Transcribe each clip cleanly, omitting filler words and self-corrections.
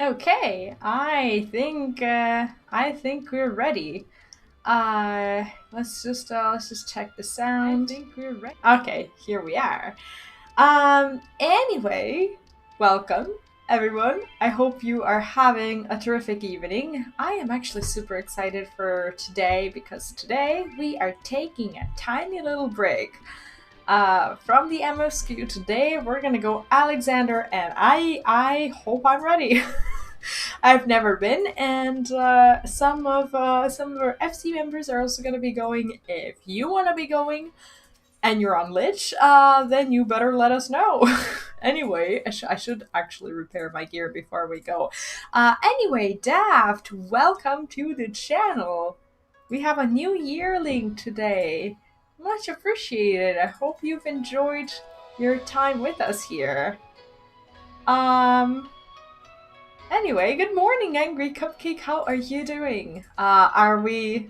Okay, I think we're ready. Let's just check the sound. Okay, here we are. Anyway, welcome everyone. I hope you are having a terrific evening. I am actually super excited for today because today we are taking a tiny little break. From the MSQ today, we're gonna go Alexander, and I hope I'm ready. I've never been, and some of our FC members are also gonna be going. If you wanna be going, and you're on Lich, then you better let us know. Anyway, I should actually repair my gear before we go. Anyway, Daft, welcome to the channel. We have a new yearling today. Much appreciated. I hope you've enjoyed your time with us here. Um. Anyway, good morning, Angry Cupcake. How are you doing? Are we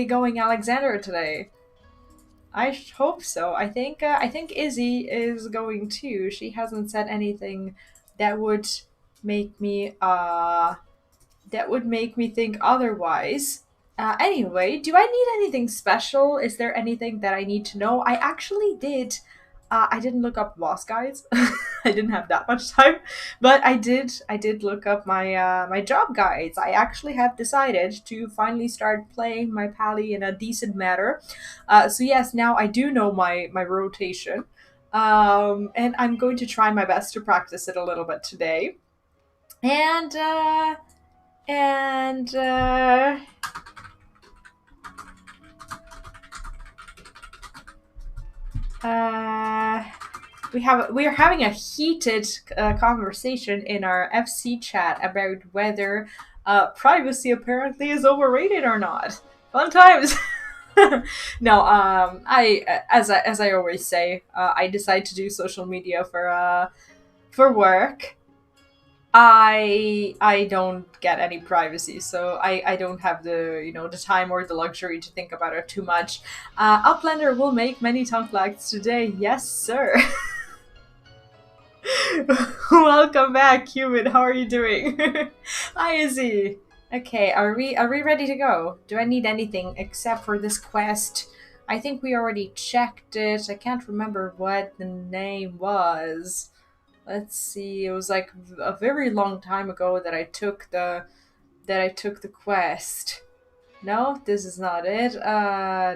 going Alexander today? I hope so. I think Izzy is going too. She hasn't said anything that would make me think otherwise. Anyway, do I need anything special? Is there anything that I need to know? I actually did. I didn't look up boss guides. I didn't have that much time, but I did. I did look up my job guides. I actually have decided to finally start playing my pally in a decent manner. So yes, now I do know my rotation, and I'm going to try my best to practice it a little bit today. And and uh, we are having a heated conversation in our FC chat about whether privacy apparently is overrated or not. Fun times. No, as I always say, I decide to do social media for work. I don't get any privacy, so I don't have the time or the luxury to think about it too much. Uplander will make many tongue flags today, yes sir. Welcome back, Human. How are you doing? Hi, Izzy. Okay, are we ready to go? Do I need anything except for this quest? I think we already checked it. I can't remember what the name was. Let's see. It was like a very long time ago that I took the quest. No, this is not it.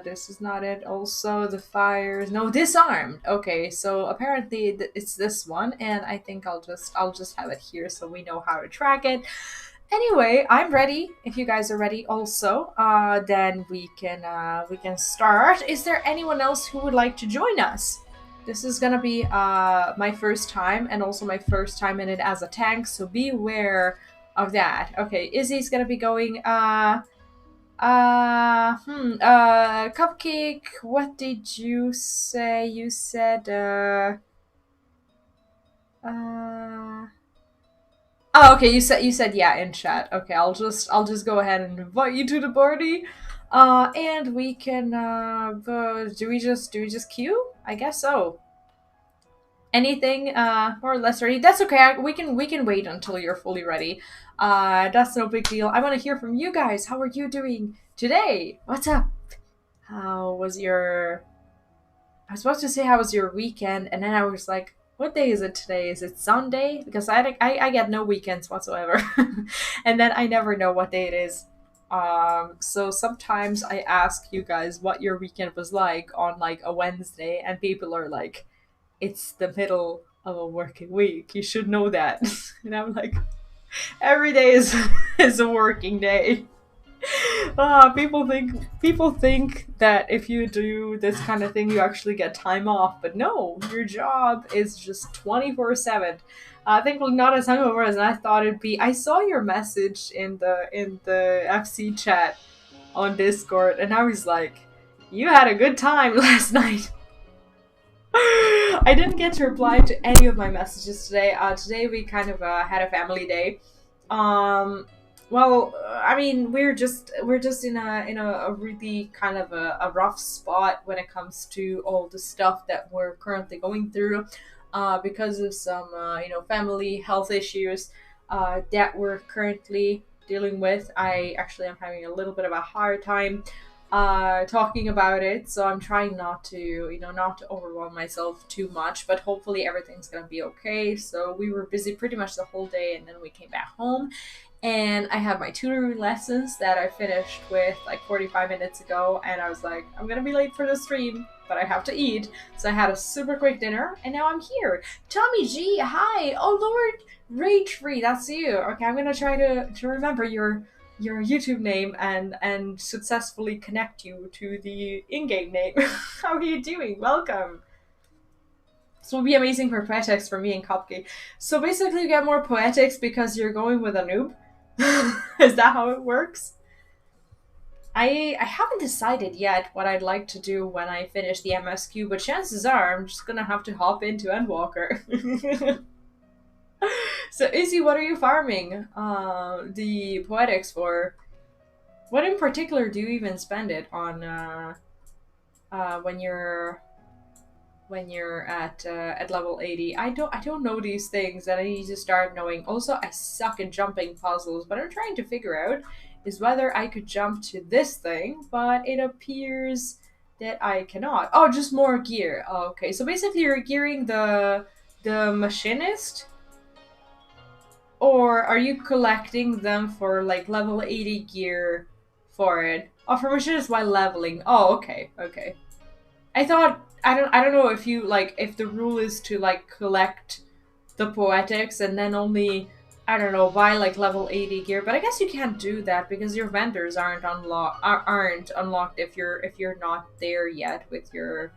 This is not it. Also, the fires. No, disarmed. Okay, so apparently it's this one, and I think I'll just have it here so we know how to track it. Anyway, I'm ready. If you guys are ready, also, then we can start. Is there anyone else who would like to join us? This is gonna be my first time, and also my first time in it as a tank, so be aware of that. Okay, Izzy's gonna be going. Cupcake, what did you say? You said, Oh, okay, you said yeah in chat. Okay, I'll just go ahead and invite you to the party. And we can, do we just queue? I guess so. Anything, more or less ready? That's okay, we can wait until you're fully ready. That's no big deal. I want to hear from you guys. How are you doing today? What's up? How was your... I was supposed to say how was your weekend, and then I was like, what day is it today? Is it Sunday? Because I get no weekends whatsoever. And then I never know what day it is. So sometimes I ask you guys what your weekend was like on like a Wednesday, and people are like, it's the middle of a working week. You should know that. And I'm like, every day is is a working day. People think that if you do this kind of thing, you actually get time off. But no, your job is just 24/7. Thankfully, not as hungover as I thought it'd be. I saw your message in the FC chat on Discord, and I was like, "You had a good time last night." I didn't get to reply to any of my messages today. Today we kind of had a family day. Um, well, I mean, we're just in a really kind of a rough spot when it comes to all the stuff that we're currently going through, because of some family health issues. that we're currently dealing with. I actually am having a little bit of a hard time talking about it, so I'm trying not to, not to overwhelm myself too much, but hopefully everything's gonna be okay. So we were busy pretty much the whole day, and then we came back home, and I have my tutoring lessons that I finished with like 45 minutes ago, and I was like, I'm gonna be late for the stream, but I have to eat. So I had a super quick dinner, and now I'm here. Tommy G, hi! Oh Lord, Rage Free, that's you. Okay, I'm gonna try to remember your YouTube name and successfully connect you to the in-game name. How are you doing? Welcome. This will be amazing for poetics for me and Cupcake. So basically you get more poetics because you're going with a noob? Is that how it works? I haven't decided yet what I'd like to do when I finish the MSQ, but chances are I'm just gonna have to hop into Endwalker. So Izzy, what are you farming the poetics for? What in particular do you even spend it on when you're at level 80? I don't know these things, and I need to start knowing. Also, I suck at jumping puzzles. What I'm trying to figure out is whether I could jump to this thing, but it appears that I cannot. Oh, just more gear. Oh, okay, so basically you're gearing the machinist, or are you collecting them for like level 80 gear for it? Oh, for machinist while leveling. Oh, okay, okay. I thought I don't know if you like if the rule is to like collect the poetics and then only, I don't know, buy like level 80 gear, but I guess you can't do that because your vendors aren't unlocked if you're not there yet with your.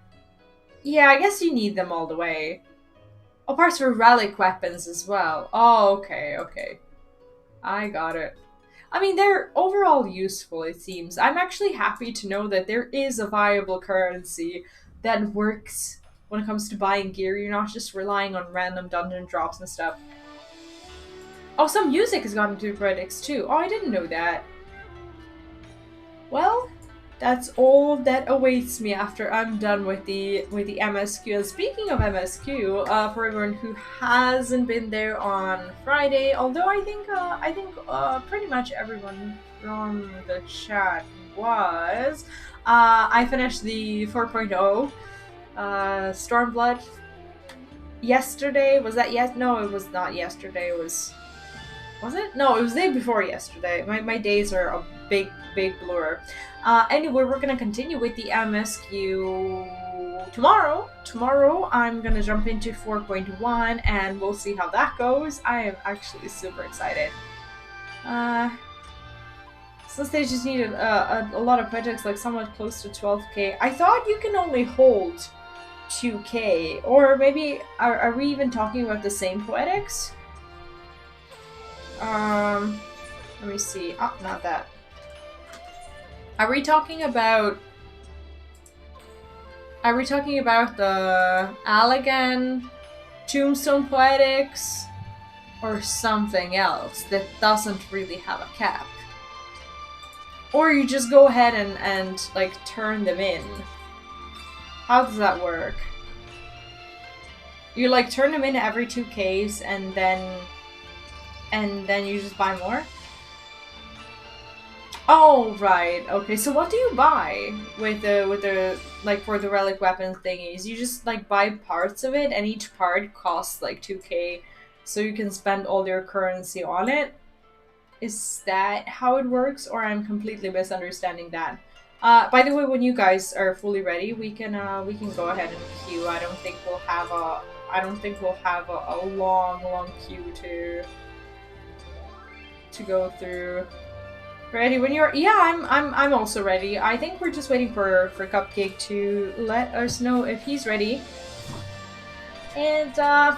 Yeah, I guess you need them all the way. Oh, parts for relic weapons as well. Oh, okay, okay. I got it. I mean, they're overall useful, it seems. I'm actually happy to know that there is a viable currency that works when it comes to buying gear. You're not just relying on random dungeon drops and stuff. Oh, some music has gotten to Predix too. Oh, I didn't know that. Well, that's all that awaits me after I'm done with the MSQ. And speaking of MSQ, for everyone who hasn't been there on Friday, although I think pretty much everyone from the chat was, I finished the 4.0 Stormblood yesterday. Was that yes? No, it was not yesterday. It was it? No, it was the day before yesterday. My days are a big blur. Anyway, we're gonna continue with the MSQ tomorrow. Tomorrow, I'm gonna jump into 4.1 and we'll see how that goes. I am actually super excited. Some stages needed a lot of projects, like somewhat close to 12k. I thought you can only hold 2k, or maybe are we even talking about the same poetics? Let me see. Oh, not that. Are we talking about the Allegan Tombstone Poetics or something else that doesn't really have a cap? Or you just go ahead and like turn them in? How does that work? You like turn them in every 2Ks and then you just buy more? Oh, right. Okay, so what do you buy with the like for the relic weapon thingies? You just like buy parts of it, and each part costs like 2k, so you can spend all your currency on it. Is that how it works, or I'm completely misunderstanding that? By the way, when you guys are fully ready, we can go ahead and queue. I don't think we'll have a long queue to go through. Ready when you're. Yeah, I'm also ready. I think we're just waiting for Cupcake to let us know if he's ready. And yeah,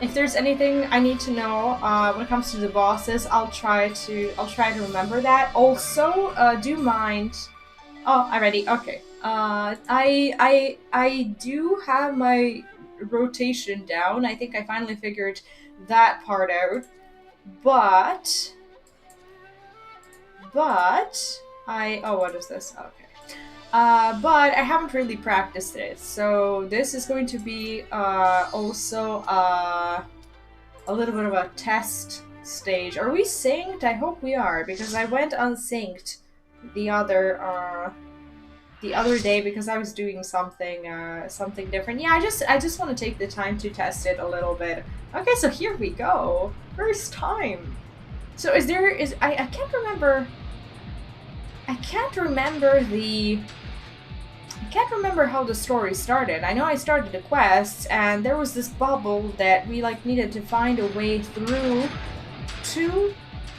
if there's anything I need to know when it comes to the bosses, I'll try to remember that. Also, do mind. Oh, I'm ready. Okay. I do have my rotation down. I think I finally figured that part out. But what is this? Okay. But I haven't really practiced it, so this is going to be also a little bit of a test stage. Are we synced? I hope we are, because I went unsynced the other day because I was doing something different. Yeah, I just want to take the time to test it a little bit. Okay, so here we go. First time. So I can't remember. I can't remember how the story started. I know I started the quest, and there was this bubble that we like needed to find a way through to,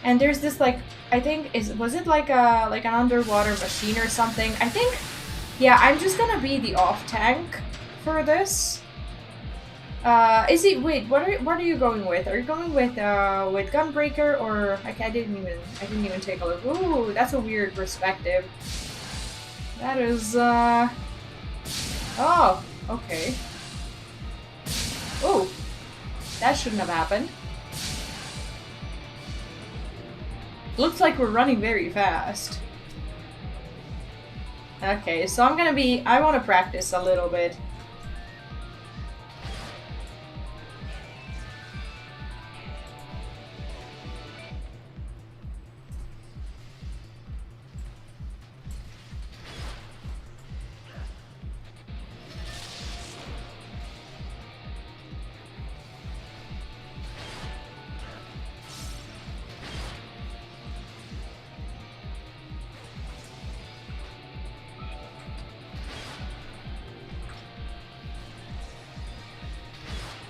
and there's this like, I think was it like an underwater machine or something? I think, yeah. I'm just gonna be the off tank for this. Wait, what are you going with? Are you going with Gunbreaker, or I didn't even take a look. Ooh, that's a weird perspective. That is oh, okay. Oh, that shouldn't have happened. Looks like we're running very fast. Okay, so I want to practice a little bit.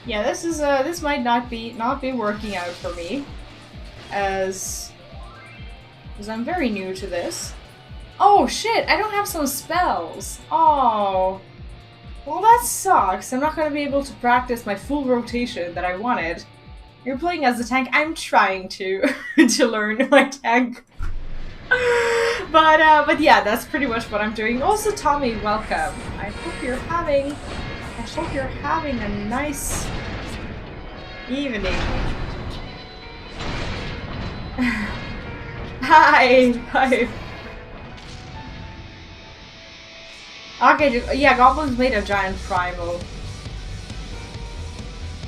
Yeah, this might not be working out for me, as I'm very new to this. Oh shit! I don't have some spells. Oh, well that sucks. I'm not gonna be able to practice my full rotation that I wanted. You're playing as a tank. I'm trying to to learn my tank. But yeah, that's pretty much what I'm doing. Also, Tommy, welcome. I hope you're having a nice evening. Hi. Okay, yeah, goblins made a giant primal.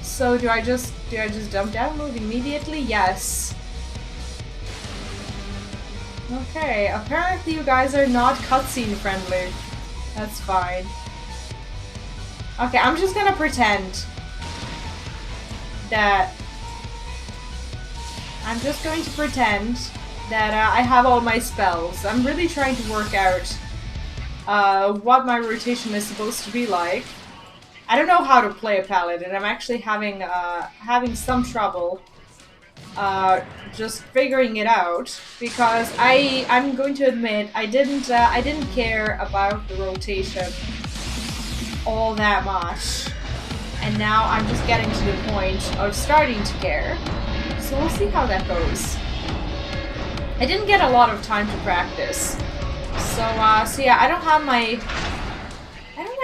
So do I just dump down move immediately? Yes. Okay, apparently you guys are not cutscene friendly. That's fine. Okay, I'm just gonna pretend that I have all my spells. I'm really trying to work out what my rotation is supposed to be like. I don't know how to play a paladin. I'm actually having some trouble just figuring it out, because I'm going to admit I didn't care about the rotation all that much, and now I'm just getting to the point of starting to care. So we'll see how that goes. I didn't get a lot of time to practice, so yeah, I don't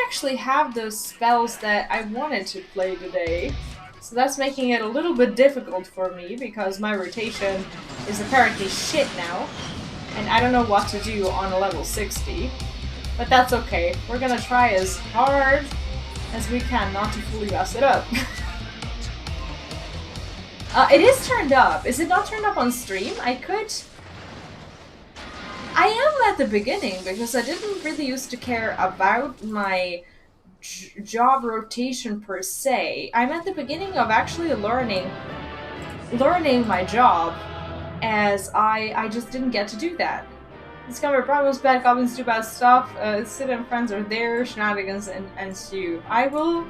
actually have those spells that I wanted to play today. So that's making it a little bit difficult for me, because my rotation is apparently shit now, and I don't know what to do on a level 60. But that's okay. We're gonna try as hard as we can not to fully mess it up. It is turned up. Is it not turned up on stream? I am at the beginning, because I didn't really used to care about my job rotation per se. I'm at the beginning of actually learning my job, as I just didn't get to do that. Discover problems, bad goblins do bad stuff, Sid and friends are there, shenanigans ensue. I will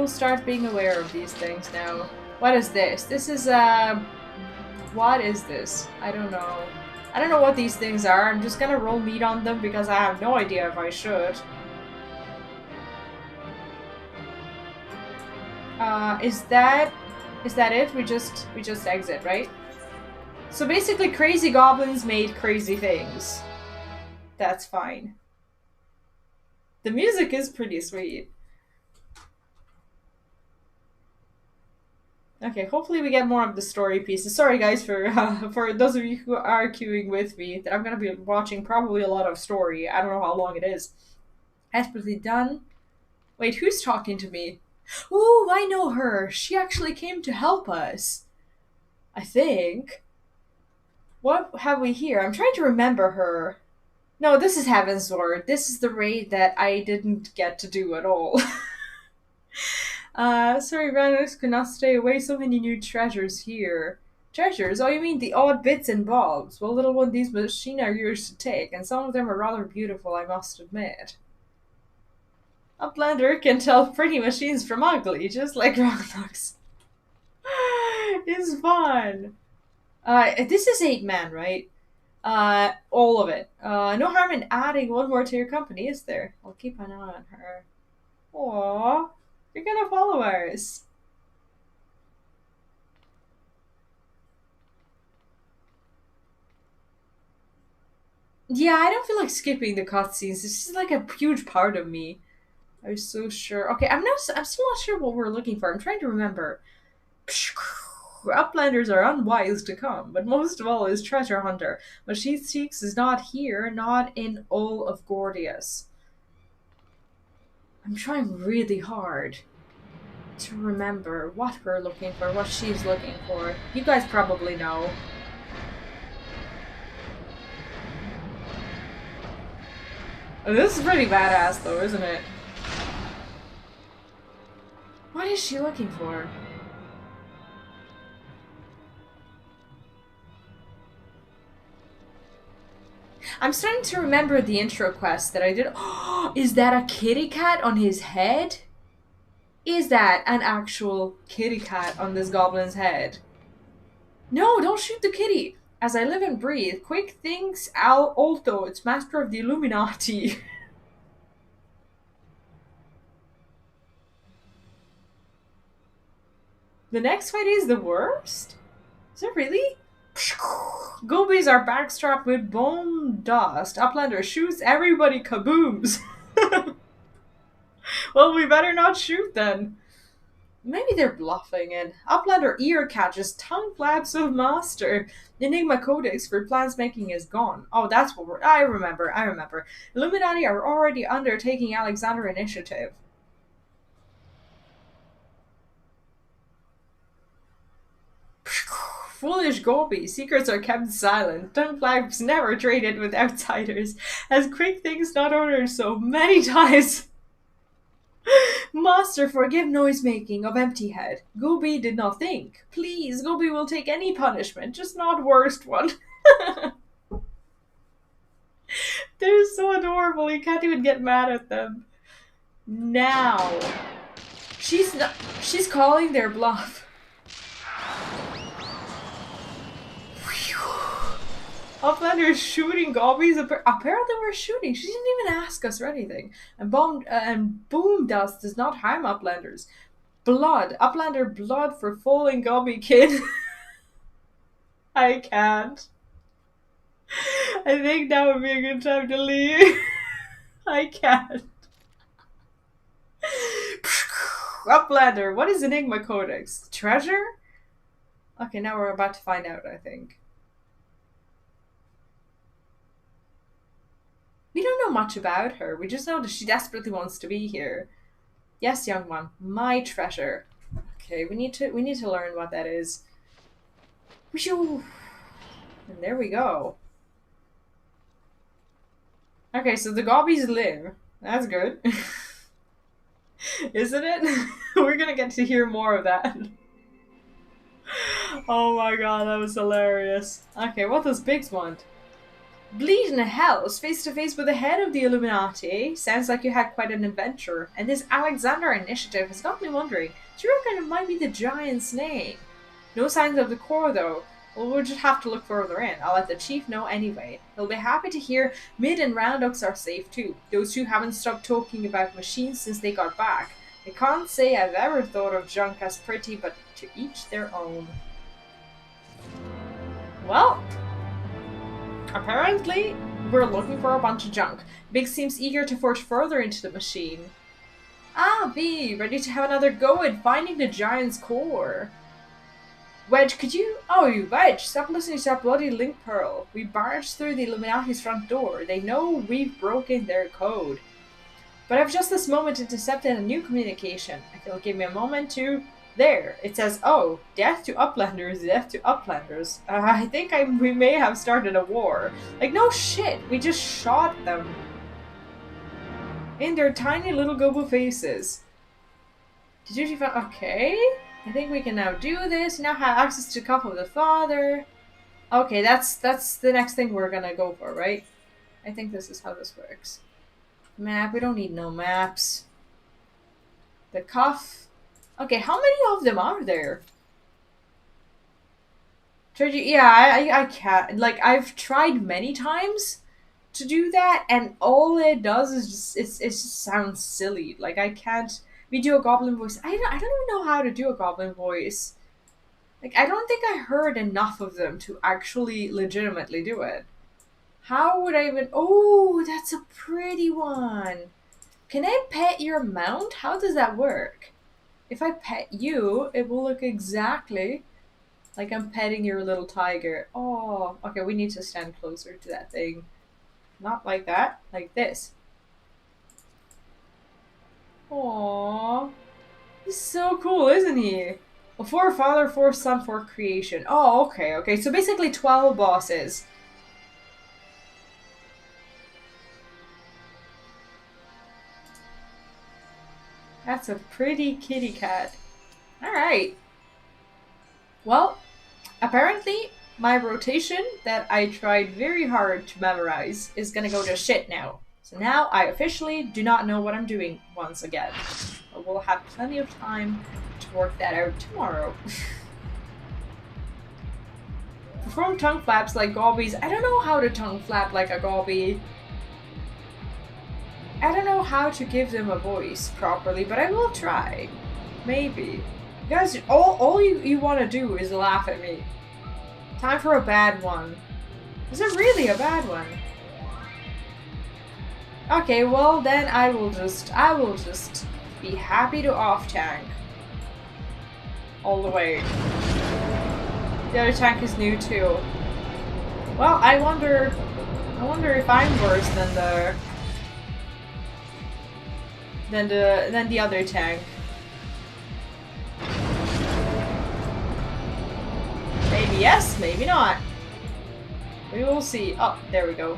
start being aware of these things now. What is this? This is, what is this? I don't know. I don't know what these things are. I'm just gonna roll meat on them because I have no idea if I should. Is that it? We just exit, right? So basically, crazy goblins made crazy things. That's fine. The music is pretty sweet. Okay, hopefully we get more of the story pieces. Sorry guys for those of you who are queuing with me, that I'm gonna be watching probably a lot of story. I don't know how long it is. Desperately done. Wait, who's talking to me? Ooh, I know her. She actually came to help us. I think. What have we here? I'm trying to remember her. No, this is Heavensward. This is the raid that I didn't get to do at all. Sorry, Randox could not stay away. So many new treasures here. Treasures? Oh, you mean the odd bits and bobs? Well, little one, these machines are yours to take, and some of them are rather beautiful, I must admit. Uplander can tell pretty machines from ugly, just like Randox. It's fun. This is 8 men, right? All of it. No harm in adding one more to your company, is there? I'll keep an eye on her. Aww, you're gonna follow us. Yeah, I don't feel like skipping the cutscenes. This is like a huge part of me. I was so sure. Okay, I'm still not sure what we're looking for. I'm trying to remember. Uplanders are unwise to come, but most of all is treasure hunter. But she seeks is not here, not in all of Gordius. I'm trying really hard to remember what we're looking for, what she's looking for. You guys probably know. This is pretty badass though, isn't it? What is she looking for? I'm starting to remember the intro quest that I did. Is that a kitty cat on his head? Is that an actual kitty cat on this goblin's head? No, don't shoot the kitty. As I live and breathe, quick thinks Al Alto, it's master of the Illuminati. The next fight is the worst? Is it really? Gobies are backstrapped with bone dust. Uplander shoots everybody kabooms. Well, we better not shoot then. Maybe they're bluffing and Uplander ear catches tongue flaps of master. Enigma Codex for plans making is gone. Oh, that's what I remember. Illuminati are already undertaking Alexander initiative. Foolish Gobi, secrets are kept silent. Tongue flaps never traded with outsiders. As quick things not ordered so many times. Master, forgive noise-making of Empty Head. Gobi did not think. Please, Gobi will take any punishment, just not worst one. They're so adorable, you can't even get mad at them. Now. She's calling their bluff. Uplander is shooting Gobies. Apparently we're shooting. She didn't even ask us or anything. And boom dust does not harm Uplanders. Blood. Uplander blood for falling Gobi kid. I can't. I think that would be a good time to leave. I can't. Uplander, what is Enigma Codex? Treasure? Okay, now we're about to find out, I think. We don't know much about her. We just know that she desperately wants to be here. Yes, young one, my treasure. Okay, we need to learn what that is. And there we go. Okay, so the Gobbies live. That's good. Isn't it? We're gonna get to hear more of that. Oh my god, that was hilarious. Okay, what does Biggs want? Bleeding hells, face to face with the head of the Illuminati. Sounds like you had quite an adventure. And this Alexander initiative has got me wondering, do you reckon it might be the giant's name? No signs of the core though. Well, we'll just have to look further in. I'll let the chief know anyway. He'll be happy to hear Mid and Roundux are safe too. Those two haven't stopped talking about machines since they got back. I can't say I've ever thought of junk as pretty, but to each their own. Well, apparently we're looking for a bunch of junk. Big seems eager to forge further into the machine. Ah, B, ready to have another go at finding the giant's core. Wedge, could you... Oh, you Wedge, stop listening to that bloody link pearl. We barged through the Illuminati's front door. They know we've broken their code. But I've just this moment intercepted a new communication. If you'll give me a moment to... There, it says, oh, death to Uplanders, death to Uplanders. I think we may have started a war. Like, no shit, we just shot them. In their tiny little gobo faces. Did you find... Okay, I think we can now do this. Now have access to the cup of the father. Okay, that's the next thing we're gonna go for, right? I think this is how this works. Map, we don't need no maps. The cuff. Okay, how many of them are there? Yeah, I can't. Like, I've tried many times to do that, and all it does is just, it just sounds silly. Like, I can't. We do a goblin voice. I don't even know how to do a goblin voice. Like, I don't think I heard enough of them to actually legitimately do it. How would I even... Oh, that's a pretty one. Can I pet your mount? How does that work? If I pet you, it will look exactly like I'm petting your little tiger. Oh, okay, we need to stand closer to that thing. Not like that, like this. Aww. He's so cool, isn't he? For father, for son, for creation. Oh, okay. So basically 12 bosses. That's a pretty kitty cat. Alright. Well, apparently my rotation that I tried very hard to memorize is gonna go to shit now. So now I officially do not know what I'm doing once again. But we'll have plenty of time to work that out tomorrow. Perform tongue flaps like gobbies. I don't know how to tongue flap like a gobby. I don't know how to give them a voice properly, but I will try. Maybe. You guys, all you want to do is laugh at me. Time for a bad one. Is it really a bad one? Okay, well then I will just be happy to off tank. All the way. The other tank is new too. Well, I wonder if I'm worse than the other tank. Maybe yes, maybe not. We will see. Oh, there we go.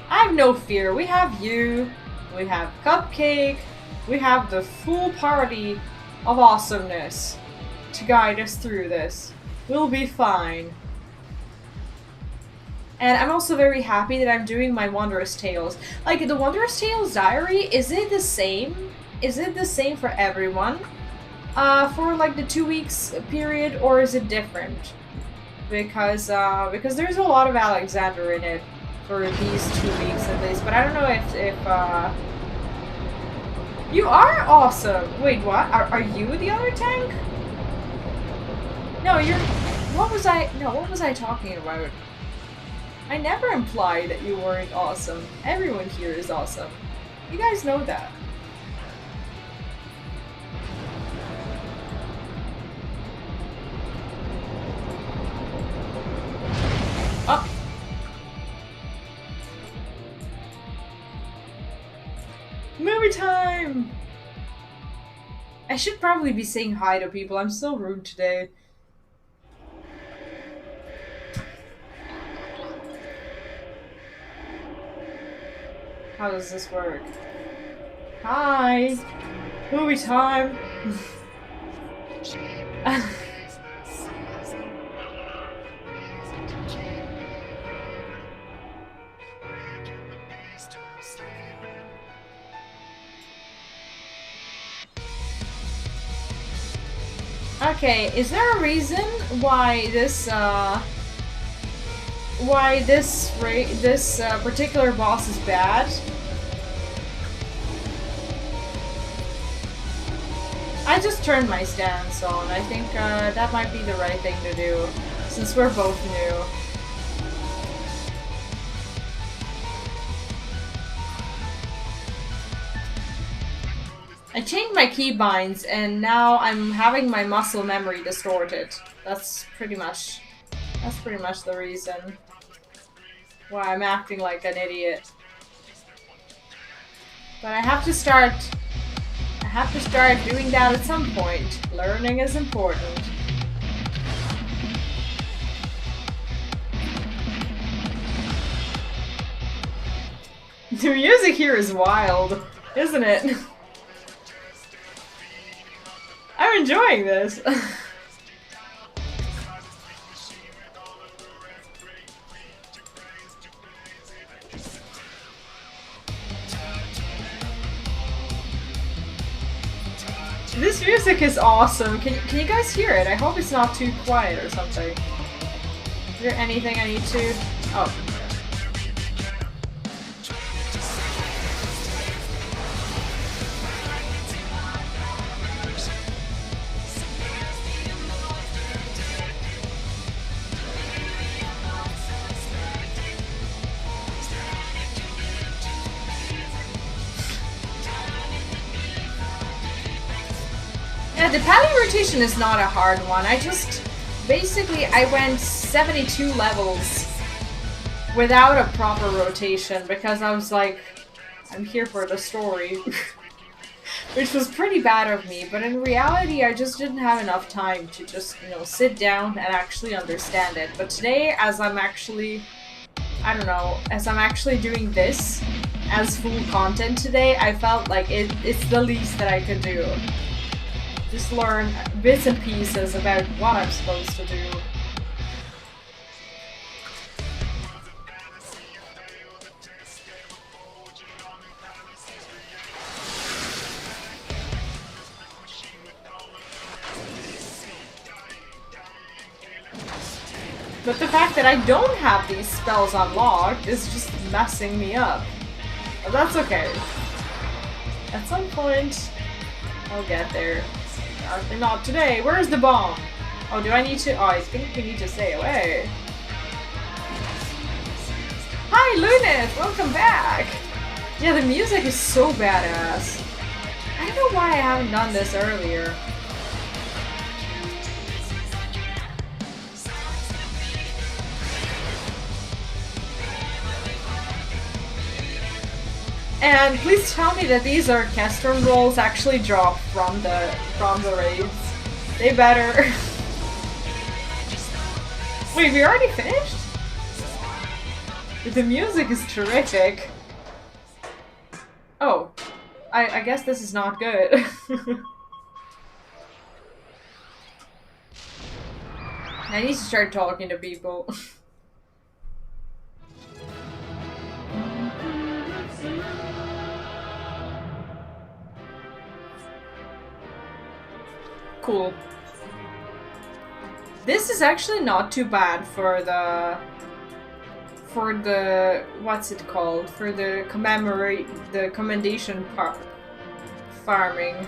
I have no fear. We have you. We have Cupcake. We have the full party of awesomeness to guide us through this. We'll be fine. And I'm also very happy that I'm doing my Wondrous Tales. Like, the Wondrous Tales diary, is it the same? Is it the same for everyone? For like the 2 weeks period, or is it different? Because there's a lot of Alexander in it for these 2 weeks at least. But I don't know if you are awesome! Wait, what? Are you the other tank? No, you're... What was I talking about? I never implied that you weren't awesome. Everyone here is awesome. You guys know that. Oh! Movie time! I should probably be saying hi to people. I'm so rude today. How does this work? Hi! Movie time! Thank Okay, is there a reason why this particular boss is bad? I just turned my stance on. I think that might be the right thing to do, since we're both new. I changed my keybinds, and now I'm having my muscle memory distorted. That's pretty much the reason. why I'm acting like an idiot. But I have to start doing that at some point. Learning is important. The music here is wild, isn't it? I'm enjoying this. This music is awesome. Can you guys hear it? I hope it's not too quiet or something. Is there anything I need to... Oh. Yeah, the pally rotation is not a hard one. Basically, I went 72 levels without a proper rotation because I was like, I'm here for the story. Which was pretty bad of me, but in reality, I just didn't have enough time to just, sit down and actually understand it. But today, as I'm actually doing this as full content today, I felt like it's the least that I could do. Just learn bits and pieces about what I'm supposed to do. But the fact that I don't have these spells unlocked is just messing me up. But that's okay. At some point, I'll get there. Not today. Where's the bomb? Oh, do I need to? Oh, I think we need to stay away. Hi, Lunis! Welcome back! Yeah, the music is so badass. I don't know why I haven't done this earlier. And please tell me that these orchestral rolls actually drop from the raids. They better. Wait, we already finished? The music is terrific. Oh, I guess this is not good. I need to start talking to people. Cool. This is actually not too bad for the what's it called? For the commendation part farming.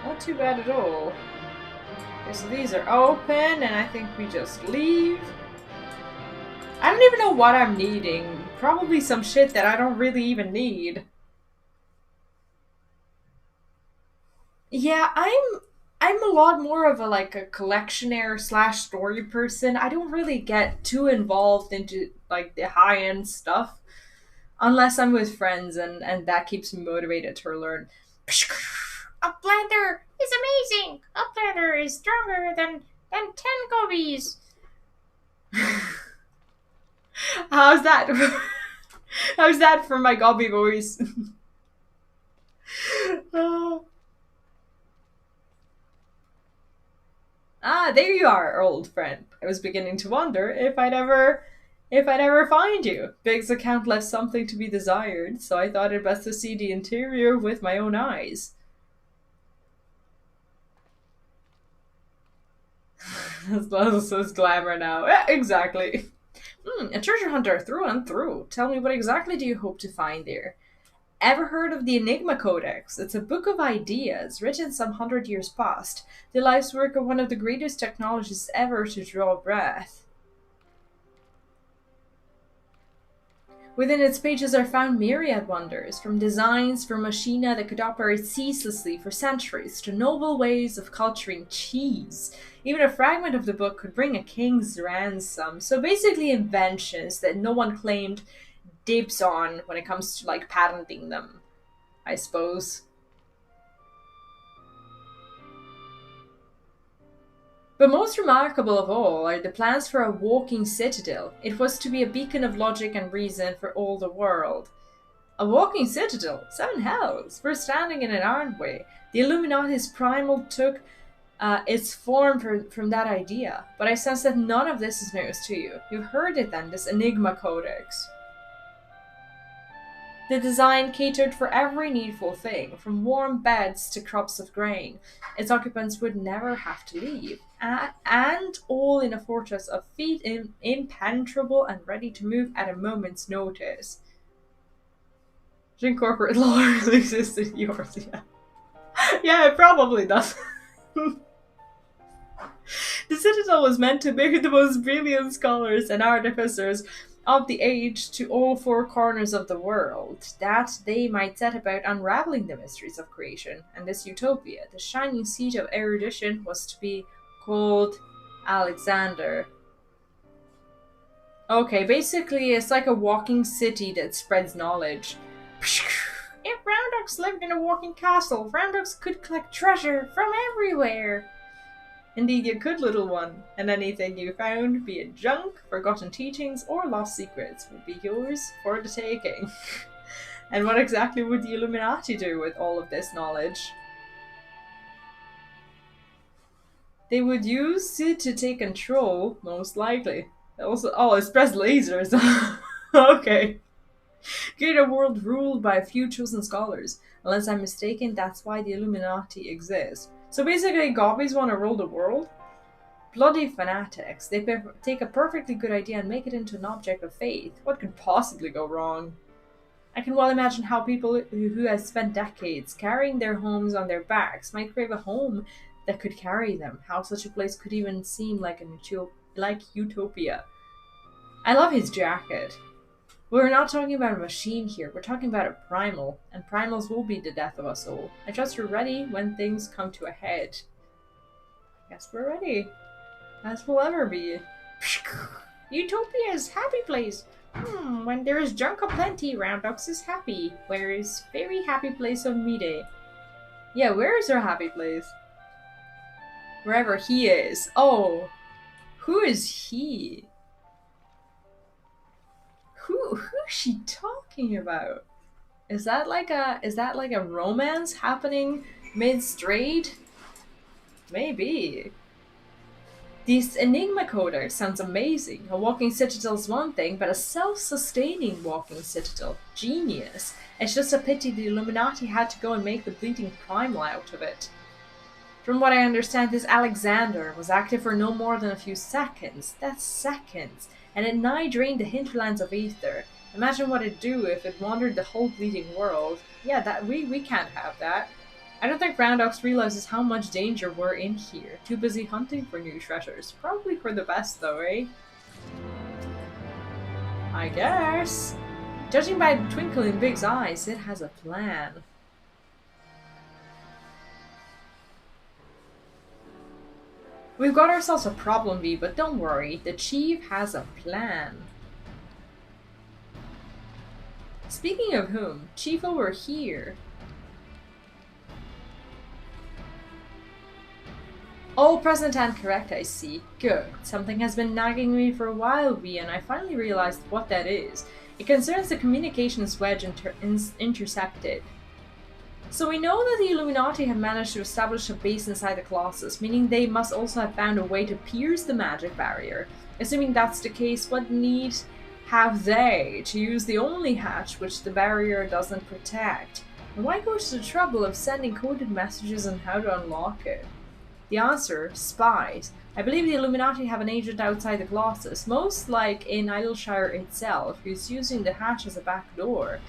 Not too bad at all. Okay, so these are open and I think we just leave. I don't even know what I'm needing. Probably some shit that I don't really even need. Yeah, I'm a lot more of a collectionaire / story person. I don't really get too involved into like the high-end stuff unless I'm with friends and that keeps me motivated to learn. Uplander is amazing! Uplander is stronger than 10 gobies! How's that? How's that for my gobby voice? Oh. Ah, there you are, old friend. I was beginning to wonder if I'd ever find you. Big's account left something to be desired, so I thought it best to see the interior with my own eyes. That's so glamour now. Yeah, exactly. A treasure hunter through and through. Tell me, what exactly do you hope to find there? Ever heard of the Enigma Codex? It's a book of ideas, written some 100 years past. The life's work of one of the greatest technologists ever to draw breath. Within its pages are found myriad wonders, from designs for machina that could operate ceaselessly for centuries to noble ways of culturing cheese. Even a fragment of the book could bring a king's ransom. So basically inventions that no one claimed dibs on when it comes to like patenting them, I suppose. But most remarkable of all are the plans for a walking citadel. It was to be a beacon of logic and reason for all the world. A walking citadel? Seven hells! We're standing in it, aren't we? The Illuminati's primal took its form from that idea. But I sense that none of this is news to you. You've heard it then, this Enigma Codex. The design catered for every needful thing, from warm beds to crops of grain. Its occupants would never have to leave, and all in a fortress of feet impenetrable and ready to move at a moment's notice. Does corporate law really exist in yours? Yeah. Yeah, it probably does. The Citadel was meant to bring the most brilliant scholars and artificers of the age to all four corners of the world, that they might set about unraveling the mysteries of creation. And this utopia, the shining seat of erudition, was to be called Alexander. Okay, basically it's like a walking city that spreads knowledge. If Roundups lived in a walking castle, Roundups could collect treasure from everywhere. Indeed you could, little one, and anything you found, be it junk, forgotten teachings, or lost secrets, would be yours for the taking. And what exactly would the Illuminati do with all of this knowledge? They would use it to take control, most likely. Also, oh, express lasers. Okay. Create a world ruled by a few chosen scholars. Unless I'm mistaken, that's why the Illuminati exists. So basically, gobbies want to rule the world? Bloody fanatics. They take a perfectly good idea and make it into an object of faith. What could possibly go wrong? I can well imagine how people who have spent decades carrying their homes on their backs might crave a home that could carry them. How such a place could even seem like utopia. I love his jacket. We're not talking about a machine here, we're talking about a primal, and primals will be the death of us all. I trust you're ready when things come to a head. Guess we're ready. As we'll ever be. Utopia's happy place. When there is junk aplenty, Roundups is happy. Where is very happy place of Mide? Yeah, where is our happy place? Wherever he is. Oh, who is he? Who's she talking about? Is that like a romance happening mid-straight? Maybe. This Enigma Codex sounds amazing. A walking citadel is one thing, but a self-sustaining walking citadel. Genius. It's just a pity the Illuminati had to go and make the bleeding primal out of it. From what I understand, this Alexander was active for no more than a few seconds. That's seconds. And it nigh drained the hinterlands of Aether. Imagine what it'd do if it wandered the whole bleeding world. Yeah, that we can't have that. I don't think Roundups realizes how much danger we're in here. Too busy hunting for new treasures. Probably for the best though, eh? I guess. Judging by the twinkle in Big's eyes, it has a plan. We've got ourselves a problem, V, but don't worry, the Chief has a plan. Speaking of whom, Chief over here. All present and correct, I see. Good. Something has been nagging me for a while, V, and I finally realized what that is. It concerns the communications wedge intercepted. So we know that the Illuminati have managed to establish a base inside the Colossus, meaning they must also have found a way to pierce the magic barrier. Assuming that's the case, what need have they to use the only hatch which the barrier doesn't protect? And why go to the trouble of sending coded messages on how to unlock it? The answer, spies. I believe the Illuminati have an agent outside the Colossus, most like in Idleshire itself, who's using the hatch as a back door.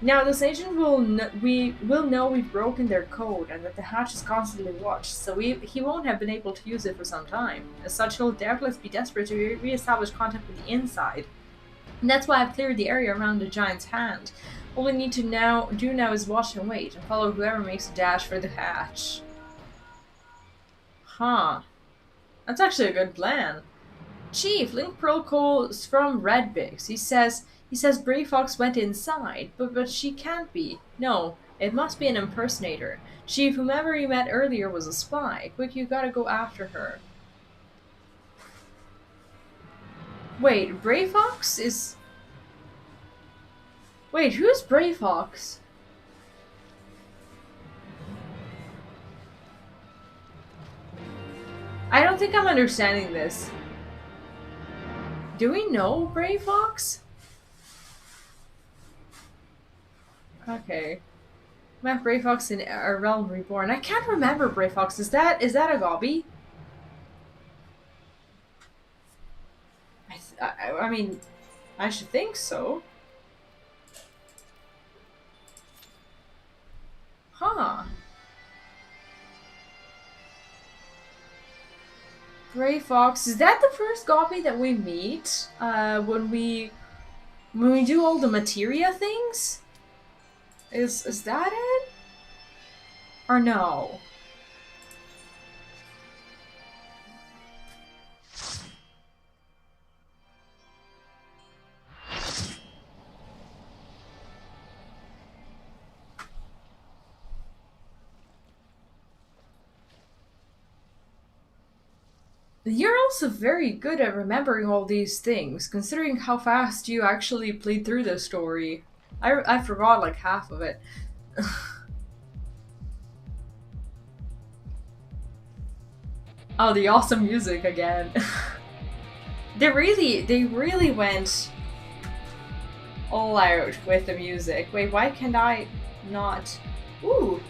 Now, this agent will know we've broken their code and that the hatch is constantly watched, so he won't have been able to use it for some time. As such, he'll doubtless be desperate to re-establish contact with the inside. And that's why I've cleared the area around the giant's hand. All we need to do now is watch and wait, and follow whoever makes a dash for the hatch. Huh. That's actually a good plan. Chief, Link Pearlcole's from Red Bix. He says Bray Fox went inside, but she can't be. No, it must be an impersonator. Chief, whomever you met earlier was a spy. Quick, you gotta go after her. Wait, Bray Fox is... Wait, who's Bray Fox? I don't think I'm understanding this. Do we know Bray Fox? Okay. Met Bray Fox in A Realm Reborn. I can't remember Bray Fox. Is that a gobby? I mean, I should think so. Huh. Bray Fox. Is that the first gobby that we meet when we do all the materia things? Is that it? Or no? You're also very good at remembering all these things, considering how fast you actually played through the story. I forgot like half of it. Oh, the awesome music again. They really went all out with the music. Wait, why can't I not? Ooh.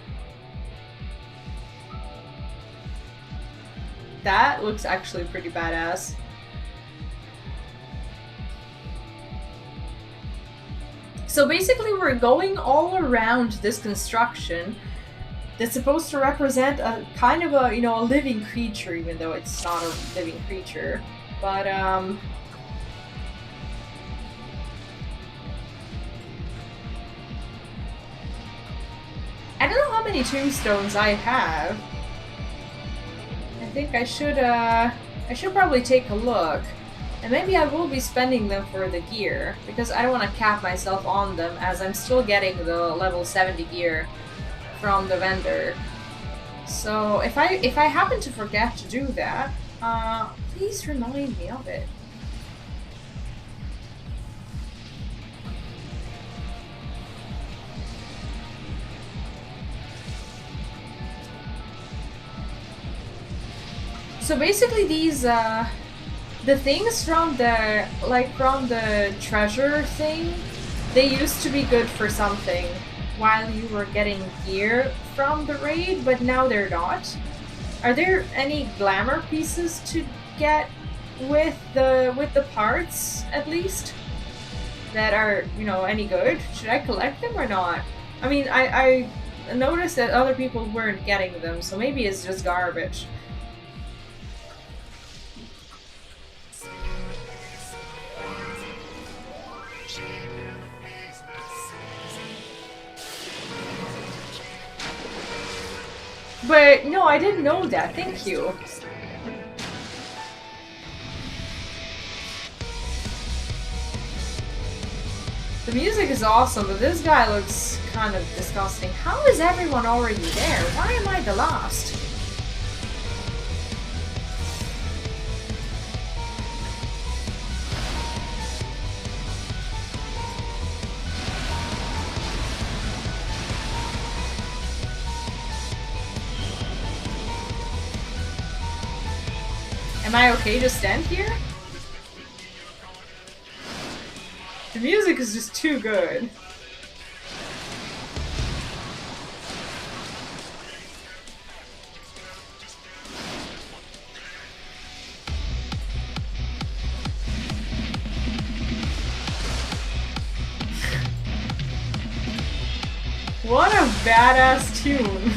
That looks actually pretty badass. So basically we're going all around this construction that's supposed to represent a kind of a, a living creature, even though it's not a living creature. But, I don't know how many tombstones I have. I think I should probably take a look. And maybe I will be spending them for the gear, because I don't want to cap myself on them, as I'm still getting the level 70 gear from the vendor. So if I happen to forget to do that, please remind me of it. So basically these, the things from the treasure thing, they used to be good for something while you were getting gear from the raid, but now they're not. Are there any glamour pieces to get with the parts, at least, that are, any good? Should I collect them or not? I mean, I noticed that other people weren't getting them, so maybe it's just garbage. But no, I didn't know that. Thank you. The music is awesome, but this guy looks kind of disgusting. How is everyone already there? Why am I the last? Am I okay to stand here? The music is just too good. What a badass tune.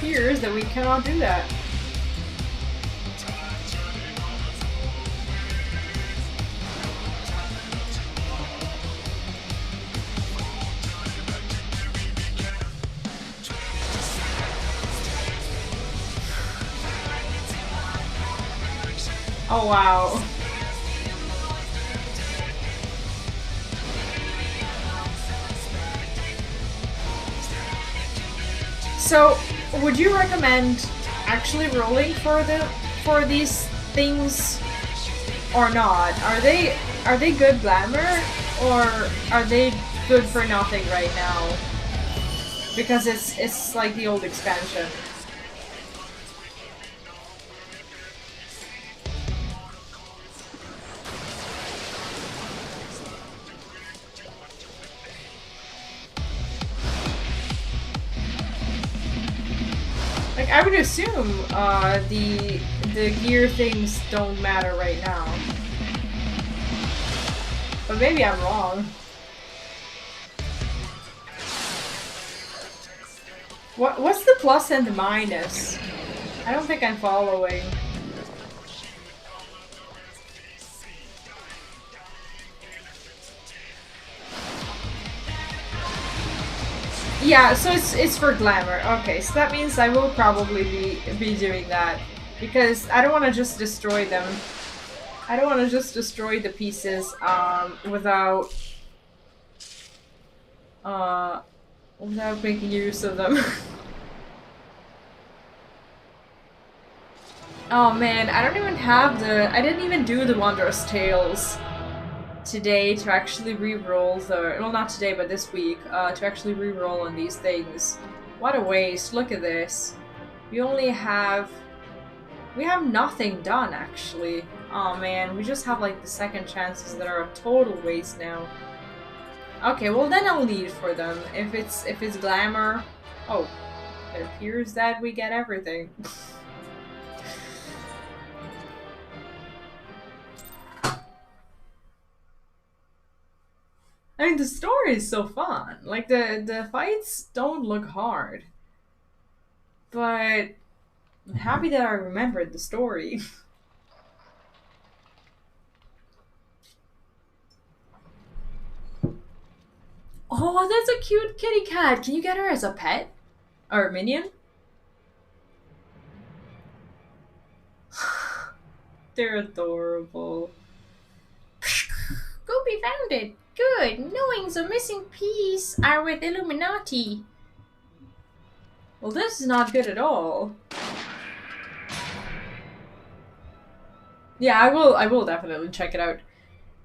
appears that we cannot do that. Oh wow. So, would you recommend actually rolling for these things or not? Are they good glamour or are they good for nothing right now? Because it's like the old expansion. Like, I would assume the gear things don't matter right now. But maybe I'm wrong. What's the plus and the minus? I don't think I'm following. Yeah, so it's for glamour. Okay, so that means I will probably be doing that. Because I don't want to just destroy them. I don't want to just destroy the pieces without making use of them. Oh man, I don't even have I didn't even do the Wondrous Tales today to actually re-roll well, not today, but this week, to actually re-roll on these things. What a waste, look at this. We have nothing done, actually. Oh man, we just have like the second chances that are a total waste now. Okay, well then I'll need for them. If it's glamour... Oh, it appears that we get everything. I mean, the story is so fun. Like, the fights don't look hard. But I'm happy that I remembered the story. Oh, that's a cute kitty cat. Can you get her as a pet? Or a minion? They're adorable. Goopy found it. Good. Knowing the missing piece are with Illuminati. Well, this is not good at all. Yeah, I will definitely check it out.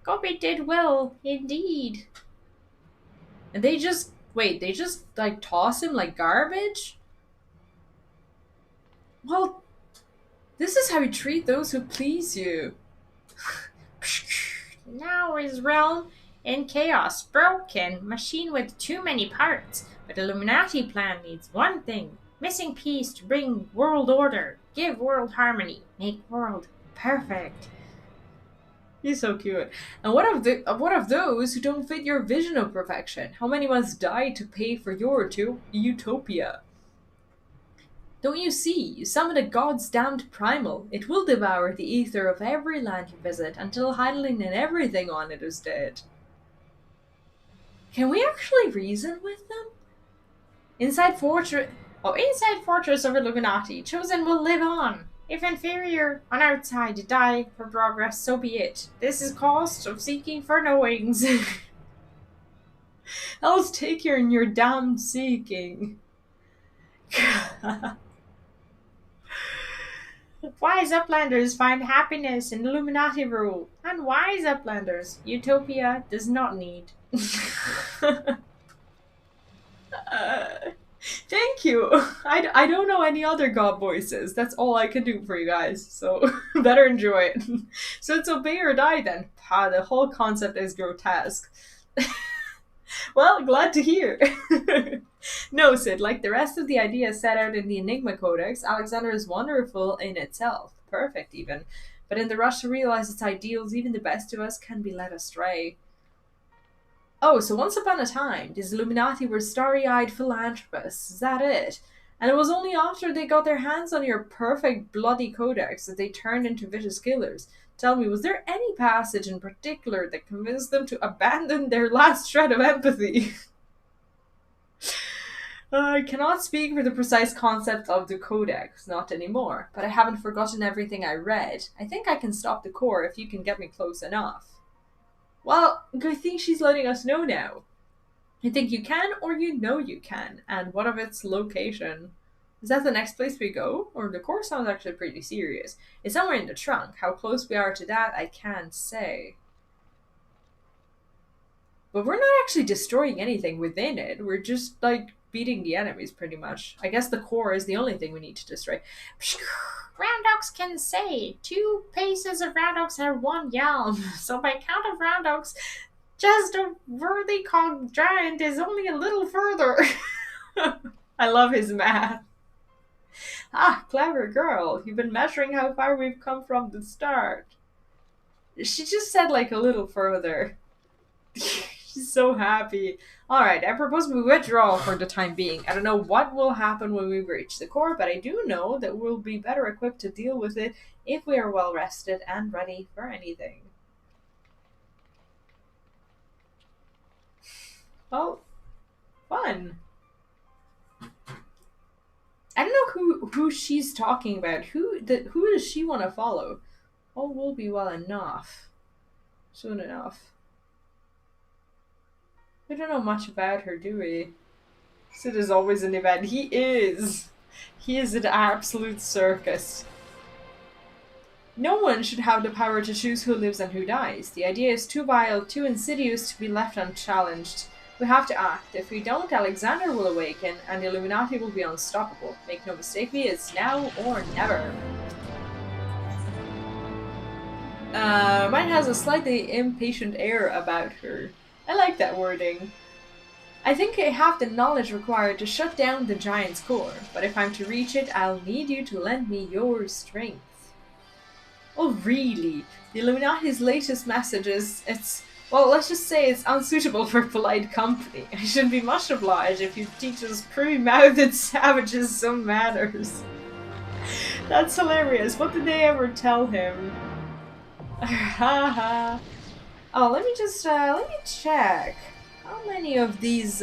Goopy did well, indeed. And they just like toss him like garbage? Well, this is how you treat those who please you. Now is realm in chaos, broken, machine with too many parts. But Illuminati plan needs one thing. Missing piece to bring world order, give world harmony, make world perfect. He's so cute. And what of those who don't fit your vision of perfection? How many must die to pay for your utopia? Don't you see? You summon a god's damned primal. It will devour the ether of every land you visit until Heidelin and everything on it is dead. Can we actually reason with them? Inside fortress of Illuminati, chosen will live on. If inferior on outside to die for progress, so be it. This is cost of seeking for knowings. Else take you in your damned seeking. Wise uplanders find happiness in Illuminati rule, and wise uplanders utopia does not need. Thank you. I don't know any other god voices. That's all I can do for you guys. So better enjoy it. So it's obey or die then. The whole concept is grotesque. Well, glad to hear. No, Sid, like the rest of the ideas set out in the Enigma Codex, Alexander is wonderful in itself. Perfect, even. But in the rush to realize its ideals, even the best of us can be led astray. Oh, so once upon a time, these Illuminati were starry-eyed philanthropists. Is that it? And it was only after they got their hands on your perfect bloody codex that they turned into vicious killers. Tell me, was there any passage in particular that convinced them to abandon their last shred of empathy? I cannot speak for the precise concept of the codex, not anymore, but I haven't forgotten everything I read. I think I can stop the core if you can get me close enough. Well, I think she's letting us know now. You think you can, or you know you can, and what of its location? Is that the next place we go? Or the core sounds actually pretty serious. It's somewhere in the trunk. How close we are to that, I can't say. But we're not actually destroying anything within it. We're just, like, beating the enemies, pretty much. I guess the core is the only thing we need to destroy. Roundox can say 2 paces of Roundox are 1 yalm. So by count of Roundox, just a worthy cog giant is only a little further. I love his math. Ah, clever girl. You've been measuring how far we've come from the start. She just said like a little further. She's so happy. Alright, I propose we withdraw for the time being. I don't know what will happen when we reach the core, but I do know that we'll be better equipped to deal with it if we are well rested and ready for anything. Well, fun. I don't know who she's talking about. Who does she want to follow? All will be well enough. Soon enough. We don't know much about her, do we? Sid is always an event. He is. He is an absolute circus. No one should have the power to choose who lives and who dies. The idea is too vile, too insidious to be left unchallenged. We have to act. If we don't, Alexander will awaken, and the Illuminati will be unstoppable. Make no mistake, it's now or never. Mine has a slightly impatient air about her. I like that wording. I think I have the knowledge required to shut down the giant's core, but if I'm to reach it, I'll need you to lend me your strength. Oh, really? The Illuminati's latest message is, well, let's just say it's unsuitable for polite company. I should be much obliged if you teach us pre-mouthed savages some manners. That's hilarious. What did they ever tell him? Haha. Oh, let me check. How many of these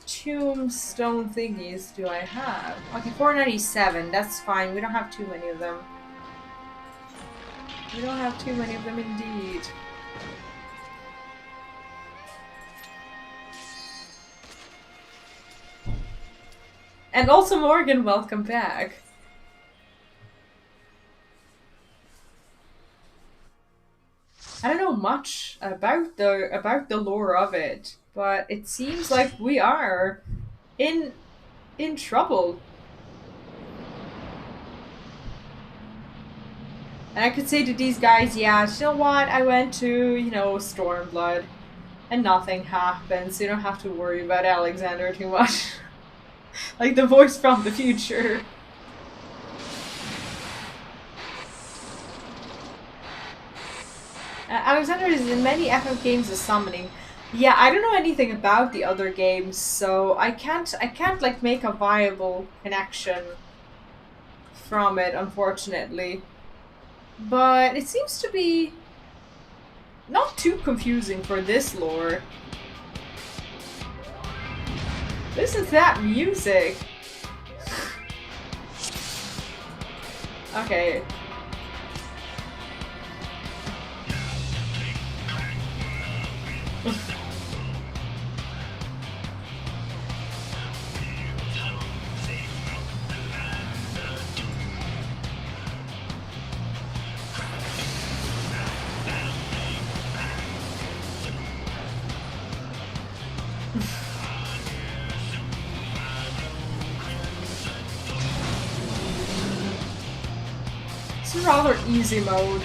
tombstone thingies do I have? Okay, 497. That's fine. We don't have too many of them. We don't have too many of them indeed. And also Morgan, welcome back. I don't know much about the lore of it, but it seems like we are in trouble. And I could say to these guys, yeah, you know what, I went to, Stormblood, and nothing happened, so you don't have to worry about Alexander too much. Like the voice from the future. Alexander is in many FF games as summoning. Yeah, I don't know anything about the other games, so I can't like make a viable connection from it, unfortunately. But it seems to be not too confusing for this lore. Listen to that music. Okay. It's a rather easy mode.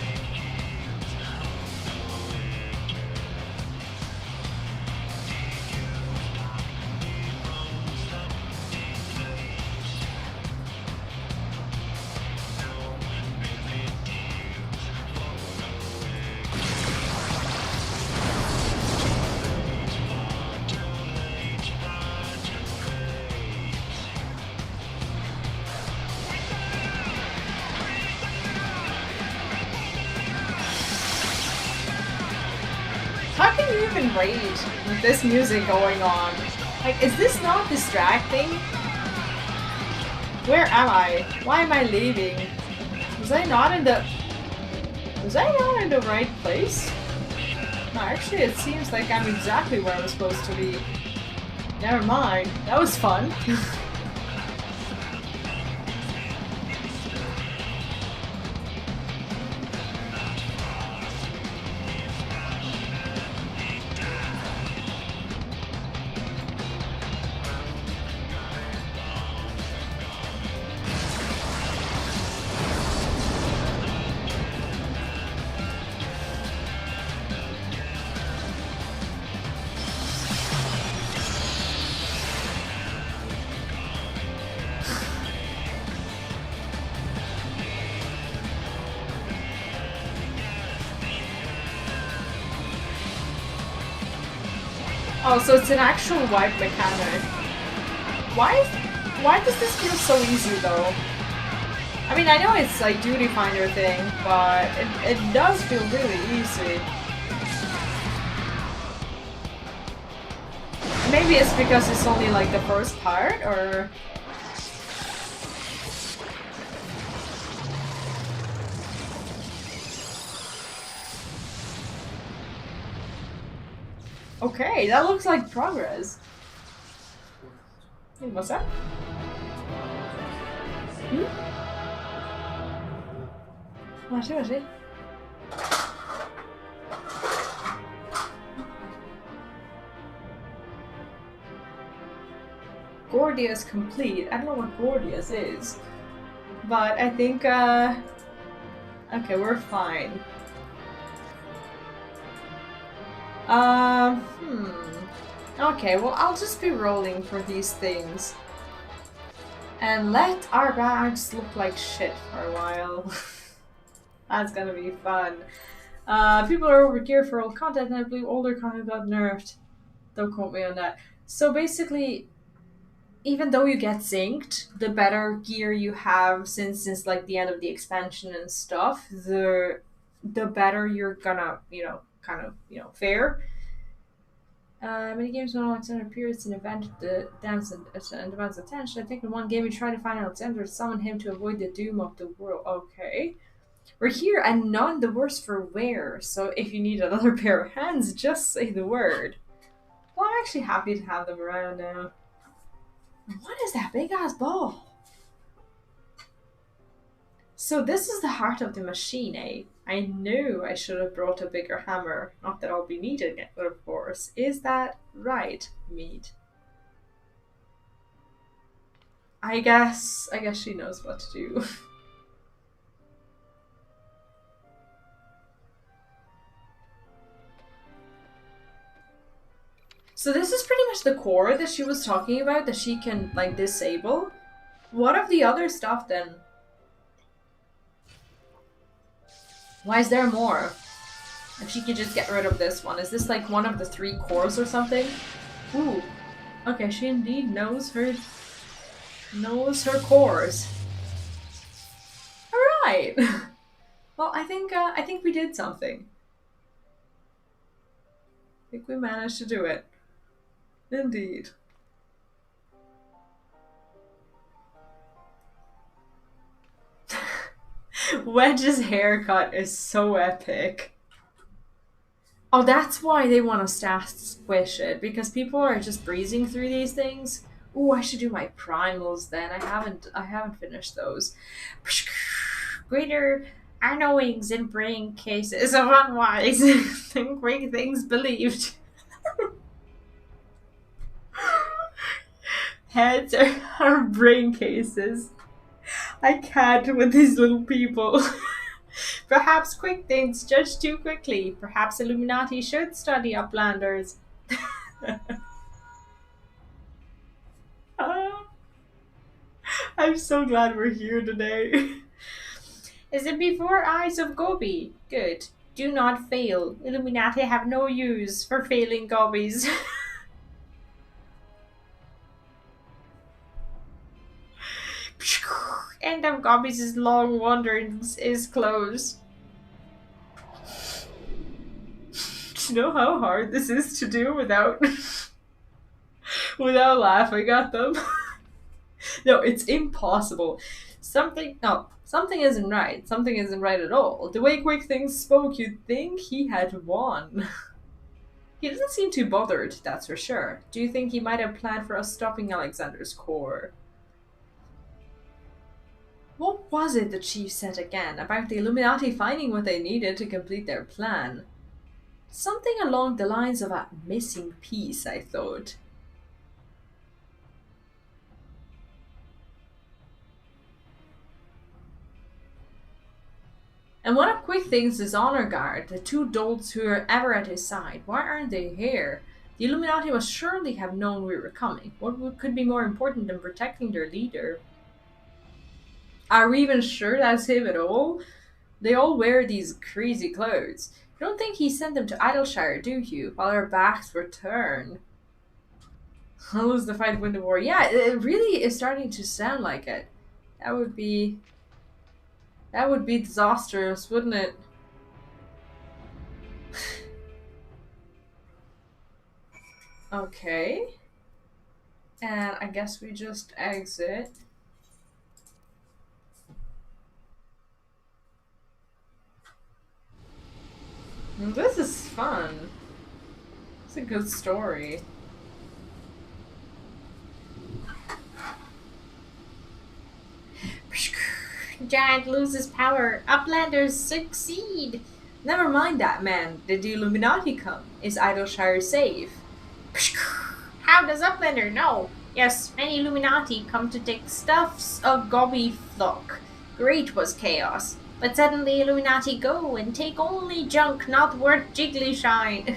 you even read with this music going on? Like, is this not distracting? Where am I? Why am I leaving? Was I not in the right place? No, actually it seems like I'm exactly where I'm supposed to be. Never mind. That was fun. Oh, so it's an actual wipe mechanic. Why does this feel so easy though? I mean, I know it's like duty finder thing, but it does feel really easy. Maybe it's because it's only like the first part, or... Okay, that looks like progress. Hey, what's that? What is it? Gordius complete. I don't know what Gordius is, but I think, okay, we're fine. Okay, well, I'll just be rolling for these things. And let our bags look like shit for a while. That's gonna be fun. People are over gear for old content, and I believe older content got nerfed. Don't quote me on that. So basically, even though you get synced, the better gear you have since like the end of the expansion and stuff, the better you're gonna, fare. Many games when Alexander appears in an event that demands attention. I think in one game we try to find Alexander and summon him to avoid the doom of the world. Okay. We're here and none the worse for wear, so if you need another pair of hands, just say the word. Well, I'm actually happy to have them around now. What is that big ass ball? So this is the heart of the machine, eh? I knew I should have brought a bigger hammer. Not that I'll be needing it, of course. Is that right, Mead? I guess she knows what to do. So this is pretty much the core that she was talking about, that she can, like, disable. What of the other stuff, then? Why is there more? If she could just get rid of this one. Is this, like, one of the 3 cores or something? Ooh. Okay, she indeed knows her cores. Alright! Well, I think we did something. I think we managed to do it. Indeed. Wedge's haircut is so epic. Oh, that's why they want to squish it, because people are just breezing through these things. Ooh, I should do my primals then. I haven't finished those. Greater unknowings in brain cases of unwise than great things believed. Heads are brain cases. I can't with these little people. Perhaps quick things judge too quickly. Perhaps Illuminati should study Uplanders. I'm so glad we're here today. Is it before eyes of Gobi? Good. Do not fail. Illuminati have no use for failing Gobbies. End of Gobbies' long wanderings is closed. you know how hard this is to do without without laughing at them? No, it's impossible. Something isn't right. Something isn't right at all. The way Quick Things spoke, you'd think he had won. He doesn't seem too bothered, that's for sure. Do you think he might have planned for us stopping Alexander's core? What was it the chief said again about the Illuminati finding what they needed to complete their plan? Something along the lines of a missing piece, I thought. And one of Quick Things' honor guard, the two dolts who are ever at his side, why aren't they here? The Illuminati must surely have known we were coming. What could be more important than protecting their leader? Are we even sure that's him at all? They all wear these crazy clothes. You don't think he sent them to Idleshire, do you? While our backs were turned. I'll lose the fight, win the war. Yeah, it really is starting to sound like it. That would be disastrous, wouldn't it? Okay. And I guess we just exit. This is fun. It's a good story. Giant loses power. Uplanders succeed. Never mind that, man. Did the Illuminati come? Is Idleshire safe? How does Uplander know? Yes, many Illuminati come to take stuffs of gobby flock. Great was chaos. But suddenly Illuminati go and take only junk not worth jiggly shine.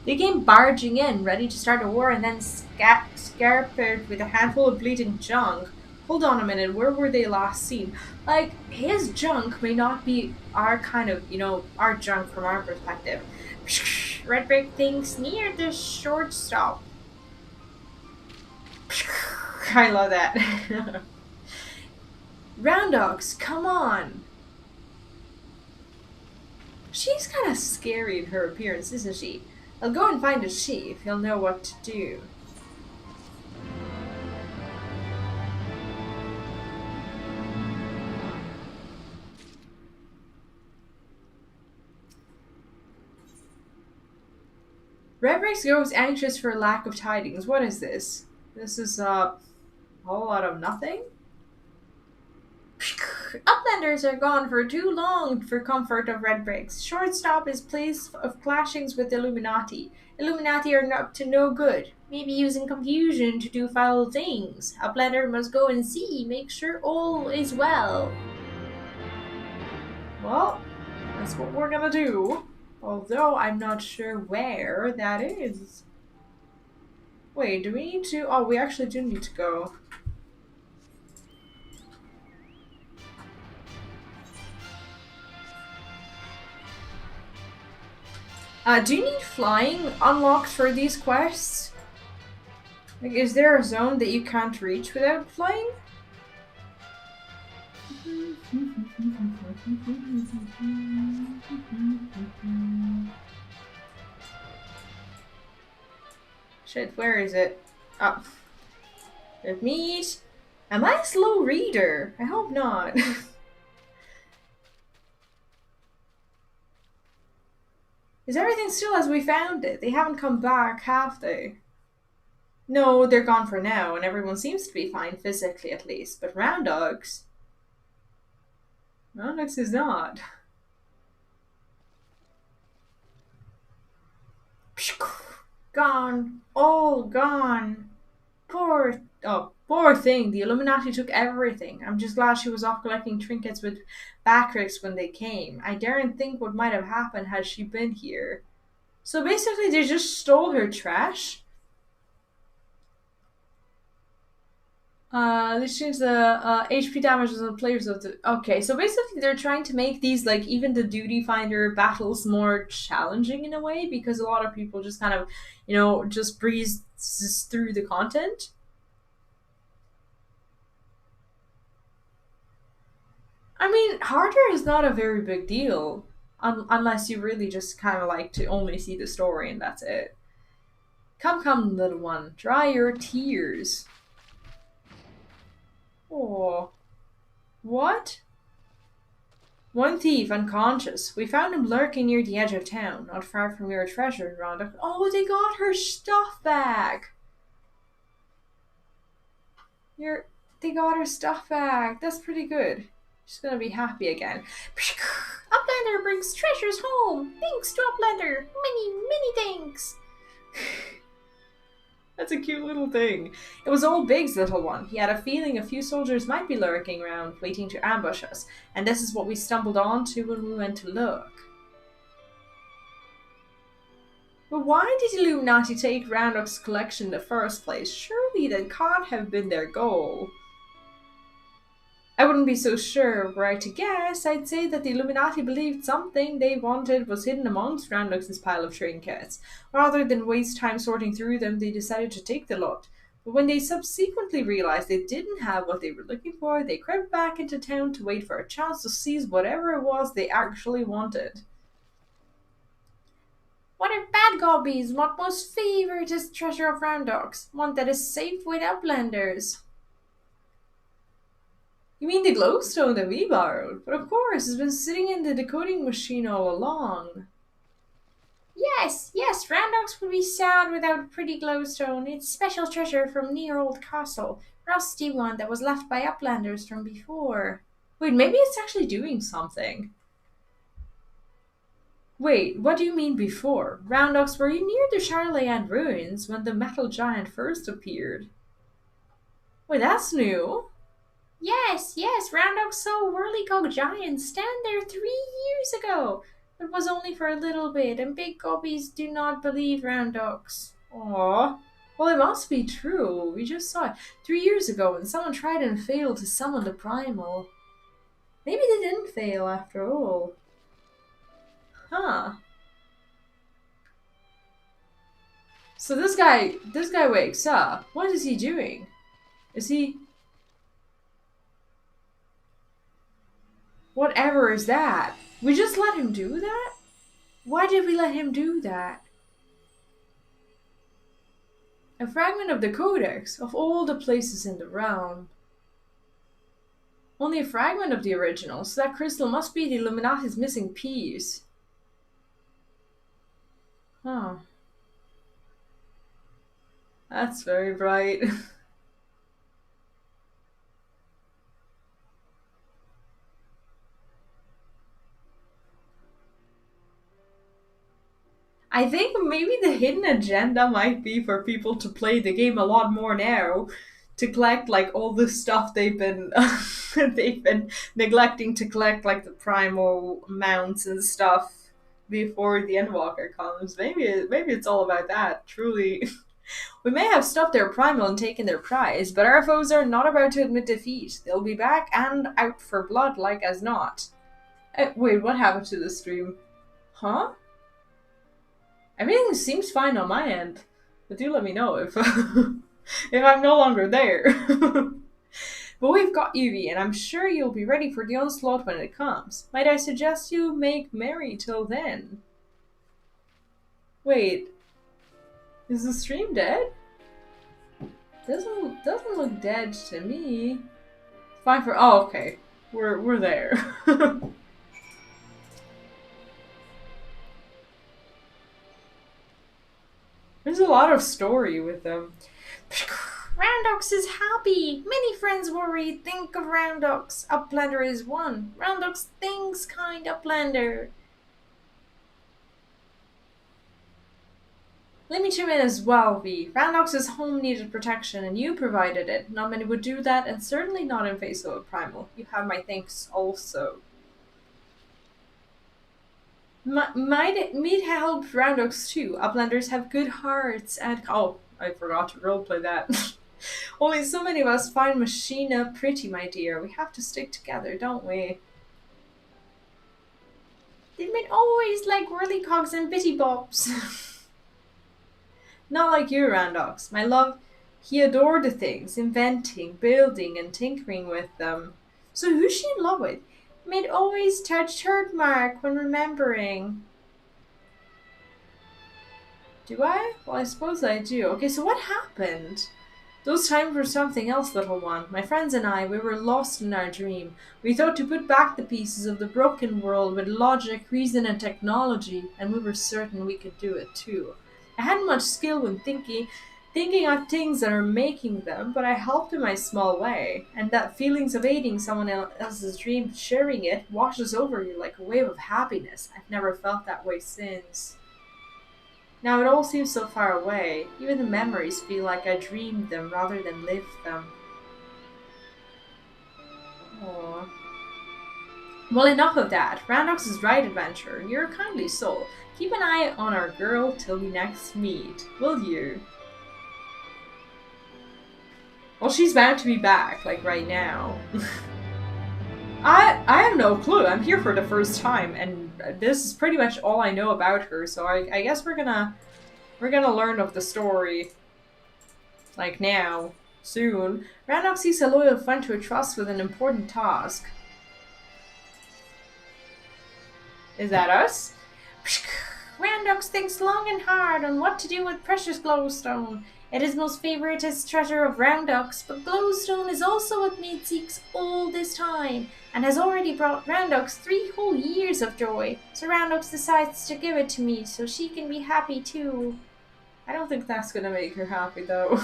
They came barging in, ready to start a war, and then scarpered with a handful of bleeding junk. Hold on a minute, where were they last seen? Like, his junk may not be our kind of, our junk from our perspective. Redbrick thinks near the shortstop. I love that. Round dogs, come on! She's kind of scary in her appearance, isn't she? I'll go and find the chief. He'll know what to do. Redbricks grows anxious for lack of tidings. What is this? This is a whole lot of nothing? Uplanders are gone for too long for comfort of Redbricks. Shortstop is place of clashings with Illuminati. Illuminati are up to no good. Maybe using confusion to do foul things. Uplander must go and see, make sure all is well. Well, that's what we're gonna do. Although I'm not sure where that is. Wait, do we need to? Oh, we actually do need to go. Do you need flying unlocked for these quests? Like, is there a zone that you can't reach without flying? Shit, where is it? Oh. Let me eat. Am I a slow reader? I hope not. Is everything still as we found it? They haven't come back, have they? No, they're gone for now, and everyone seems to be fine physically at least. But Round Dogs? Round Dogs is not. Gone. All gone. Poor thing. The Illuminati took everything. I'm just glad she was off collecting trinkets with Backricks when they came. I daren't think what might have happened had she been here. So basically they just stole her trash? This changes the HP damages on players of the... Okay, so basically they're trying to make these, like, even the Duty Finder battles more challenging in a way, because a lot of people just kind of, just breeze through the content. I mean, harder is not a very big deal. Unless you really just kind of like to only see the story and that's it. Come, come, little one, dry your tears. Oh, what? One thief unconscious. We found him lurking near the edge of town, not far from your treasure, Rhonda. Oh, they got her stuff back. They got her stuff back. That's pretty good. She's gonna be happy again. Uplander brings treasures home. Thanks to Uplander. Many, many thanks. That's a cute little thing. It was old Big's little one. He had a feeling a few soldiers might be lurking around, waiting to ambush us, and this is what we stumbled onto when we went to look. But why did Illuminati take Roundup's collection in the first place? Surely that can't have been their goal. I wouldn't be so sure. Were I to guess, I'd say that the Illuminati believed something they wanted was hidden amongst Roundux's pile of trinkets. Rather than waste time sorting through them, they decided to take the lot. But when they subsequently realized they didn't have what they were looking for, they crept back into town to wait for a chance to seize whatever it was they actually wanted. What are bad gobbies? What most favoritist treasure of Roundux? One that is safe with Uplanders. You mean the glowstone that we borrowed? But of course, it's been sitting in the decoding machine all along. Yes, Roundux would be sad without a pretty glowstone. It's special treasure from near old castle. Rusty one that was left by Uplanders from before. Wait, maybe it's actually doing something. Wait, what do you mean before? Roundux, were you near the Charlayand ruins when the metal giant first appeared? Wait, that's new. Yes, Roundux saw Whirligog Giant stand there 3 years ago. It was only for a little bit, and big gobbies do not believe Roundux. Aww. Well, it must be true. We just saw it 3 years ago when someone tried and failed to summon the primal. Maybe they didn't fail after all. Huh. So this guy wakes up. What is he doing? Is he... Whatever is that? We just let him do that? Why did we let him do that? A fragment of the Codex, of all the places in the realm. Only a fragment of the original, so that crystal must be the Illuminati's missing piece. Huh. That's very bright. I think maybe the hidden agenda might be for people to play the game a lot more now, to collect like all the stuff they've been they've been neglecting to collect, like the primal mounts and stuff before the Endwalker comes. Maybe it's all about that. Truly, we may have stopped their primal and taken their prize, but our foes are not about to admit defeat. They'll be back and out for blood like as not. Wait, what happened to the stream? Huh? Everything seems fine on my end, but do let me know if if I'm no longer there. But we've got Evie, and I'm sure you'll be ready for the onslaught when it comes. Might I suggest you make merry till then? Wait, is the stream dead? Doesn't look dead to me. Fine for okay, we're there. There's a lot of story with them. Roundux is happy. Many friends worry. Think of Roundux. Uplander is one. Roundux thinks kind Uplander. Let me chime in as well, V. Roundux's home needed protection, and you provided it. Not many would do that, and certainly not in face of a primal. You have my thanks also. Might help Roundux too. Uplanders have good hearts and... Oh, I forgot to roleplay that. Only so many of us find Machina pretty, my dear. We have to stick together, don't we? They've been always like whirlycogs and bitty bops. Not like you, Roundux. My love, he adored the things, inventing, building, and tinkering with them. So who's she in love with? Mid always touch hurt mark when remembering. Do I? Well, I suppose I do. Okay, so what happened? Those times were something else, little one. My friends and I, we were lost in our dream. We thought to put back the pieces of the broken world with logic, reason, and technology, and we were certain we could do it too. I hadn't much skill when thinking of things that are making them, but I helped in my small way. And that feelings of aiding someone else's dream, sharing it, washes over you like a wave of happiness. I've never felt that way since. Now it all seems so far away. Even the memories feel like I dreamed them rather than lived them. Aww. Well, enough of that. Randox is right, adventurer. You're a kindly soul. Keep an eye on our girl till we next meet, will you? Well, she's bound to be back, like right now. I have no clue. I'm here for the first time, and this is pretty much all I know about her. So I guess we're gonna learn of the story, like now, soon. Randox seeks a loyal friend to trust with an important task. Is that us? Randox thinks long and hard on what to do with precious glowstone. It is most favoritist treasure of Randox, but glowstone is also what Mid seeks all this time, and has already brought Randox 3 whole years of joy. So Randox decides to give it to me so she can be happy too. I don't think that's gonna make her happy though.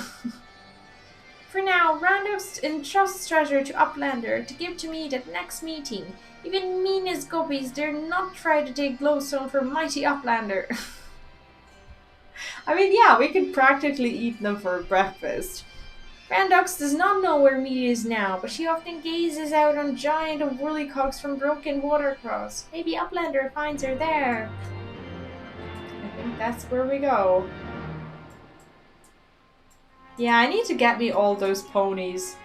For now, Randox entrusts treasure to Uplander to give to Mid at next meeting. Even meanest guppies dare not try to take glowstone from mighty Uplander. I mean, yeah, we could practically eat them for breakfast. Randox does not know where Mead is now, but she often gazes out on giant whirlycocks from Broken Watercross. Maybe Uplander finds her there. I think that's where we go. Yeah, I need to get me all those ponies.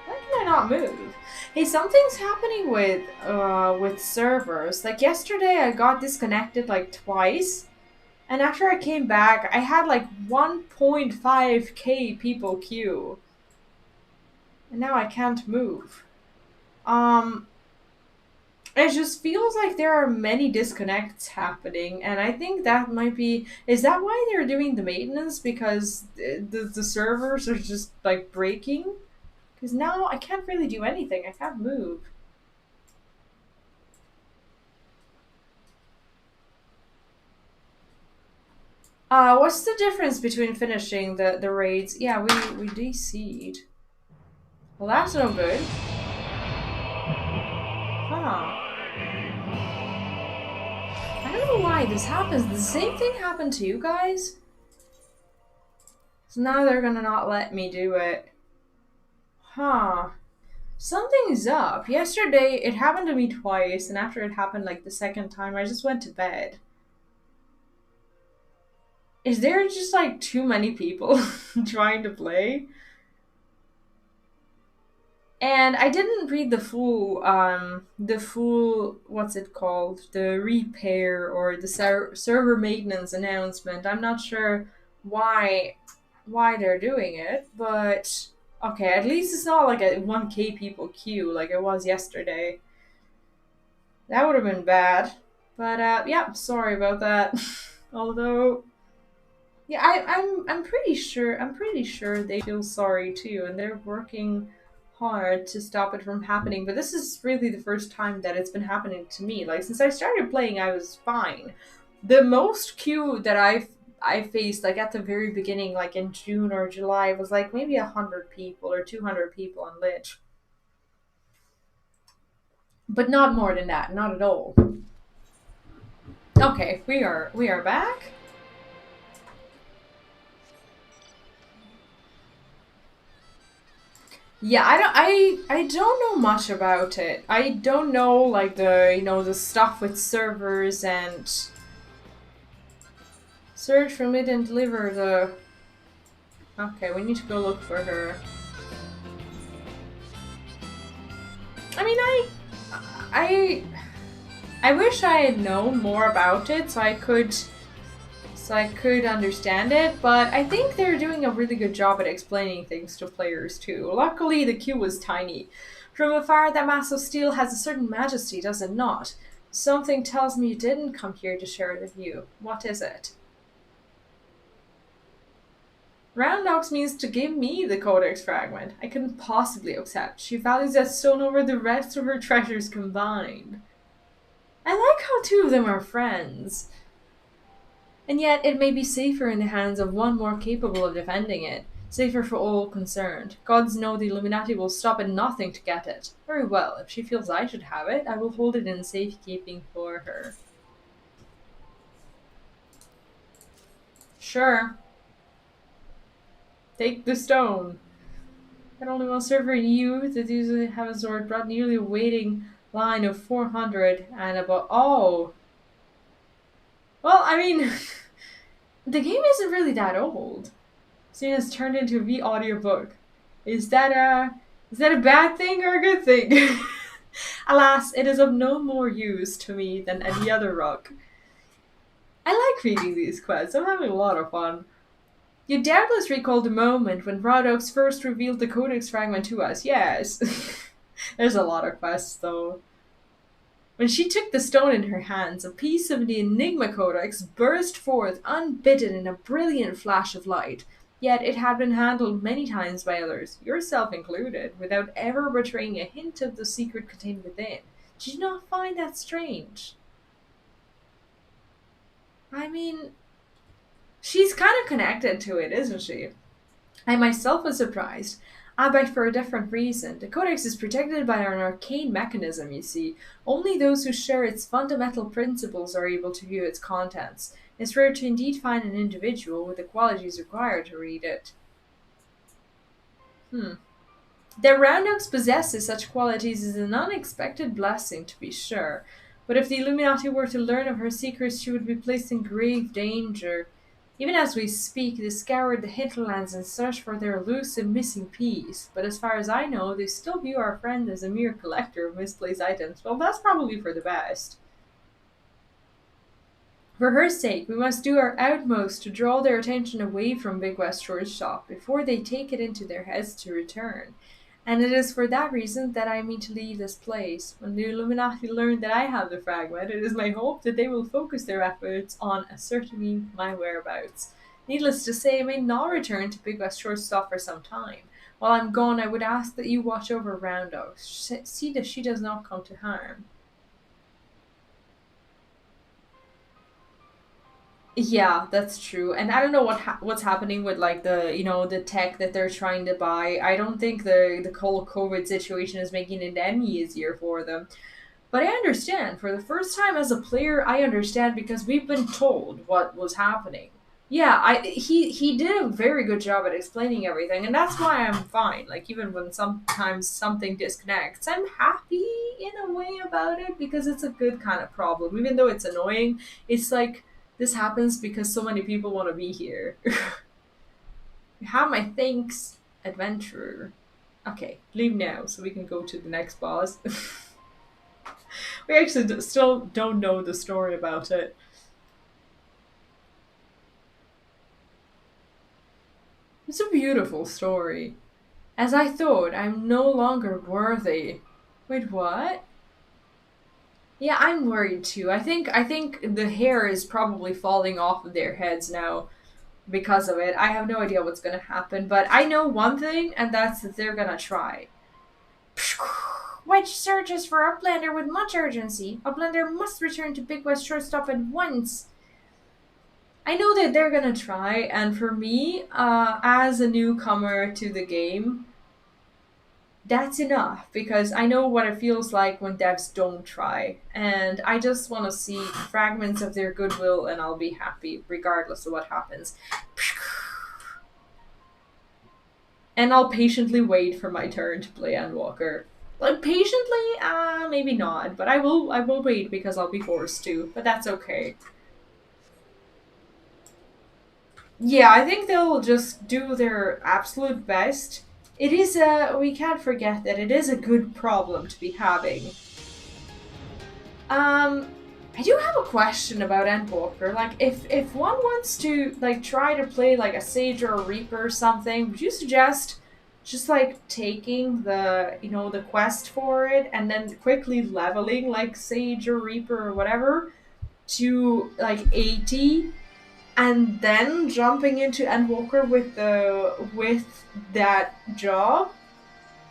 Why can I not move? Hey, something's happening with servers. Like yesterday I got disconnected like twice. And after I came back, I had like 1.5k people queue. And now I can't move. It just feels like there are many disconnects happening, and I think that might be... Is that why they're doing the maintenance? Because the servers are just like breaking? Because now I can't really do anything. I can't move. What's the difference between finishing the raids? Yeah, we de-seed. Well, that's no good. Huh. I don't know why this happens. The same thing happened to you guys? So now they're gonna not let me do it. Huh. Something's up. Yesterday, it happened to me twice, and after it happened like the second time, I just went to bed. Is there just like too many people trying to play? And I didn't read the full, what's it called? The repair or the server maintenance announcement. I'm not sure why they're doing it, but okay, at least it's not like a 1k people queue like it was yesterday. That would have been bad. But yeah, sorry about that. Although... Yeah, I'm pretty sure they feel sorry too, and they're working hard to stop it from happening. But this is really the first time that it's been happening to me. Like since I started playing, I was fine. The most queue that I faced, like at the very beginning, like in June or July, was like maybe 100 people or 200 people on Lich. But not more than that, not at all. Okay, we are back. Yeah, I don't know much about it. I don't know like the stuff with servers and search for mid and deliver the... Okay, we need to go look for her. I mean, I wish I had known more about it so I could understand it, but I think they're doing a really good job at explaining things to players too. Luckily, the queue was tiny. From afar, that mass of steel has a certain majesty, does it not? Something tells me you didn't come here to share the view. What is it? Roundox means to give me the Codex fragment. I couldn't possibly accept. She values that stone over the rest of her treasures combined. I like how two of them are friends. And yet, it may be safer in the hands of one more capable of defending it. Safer for all concerned. Gods know the Illuminati will stop at nothing to get it. Very well, if she feels I should have it, I will hold it in safekeeping for her. Sure. Take the stone. That only one server in you that usually Heavensward brought nearly a waiting line of 400 and about. Oh! Well, I mean, the game isn't really that old. Seeing it's turned into a V audiobook. Is that a bad thing or a good thing? Alas, it is of no more use to me than any other rock. I like reading these quests. I'm having a lot of fun. You doubtless recall the moment when Rodox first revealed the Codex fragment to us. Yes. There's a lot of quests, though. When she took the stone in her hands, a piece of the Enigma Codex burst forth unbidden in a brilliant flash of light. Yet it had been handled many times by others, yourself included, without ever betraying a hint of the secret contained within. Did you not find that strange? I mean, she's kind of connected to it, isn't she? I myself was surprised, albeit for a different reason. The Codex is protected by an arcane mechanism, you see. Only those who share its fundamental principles are able to view its contents. It's rare to indeed find an individual with the qualities required to read it. That Roundox possesses such qualities is an unexpected blessing, to be sure. But if the Illuminati were to learn of her secrets, she would be placed in grave danger. Even as we speak, they scoured the hinterlands in search for their elusive missing piece. But as far as I know, they still view our friend as a mere collector of misplaced items. Well, that's probably for the best. For her sake, we must do our utmost to draw their attention away from Big West Shore's shop before they take it into their heads to return. And it is for that reason that I mean to leave this place. When the Illuminati learn that I have the fragment, it is my hope that they will focus their efforts on ascertaining my whereabouts. Needless to say, I may not return to Big West Shore's shop for some time. While I'm gone, I would ask that you watch over Roundox. See that she does not come to harm. Yeah, that's true. And I don't know what's happening with like the tech that they're trying to buy. I don't think the whole COVID situation is making it any easier for them. But I understand. For the first time as a player, I understand because we've been told what was happening. Yeah, he did a very good job at explaining everything, and that's why I'm fine. Like even when sometimes something disconnects, I'm happy in a way about it because it's a good kind of problem. Even though it's annoying, it's like this happens because so many people want to be here. You have my thanks, adventurer. Okay, leave now so we can go to the next boss. We actually still don't know the story about it. It's a beautiful story. As I thought, I'm no longer worthy. Wait, what? Yeah, I'm worried too. I think the hair is probably falling off of their heads now because of it. I have no idea what's gonna happen, but I know one thing, and that's that they're gonna try. Wedge searches for Uplander with much urgency. Uplander must return to Big West Shortstop at once. I know that they're gonna try, and for me, as a newcomer to the game, that's enough because I know what it feels like when devs don't try, and I just want to see fragments of their goodwill, and I'll be happy regardless of what happens. And I'll patiently wait for my turn to play Endwalker. Like patiently, maybe not, but I will wait because I'll be forced to. But that's okay. Yeah, I think they'll just do their absolute best. It is we can't forget that it is a good problem to be having. I do have a question about Endwalker. Like, if one wants to like try to play like a Sage or a Reaper or something, would you suggest just like taking the, you know, the quest for it and then quickly leveling like Sage or Reaper or whatever to like 80 and then jumping into Endwalker with that job,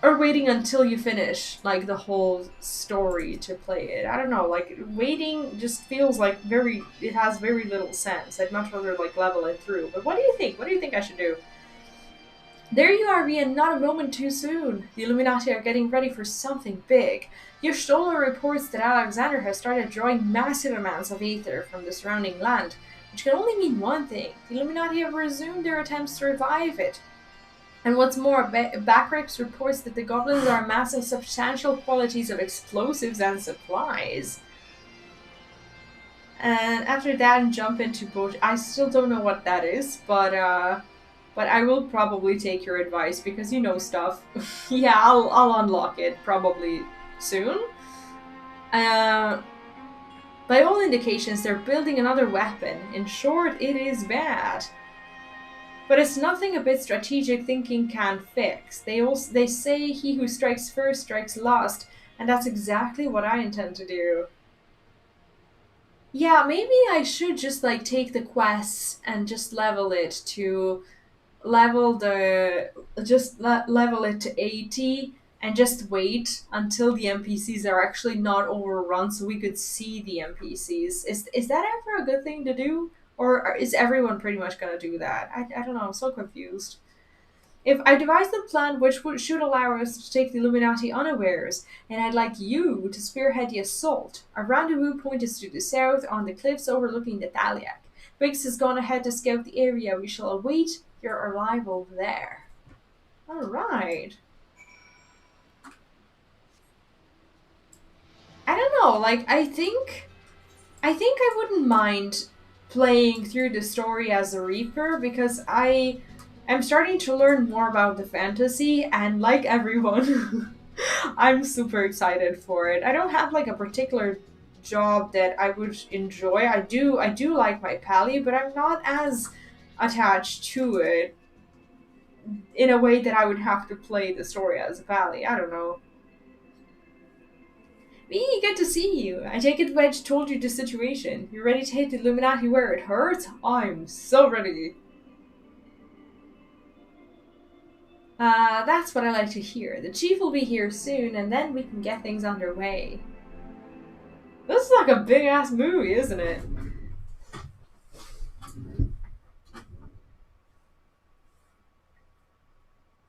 or waiting until you finish like the whole story to play it. I don't know, like waiting just feels like it has very little sense. I'd much rather like level it through. But what do you think? What do you think I should do? There you are, Ian, not a moment too soon. The Illuminati are getting ready for something big. Your reports that Alexander has started drawing massive amounts of ether from the surrounding land, which can only mean one thing. The Illuminati have resumed their attempts to revive it. And what's more, Backrix reports that the goblins are amassing substantial quantities of explosives and supplies. And after that, jump into boat. I still don't know what that is, but I will probably take your advice because you know stuff. Yeah, I'll unlock it probably soon. By all indications, they're building another weapon. In short, it is bad. But it's nothing a bit strategic thinking can't fix. They say he who strikes first strikes last, and that's exactly what I intend to do. Yeah, maybe I should just like take the quests and just level it to level level it to 80 and just wait until the NPCs are actually not overrun so we could see the NPCs. Is that ever a good thing to do? Or is everyone pretty much gonna do that? I don't know, I'm so confused. If I devised a plan which should allow us to take the Illuminati unawares, and I'd like you to spearhead the assault. Our rendezvous point is to the south on the cliffs overlooking the Thaliak. Biggs has gone ahead to scout the area. We shall await your arrival there. Alright. I don't know, like, I think I wouldn't mind playing through the story as a Reaper because I am starting to learn more about the fantasy, and like everyone, I'm super excited for it. I don't have like a particular job that I would enjoy. I do like my pally, but I'm not as attached to it in a way that I would have to play the story as a pally. I don't know. Me, good to see you. I take it Wedge told you the situation. You're ready to hit the Illuminati where it hurts? I'm so ready. That's what I like to hear. The chief will be here soon, and then we can get things underway. This is like a big-ass movie, isn't it?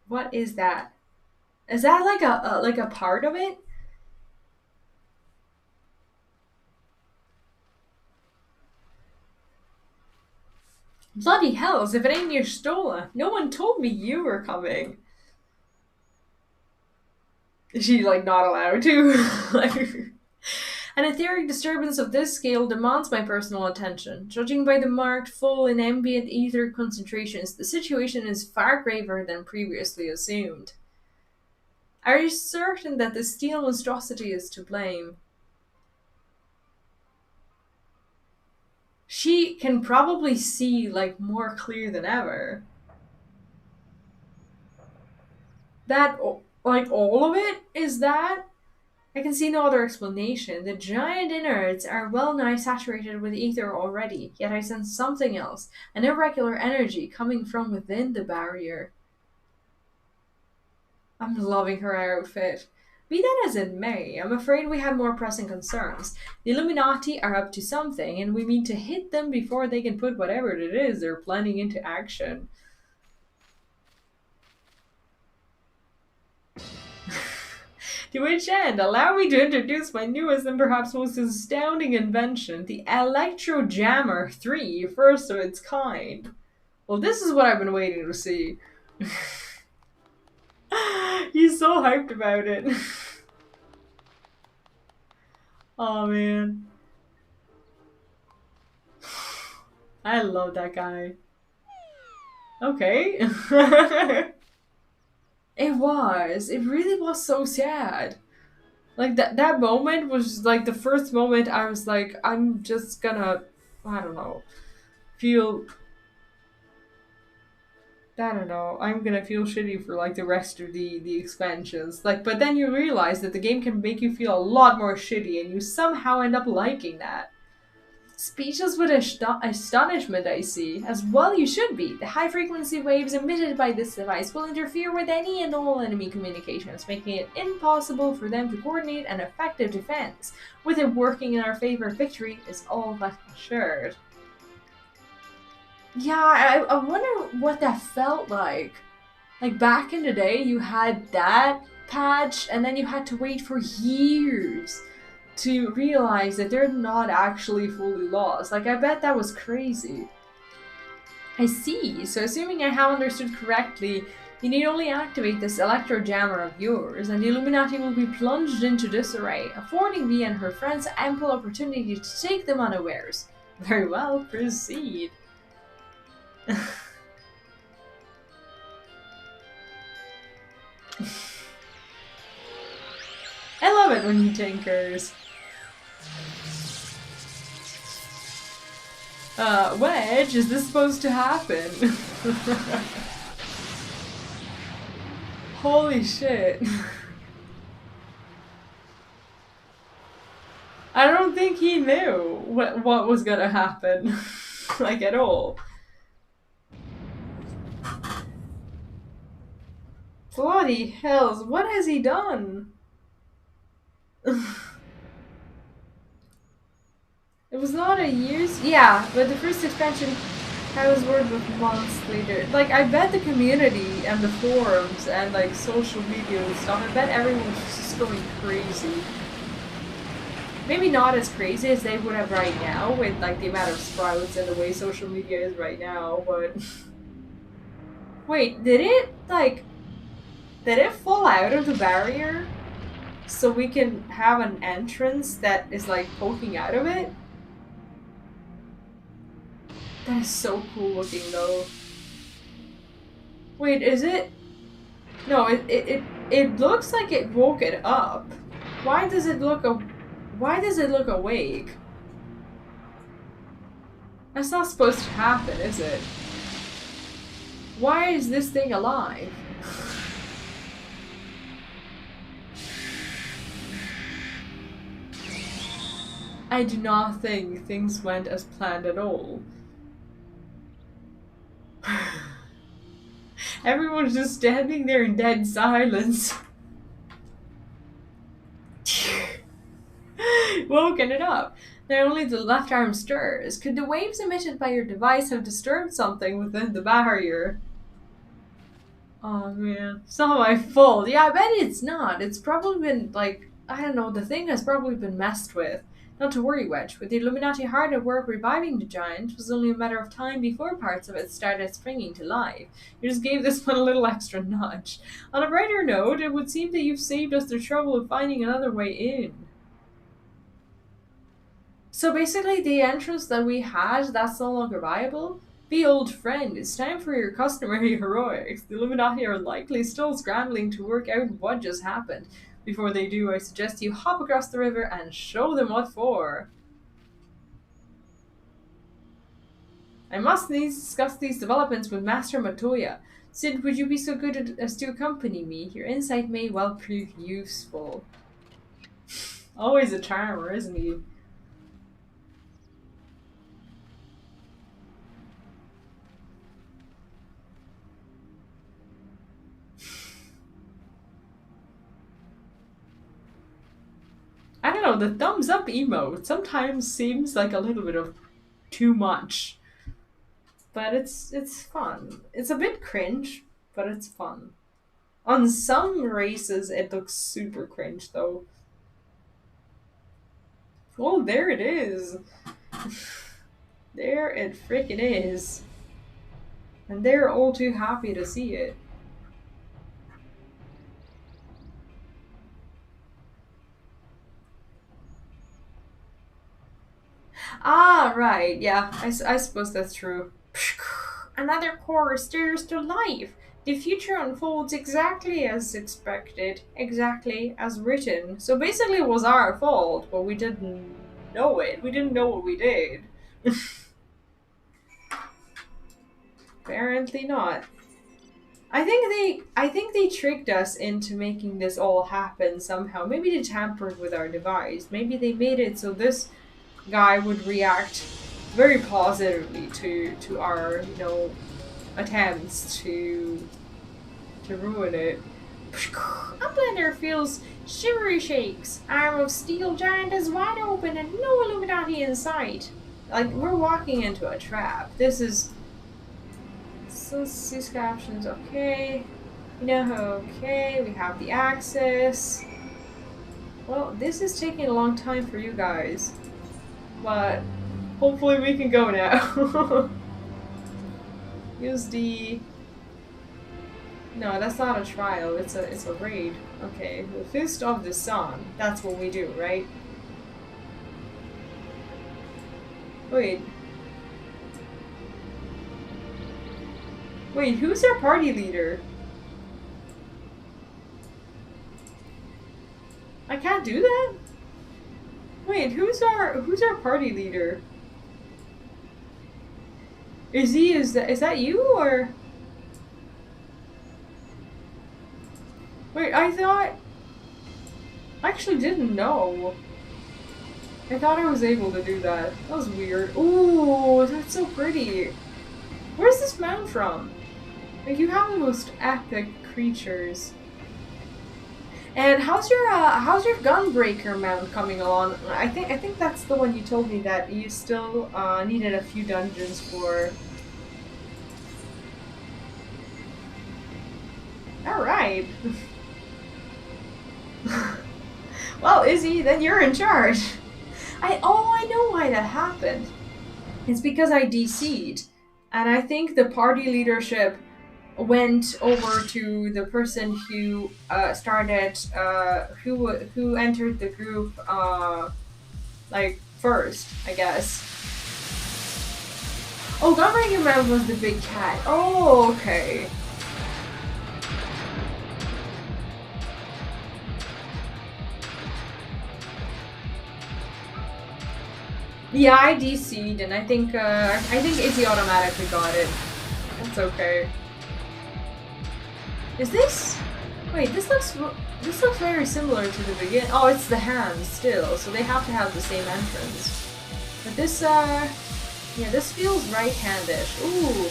What is that? Is that like a part of it? Bloody hells, if it ain't your Stola. No one told me you were coming. Is she, like, not allowed to? An etheric disturbance of this scale demands my personal attention. Judging by the marked full and ambient ether concentrations, the situation is far graver than previously assumed. Are you certain that the steel monstrosity is to blame? She can probably see, like, more clear than ever. That, like, all of it is that? I can see no other explanation. The giant innards are well nigh saturated with ether already, yet I sense something else, an irregular energy coming from within the barrier. I'm loving her outfit. Be that as it may, I'm afraid we have more pressing concerns. The Illuminati are up to something, and we mean to hit them before they can put whatever it is they're planning into action. To which end, allow me to introduce my newest and perhaps most astounding invention, the Electro Jammer 3, first of its kind. Well, this is what I've been waiting to see. He's so hyped about it. Oh man. I love that guy. Okay. It really was so sad. Like that moment was like the first moment I was like, I'm just gonna, I don't know, feel I don't know. I'm gonna feel shitty for like the rest of the expansions. Like, but then you realize that the game can make you feel a lot more shitty, and you somehow end up liking that. Speechless with astonishment, I see. As well you should be. The high-frequency waves emitted by this device will interfere with any and all enemy communications, making it impossible for them to coordinate an effective defense. With it working in our favor, victory is all but assured. Yeah, I wonder what that felt like. Like, back in the day, you had that patch, and then you had to wait for years to realize that they're not actually fully lost. Like, I bet that was crazy. I see. So assuming I have understood correctly, you need only activate this electro jammer of yours, and the Illuminati will be plunged into disarray, affording me and her friends ample opportunity to take them unawares. Very well, proceed. I love it when he tinkers. Wedge, is this supposed to happen? Holy shit. I don't think he knew what was gonna happen. Like, at all. Bloody hells, what has he done? It was not a year's... Yeah, but the first expansion Heavensward was months later. Like, I bet the community and the forums and, like, social media and stuff, I bet everyone was just going crazy. Maybe not as crazy as they would have right now with, like, the amount of sprouts and the way social media is right now, but... Wait, did it fall out of the barrier so we can have an entrance that is, like, poking out of it? That is so cool looking, though. Wait, is it? No, it looks like it woke it up. Why does it look awake? That's not supposed to happen, is it? Why is this thing alive? I do not think things went as planned at all. Everyone's just standing there in dead silence. Woken it up. Now only the left arm stirs. Could the waves emitted by your device have disturbed something within the barrier? Oh man, it's not my fault. Yeah, I bet it's not. It's probably been, like, I don't know, the thing has probably been messed with. Not to worry, Wedge. With the Illuminati hard at work reviving the giant, it was only a matter of time before parts of it started springing to life. You just gave this one a little extra nudge. On a brighter note, it would seem that you've saved us the trouble of finding another way in. So basically, the entrance that we had, that's no longer viable? Be old friend, it's time for your customary heroics. The Illuminati are likely still scrambling to work out what just happened. Before they do, I suggest you hop across the river and show them what for. I must needs discuss these developments with Master Matoya. Sid, would you be so good as to accompany me? Your insight may well prove useful. Always a charmer, isn't he? I don't know, the thumbs up emote sometimes seems like a little bit of too much. But it's fun. It's a bit cringe, but it's fun. On some races it looks super cringe though. Oh, there it is. There it frickin' is. And they're all too happy to see it. Ah, right, yeah, I suppose that's true. Another core stirs to life. The future unfolds exactly as expected, exactly as written. So basically it was our fault, but we didn't know it. We didn't know what we did. Apparently not. I think they tricked us into making this all happen somehow. Maybe they tampered with our device. Maybe they made it so this guy would react very positively to our, you know, attempts to ruin it. Uplander feels shivery shakes. Arm of steel giant is wide open and no Illuminati in sight. Like, we're walking into a trap. This is... So, these captions, okay. You know, okay, we have the access. Well, this is taking a long time for you guys. But, hopefully we can go now. Use the... No, that's not a trial, it's a raid. Okay, the Fist of the Sun. That's what we do, right? Wait. Wait, who's our party leader? I can't do that? Wait, who's our party leader? Is that you or? Wait, I actually didn't know. I thought I was able to do that. That was weird. Ooh, that's so pretty. Where's this mount from? Like, you have the most epic creatures. And how's your gunbreaker mount coming along? I think that's the one you told me that you still needed a few dungeons for. All right. Well, Izzy, then you're in charge. I know why that happened. It's because I DC'd, and I think the party leadership went over to the person who started, who entered the group, like first, I guess. Oh, Gunbreaker Man was the big cat. Oh, okay. Yeah, I DC'd, and I think Izzy automatically got it. That's okay. Is this? Wait, this looks very similar to the beginning. Oh, it's the hands still, so they have to have the same entrance. But this, yeah, this feels right-handish. Ooh.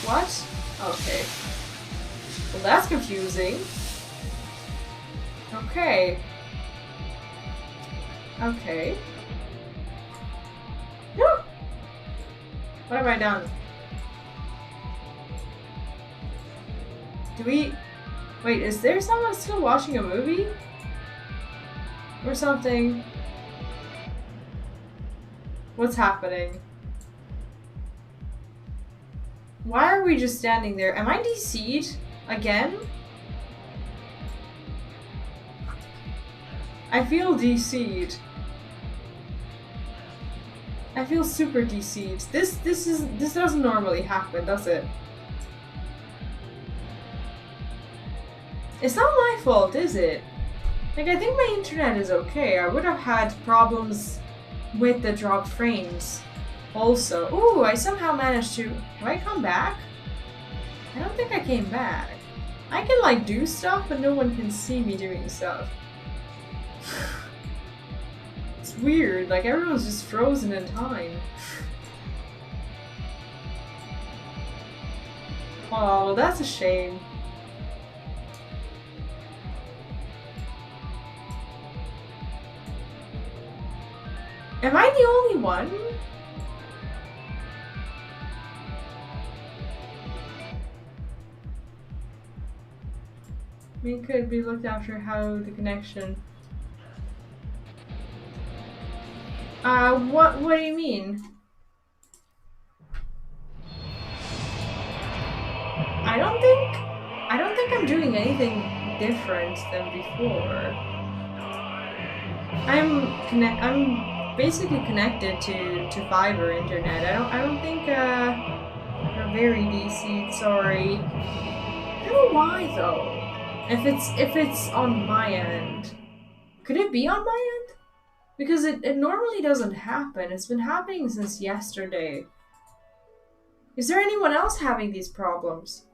What? Okay. Well, that's confusing. Okay. Okay. No! What have I done? Do we... Wait, is there someone still watching a movie? Or something? What's happening? Why are we just standing there? Am I DC'd? Again? I feel DC'd. I feel super DC'd. This doesn't normally happen, does it? It's not my fault, is it? Like, I think my internet is okay. I would have had problems with the dropped frames also. Ooh, I somehow managed to... Do I come back? I don't think I came back. I can, like, do stuff, but no one can see me doing stuff. It's weird, like everyone's just frozen in time. Oh, that's a shame. Am I the only one? We could be looked after how the connection. What do you mean? I don't think I'm doing anything different than before. I'm basically connected to fiber internet. I don't think we're very DC'd, sorry. I don't know why though. If it's on my end. Could it be on my end? Because it normally doesn't happen. It's been happening since yesterday. Is there anyone else having these problems?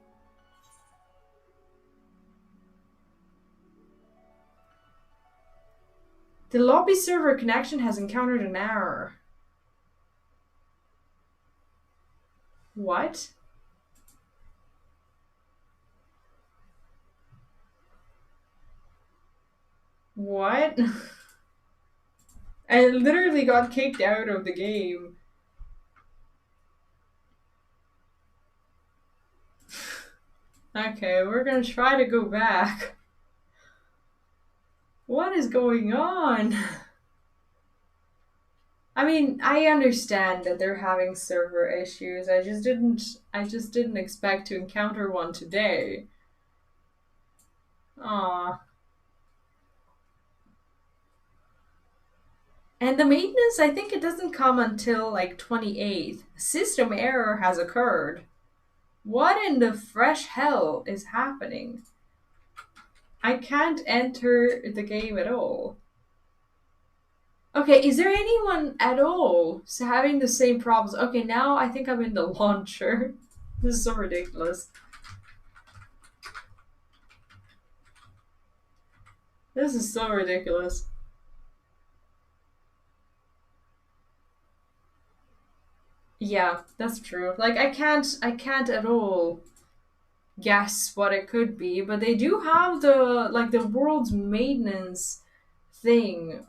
The lobby server connection has encountered an error. What? What? I literally got kicked out of the game. Okay, we're gonna try to go back. What is going on? I mean, I understand that they're having server issues. I just didn't expect to encounter one today. Aw. And the maintenance, I think it doesn't come until like 28th. System error has occurred. What in the fresh hell is happening? I can't enter the game at all. Okay, is there anyone at all having the same problems? Okay, now I think I'm in the launcher. This is so ridiculous. This is so ridiculous. Yeah, that's true. Like I can't at all guess what it could be, but they do have the world's maintenance thing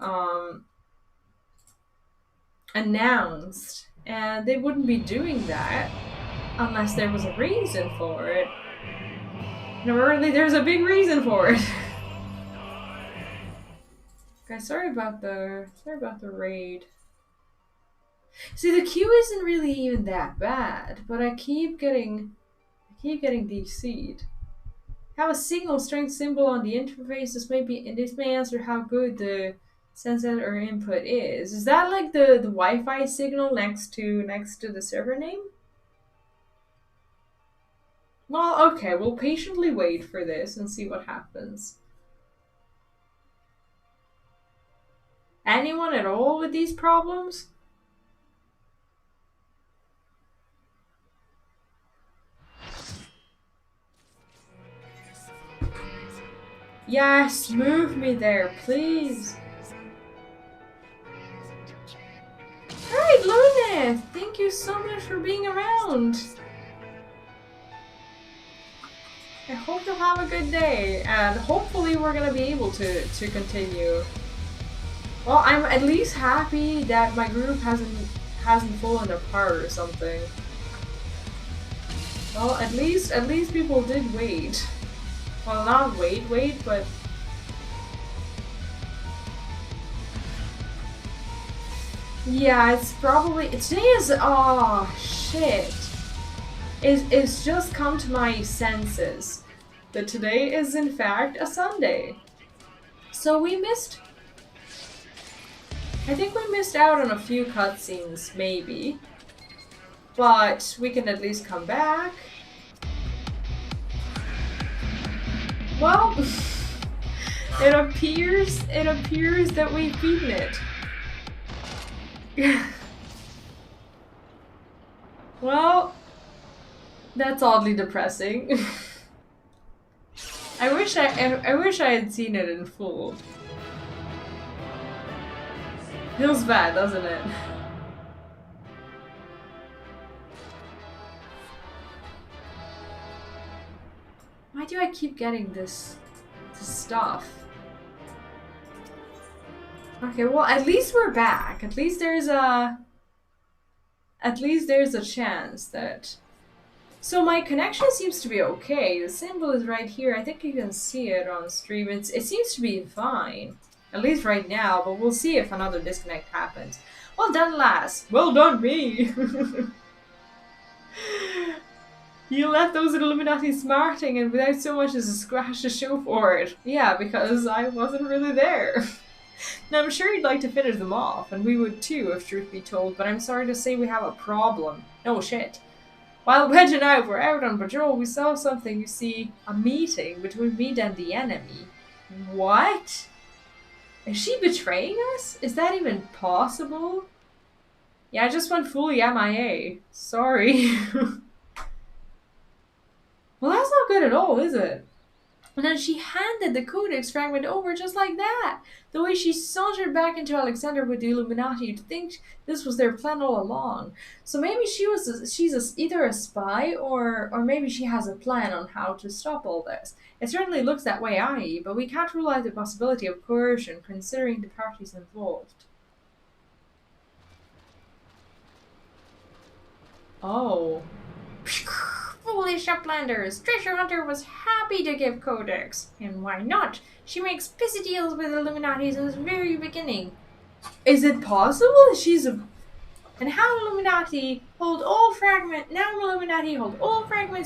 announced, and they wouldn't be doing that unless there was a reason for it. And apparently there's a big reason for it. Okay, sorry about the raid. See, the queue isn't really even that bad, but I keep getting DC'd. Have a signal strength symbol on the interface. This may answer how good the sensor or input is. Is that like the Wi-Fi signal next to the server name? Well, okay, we'll patiently wait for this and see what happens. Anyone at all with these problems? Yes, move me there, please. Alright, Luneth, thank you so much for being around. I hope you'll have a good day, and hopefully we're gonna be able to continue. Well, I'm at least happy that my group hasn't fallen apart or something. Well, at least people did wait. Well, not wait, but yeah, it's probably today is shit. It's just come to my senses that today is in fact a Sunday. So I think we missed out on a few cutscenes, maybe. But we can at least come back. Well, it appears that we've beaten it. Well, that's oddly depressing. I wish I had seen it in full. Feels bad, doesn't it? Why do I keep getting this stuff? Okay, well, at least we're back. At least there's a chance that... So my connection seems to be okay. The symbol is right here. I think you can see it on stream. It seems to be fine. At least right now, but we'll see if another disconnect happens. Well done, lass. Well done, me. You left those Illuminati smarting and without so much as a scratch to show for it. Yeah, because I wasn't really there. Now, I'm sure you'd like to finish them off, and we would too, if truth be told, but I'm sorry to say we have a problem. No shit. While Wedge and I were out on patrol, we saw something, you see, a meeting between me and the enemy. What? Is she betraying us? Is that even possible? Yeah, I just went fully MIA. Sorry. Well, that's not good at all, is it? And then she handed the Codex fragment over just like that. The way she sauntered back into Alexander with the Illuminati, you'd think this was their plan all along. So maybe she's either a spy or maybe she has a plan on how to stop all this. It certainly looks that way, i.e., but we can't rule out the possibility of coercion considering the parties involved. Oh. Foolish uplanders! Treasure Hunter was happy to give Codex. And why not? She makes peace deals with Illuminati since the very beginning. Is it possible she's a... And now Illuminati hold all fragments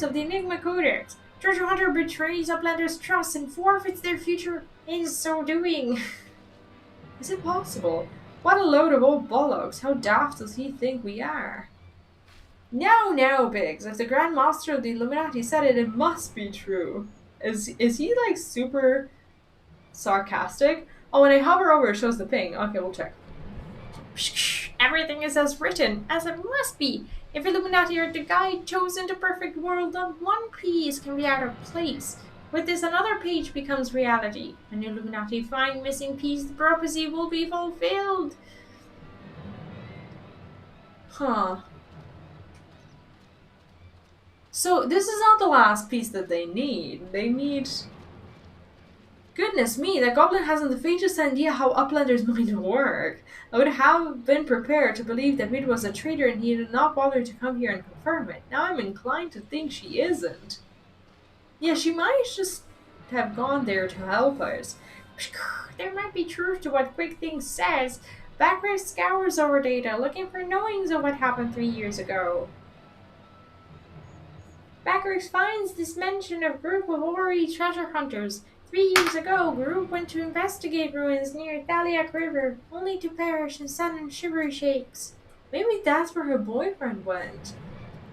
of the Enigma Codex. Treasure Hunter betrays Uplander's trust and forfeits their future in so doing. Is it possible? What a load of old bollocks. How daft does he think we are? No, Biggs. If the Grand Master of the Illuminati said it, it must be true. Is he like super sarcastic? Oh, when I hover over, it shows the ping. Okay, we'll check. Everything is as written, as it must be. If Illuminati are the guide chosen to perfect world, not one piece can be out of place. With this, another page becomes reality. When Illuminati find missing piece, the prophecy will be fulfilled. Huh. So this is not the last piece that they need. They need... Goodness me, that goblin hasn't the faintest idea how Uplander's mind work. I would have been prepared to believe that Mid was a traitor and he did not bother to come here and confirm it. Now I'm inclined to think she isn't. Yeah, she might just have gone there to help us. There might be truth to what Quick Things says. Backrace scours over data, looking for knowings of what happened 3 years ago. Backrace finds this mention of group of Ori treasure hunters. 3 years ago, group went to investigate ruins near Thaliak River, only to perish in sudden shivery shakes. Maybe that's where her boyfriend went.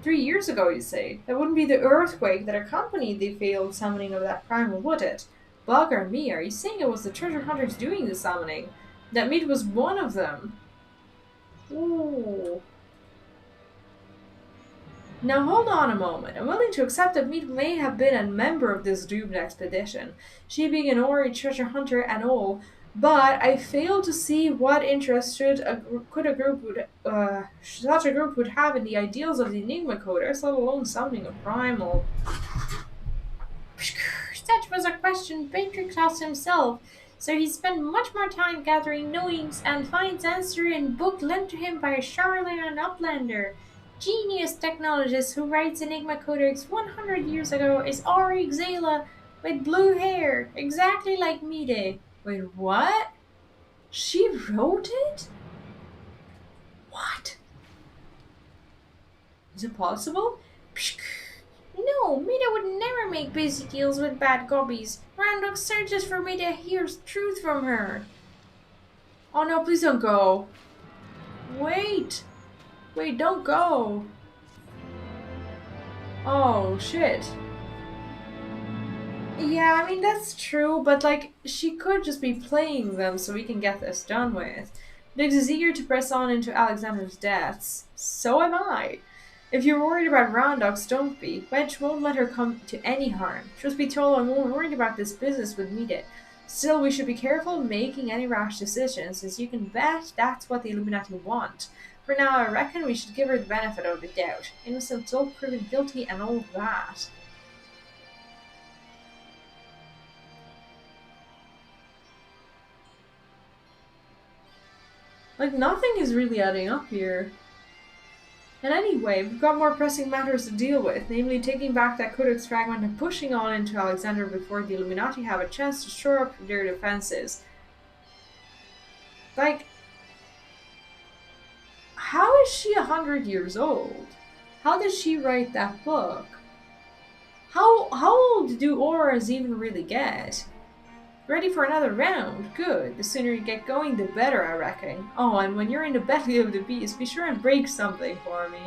3 years ago, you say? That wouldn't be the earthquake that accompanied the failed summoning of that primal, would it? Bugger me, are you saying it was the treasure hunters doing the summoning? That Mead was one of them? Ooh. Now hold on a moment. I'm willing to accept that Mead may have been a member of this doomed expedition, she being an Ori treasure hunter and all, but I fail to see what interest such a group would have in the ideals of the Enigma Codex, let alone summoning a primal. Such was a question Patrick asked himself, so he spent much more time gathering knowings and finds answer in book lent to him by a Charlatan Uplander. Genius technologist who writes Enigma Codex 100 years ago is Ori Xela with blue hair, exactly like Mide. Wait, what? She wrote it? What? Is it possible? No, Mide would never make busy deals with bad gobbies. Roundok searches for Mide, hears truth from her. Oh no, please don't go. Wait, don't go. Oh, shit. Yeah, I mean, that's true, but, like, she could just be playing them so we can get this done with. Diggs is eager to press on into Alexander's deaths. So am I. If you're worried about Roundox, don't be. Wedge won't let her come to any harm. Truth be told, I'm more worried about this business with Mide. Still, we should be careful making any rash decisions, since you can bet that's what the Illuminati want. For now, I reckon we should give her the benefit of the doubt. Innocent till proven guilty and all that. Like, nothing is really adding up here. And anyway, we've got more pressing matters to deal with, namely taking back that Codex fragment and pushing on into Alexander before the Illuminati have a chance to shore up their defenses. Like, how is she 100 years old? How did she write that book? How old do auras even really get? Ready for another round? Good. The sooner you get going, the better, I reckon. Oh, and when you're in the belly of the beast, be sure and break something for me.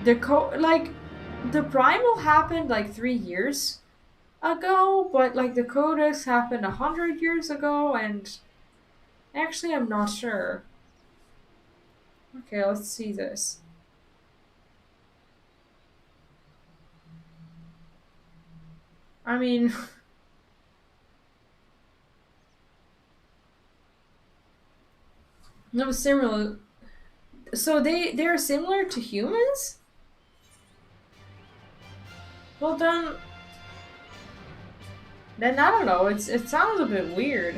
The primal happened like 3 years ago, but like the Codex happened 100 years ago, and Actually, I'm not sure. Okay, let's see this. I mean... no, similar. So they're similar to humans? Well then I don't know. It sounds a bit weird.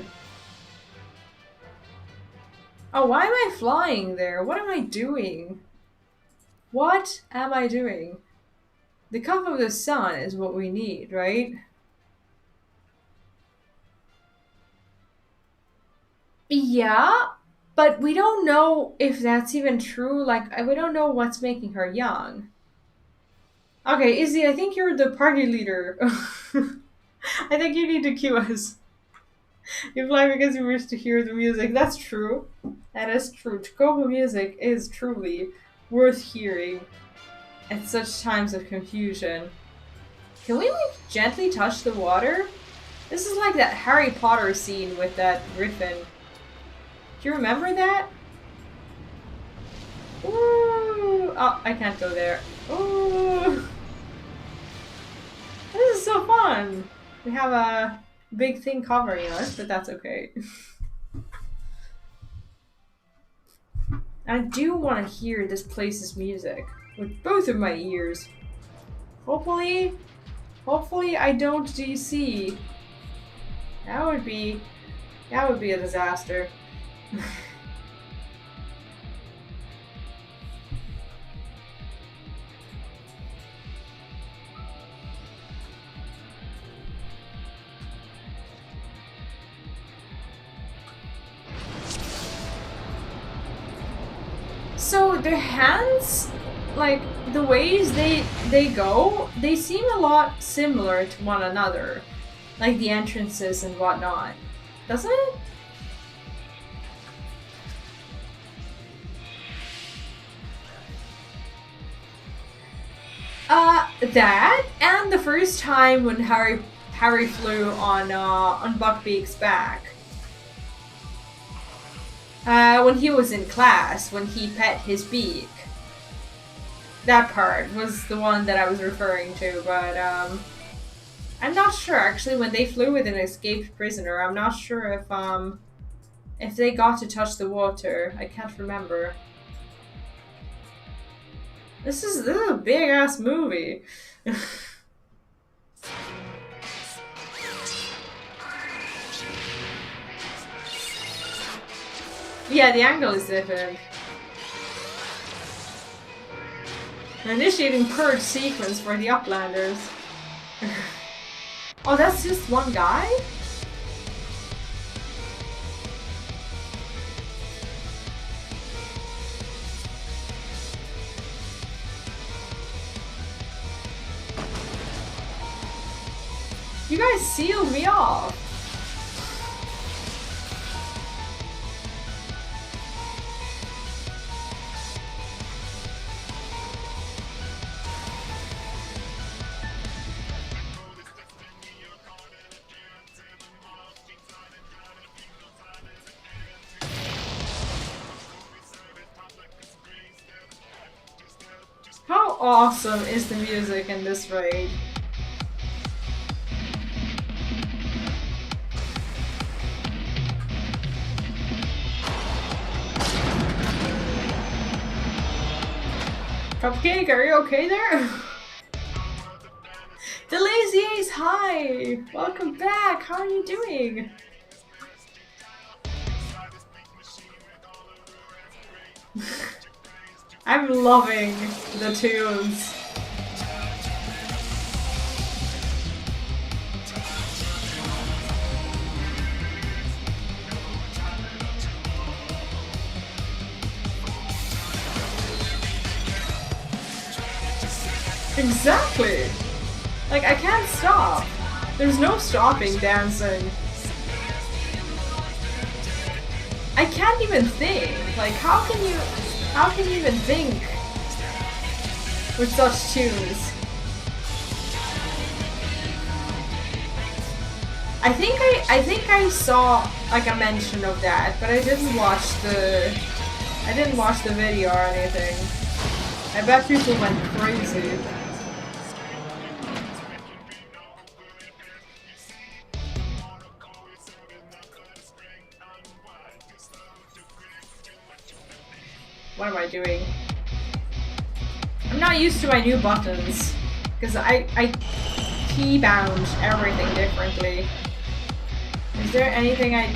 Oh, why am I flying there? What am I doing? What am I doing? The cup of the sun is what we need, right? Yeah, but we don't know if that's even true. Like, we don't know what's making her young. Okay, Izzy, I think you're the party leader. I think you need to cue us. You fly because you wish to hear the music. That's true. That is true. Chocobo music is truly worth hearing at such times of confusion. Can we like gently touch the water? This is like that Harry Potter scene with that griffin. Do you remember that? Ooh! Oh, I can't go there. Ooh! This is so fun! We have a big thing covering us, but that's okay. I do want to hear this place's music with both of my ears. Hopefully I don't DC. That would be a disaster. So their hands, like the ways they go, they seem a lot similar to one another, like the entrances and whatnot, doesn't it? That and the first time when Harry flew on Buckbeak's back. When he was in class, when he pet his beak. That part was the one that I was referring to, but I'm not sure actually when they flew with an escaped prisoner. I'm not sure if they got to touch the water. I can't remember. This is a big ass movie. Yeah, the angle is different. Initiating purge sequence for the Uplanders. Oh, that's just one guy? You guys sealed me off. How awesome is the music in this raid? Cupcake, are you okay there? The Lazy Ace, hi! Welcome back, how are you doing? I'm loving the tunes. Exactly! Like, I can't stop. There's no stopping dancing. I can't even think. Like, how can you even think with such tunes? I think I saw like a mention of that, but I didn't watch the video or anything. I bet people went crazy. What am I doing? I'm not used to my new buttons because I key-bound everything differently. Is there anything I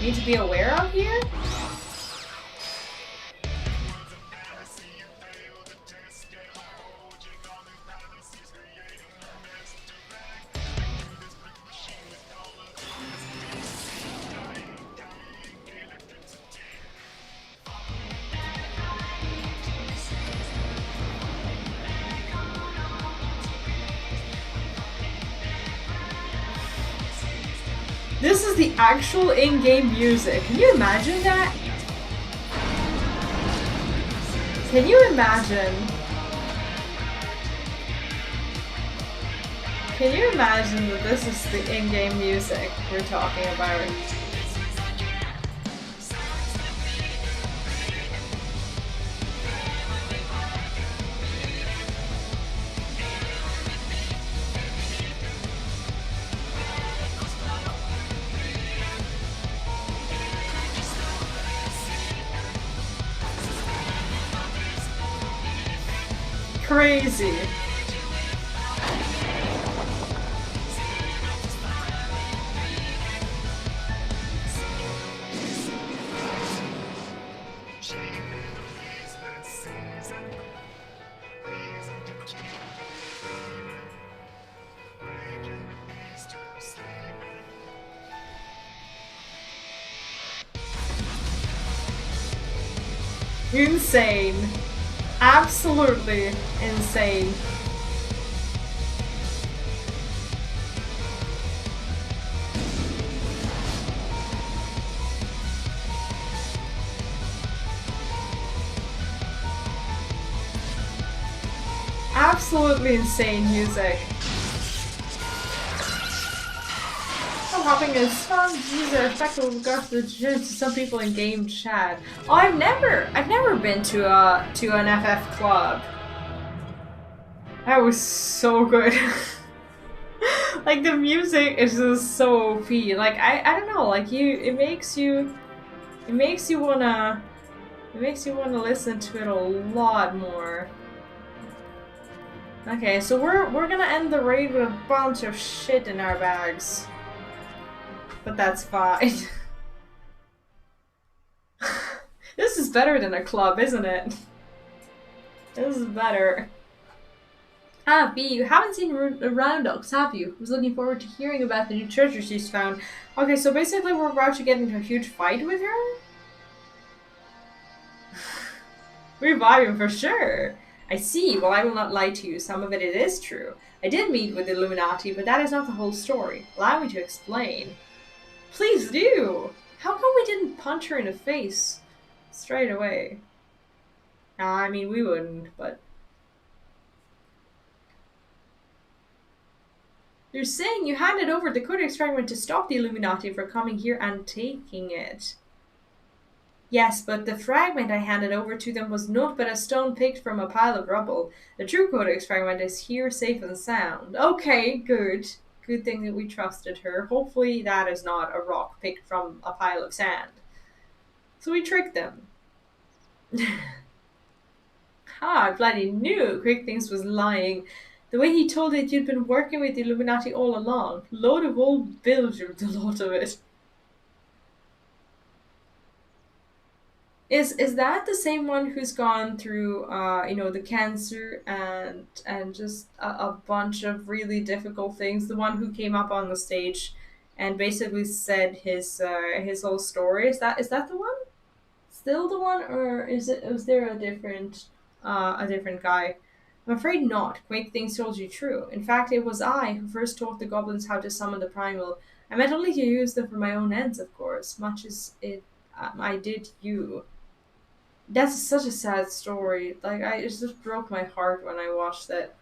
need to be aware of here? This is the actual in-game music. Can you imagine that? Can you imagine? Can you imagine that this is the in-game music we're talking about? Crazy. Insane. Absolutely insane. Absolutely insane music. I'm having a strong user effect with regards to some people in game chat. Oh, I've never been to an FF club. That was so good. Like the music is just so OP. Like I don't know, like it makes you wanna listen to it a lot more. Okay, so we're gonna end the raid with a bunch of shit in our bags. But that's fine. This is better than a club, isn't it? This is better. Ah, B, you haven't seen Roundox, have you? I was looking forward to hearing about the new treasure she's found. Okay, so basically we're about to get into a huge fight with her? We're vibing for sure. I see. Well, I will not lie to you. Some of it is true. I did meet with the Illuminati, but that is not the whole story. Allow me to explain. Please do! How come we didn't punch her in the face straight away? I mean, we wouldn't, but... You're saying you handed over the Codex fragment to stop the Illuminati from coming here and taking it. Yes, but the fragment I handed over to them was naught but a stone picked from a pile of rubble. The true Codex fragment is here safe and sound. Okay, good. Good thing that we trusted her. Hopefully that is not a rock picked from a pile of sand. So we tricked them. I bloody knew Quick Things was lying. The way he told it you'd been working with the Illuminati all along. Load of old bilge, the lot of it. Is that the same one who's gone through, the cancer and just a bunch of really difficult things? The one who came up on the stage and basically said his whole story. Is that the one? Still the one, or was there a different guy? I'm afraid not. Quake Things told you true. In fact, it was I who first taught the goblins how to summon the primal. I meant only to use them for my own ends, of course, much as I did you. That's such a sad story. Like, it just broke my heart when I watched it.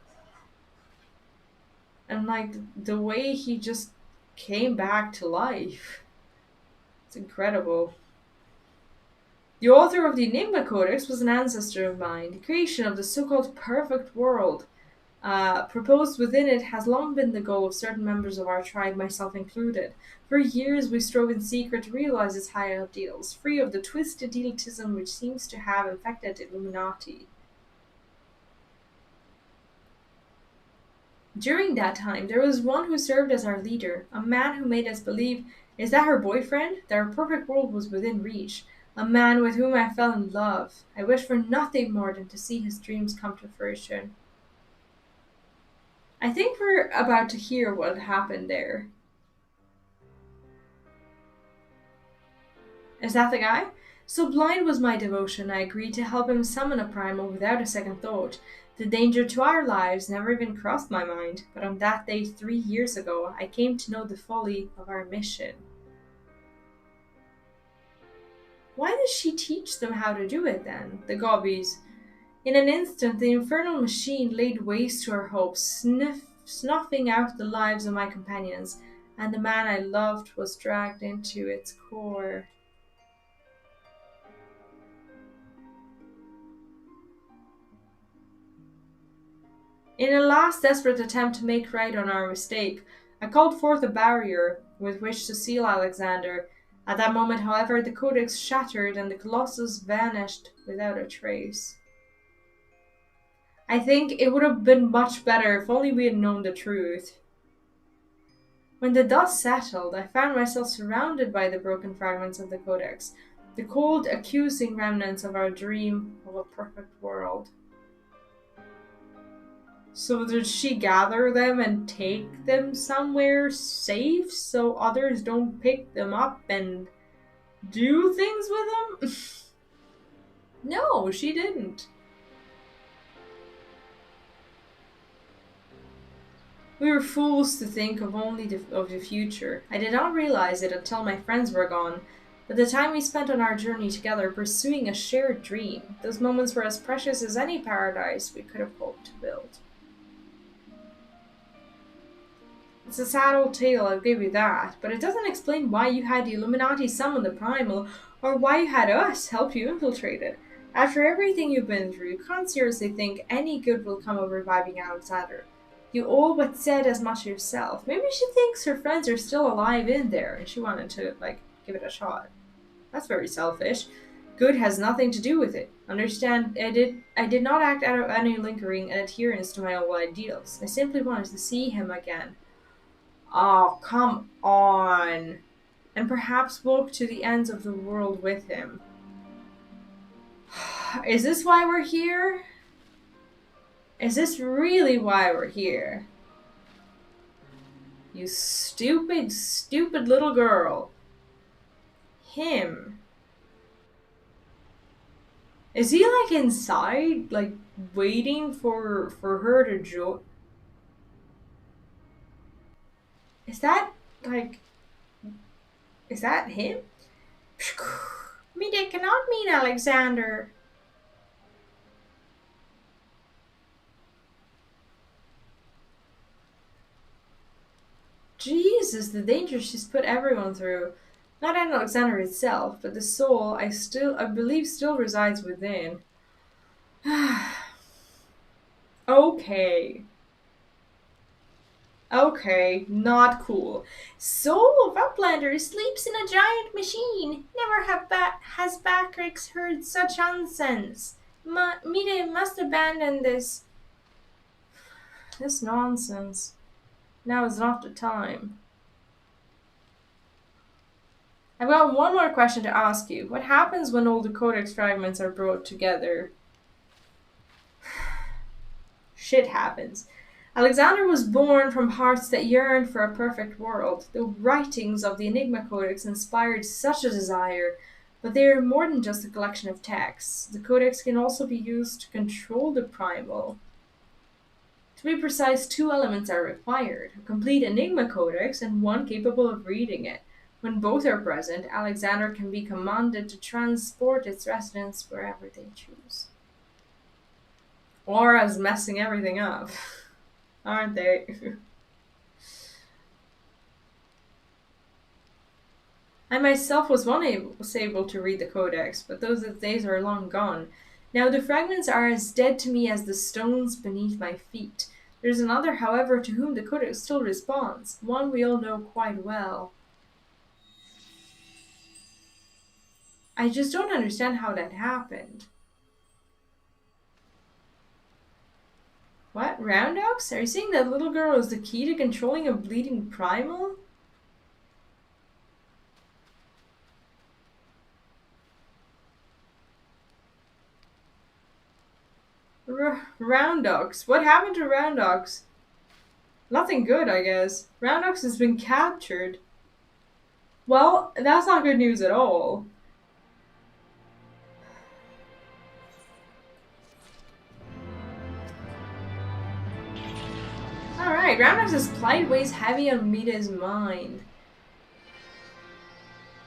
And, like, the way he just came back to life. It's incredible. The author of the Enigma Codex was an ancestor of mine. The creation of the so-called perfect world proposed within it has long been the goal of certain members of our tribe, myself included. For years we strove in secret to realize its high ideals, free of the twisted elitism which seems to have infected the Illuminati. During that time, there was one who served as our leader, a man who made us believe, is that her boyfriend? That our perfect world was within reach. A man with whom I fell in love. I wish for nothing more than to see his dreams come to fruition. I think we're about to hear what happened there. Is that the guy? So blind was my devotion, I agreed to help him summon a primal without a second thought. The danger to our lives never even crossed my mind, but on that day 3 years ago, I came to know the folly of our mission. Why does she teach them how to do it then, the gobbies? In an instant, the infernal machine laid waste to our hopes, snuffing out the lives of my companions, and the man I loved was dragged into its core. In a last desperate attempt to make right on our mistake, I called forth a barrier with which to seal Alexander. At that moment, however, the codex shattered and the colossus vanished without a trace. I think it would have been much better if only we had known the truth. When the dust settled, I found myself surrounded by the broken fragments of the codex, the cold, accusing remnants of our dream of a perfect world. So did she gather them and take them somewhere safe so others don't pick them up and do things with them? No, she didn't. We were fools to think of only of the future. I did not realize it until my friends were gone, but the time we spent on our journey together pursuing a shared dream, those moments were as precious as any paradise we could have hoped to build. It's a sad old tale, I'll give you that, but it doesn't explain why you had the Illuminati summon the Primal, or why you had us help you infiltrate it. After everything you've been through, you can't seriously think any good will come of reviving Alexander. You all but said as much yourself. Maybe she thinks her friends are still alive in there, and she wanted to, give it a shot. That's very selfish. Good has nothing to do with it. Understand, I did not act out of any lingering adherence to my old ideals. I simply wanted to see him again. Oh, come on. And perhaps walk to the ends of the world with him. Is this why we're here? Is this really why we're here? You stupid, stupid little girl. Him. Is he inside, waiting for her to join? Is that him? It cannot mean Alexander. Jesus, the danger she's put everyone through. Not Alexander itself, but the soul I believe still resides within. Okay. Okay, not cool. Soul of Uplander sleeps in a giant machine. Never has Backrix heard such nonsense. Mide must abandon this. This nonsense. Now is not the time. I've got one more question to ask you. What happens when all the codex fragments are brought together? Shit happens. Alexander was born from hearts that yearned for a perfect world. The writings of the Enigma Codex inspired such a desire, but they are more than just a collection of texts. The Codex can also be used to control the Primal. To be precise, 2 elements are required: a complete Enigma Codex and one capable of reading it. When both are present, Alexander can be commanded to transport its residents wherever they choose. Or as messing everything up. Aren't they? I myself was able to read the codex, but those days are long gone. Now the fragments are as dead to me as the stones beneath my feet. There's another, however, to whom the codex still responds, one we all know quite well. I just don't understand how that happened. What? Roundox? Are you saying that little girl is the key to controlling a bleeding primal? Roundox? What happened to Roundox? Nothing good, I guess. Roundox has been captured. Well, that's not good news at all. Alright, Roundox's plight weighs heavy on Mita's mind.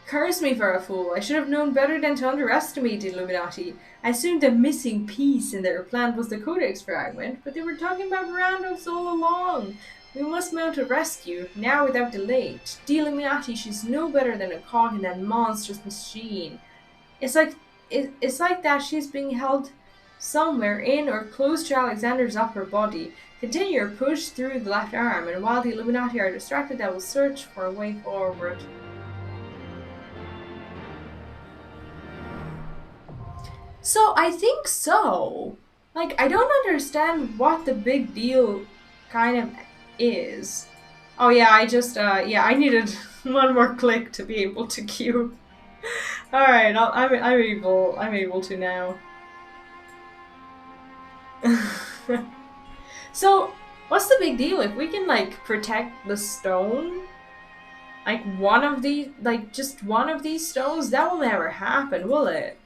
Curse me for a fool. I should have known better than to underestimate the Illuminati. I assumed the missing piece in their plan was the Codex fragment, but they were talking about Roundox all along. We must mount a rescue, now without delay. The Illuminati, she's no better than a cog in that monstrous machine. It's like that she's being held somewhere in or close to Alexander's upper body. Continue your push through the left arm, and while the Illuminati are distracted, I will search for a way forward. So, I think so. Like, I don't understand what the big deal kind of is. Oh yeah, I needed one more click to be able to queue. Alright, I'm able to now. So, what's the big deal? If we can, like, protect the stone, like, just one of these stones, that will never happen, will it?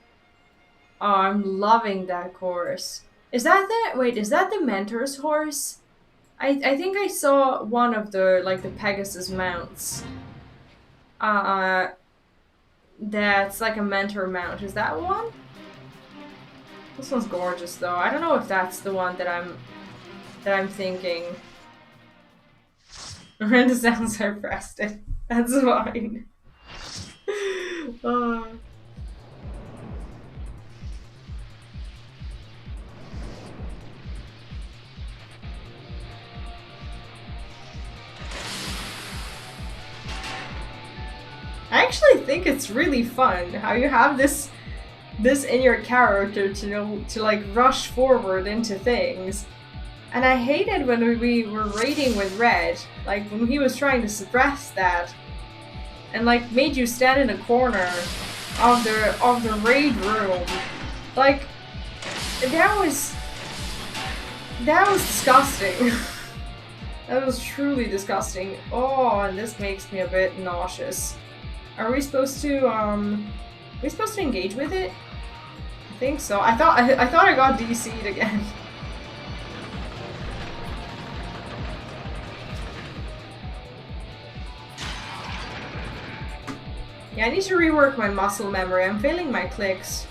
Oh, I'm loving that course. Is that the Mentor's horse? I think I saw one of the, like, the Pegasus mounts. That's like a Mentor mount. Is that one? This one's gorgeous, though. I don't know if that's the one that I'm thinking. Miranda sounds sarcastic. That's fine. I actually think it's really fun how you have this in your character to like rush forward into things. And I hated when we were raiding with Red, like when he was trying to suppress that and like made you stand in a corner of the raid room. Like that was disgusting. That was truly disgusting. Oh, and this makes me a bit nauseous. Are we supposed to engage with it? I think so. I thought I got DC'd again. Yeah, I need to rework my muscle memory. I'm failing my clicks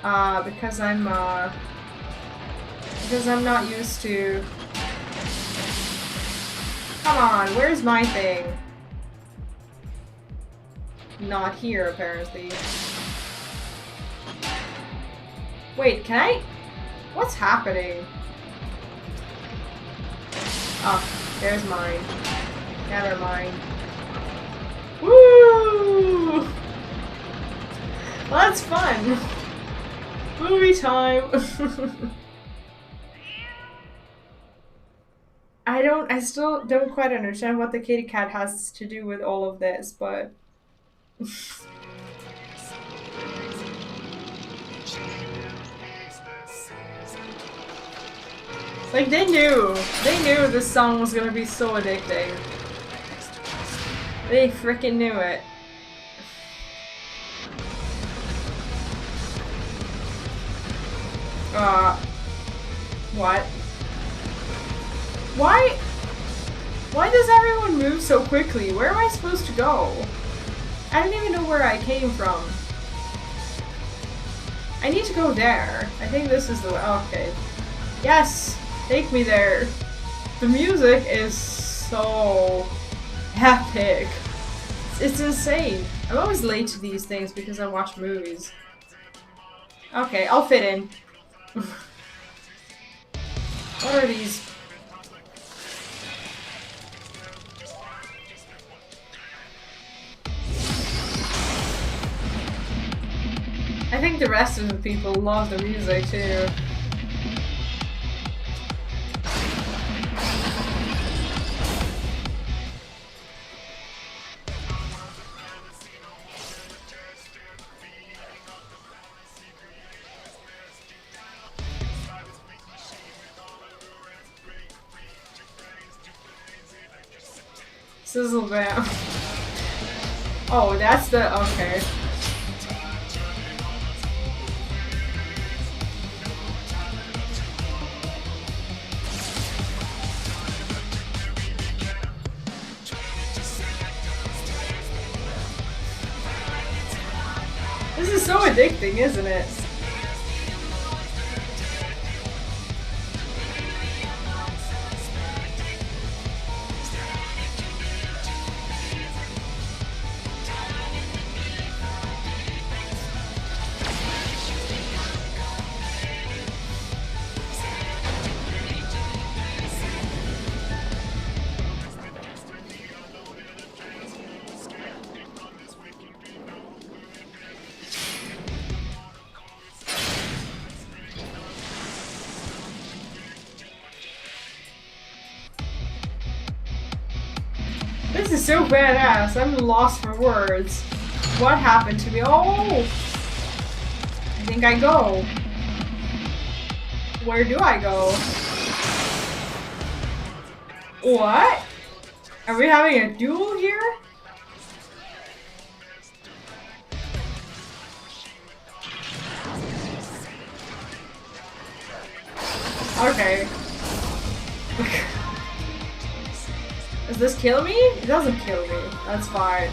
because I'm not used to. Come on, where's my thing? Not here, apparently. Wait, can I? What's happening? Oh, there's mine. Never mind. Woo! Well, that's fun. Movie time. I still don't quite understand what the kitty cat has to do with all of this, but like they knew this song was gonna be so addicting. They freaking knew it. What? Why does everyone move so quickly? Where am I supposed to go? I don't even know where I came from. I need to go there. I think this is the way. Okay. Yes! Take me there. The music is so epic. It's insane. I'm always late to these things because I watch movies. Okay, I'll fit in. What are these? I think the rest of the people love the music too. Sizzle bam. Oh, that's the okay. This is so addicting, isn't it? This is so badass. I'm lost for words. What happened to me? Oh! I think I go. Where do I go? What? Are we having a duel here? Okay. Does this kill me? It doesn't kill me. That's fine.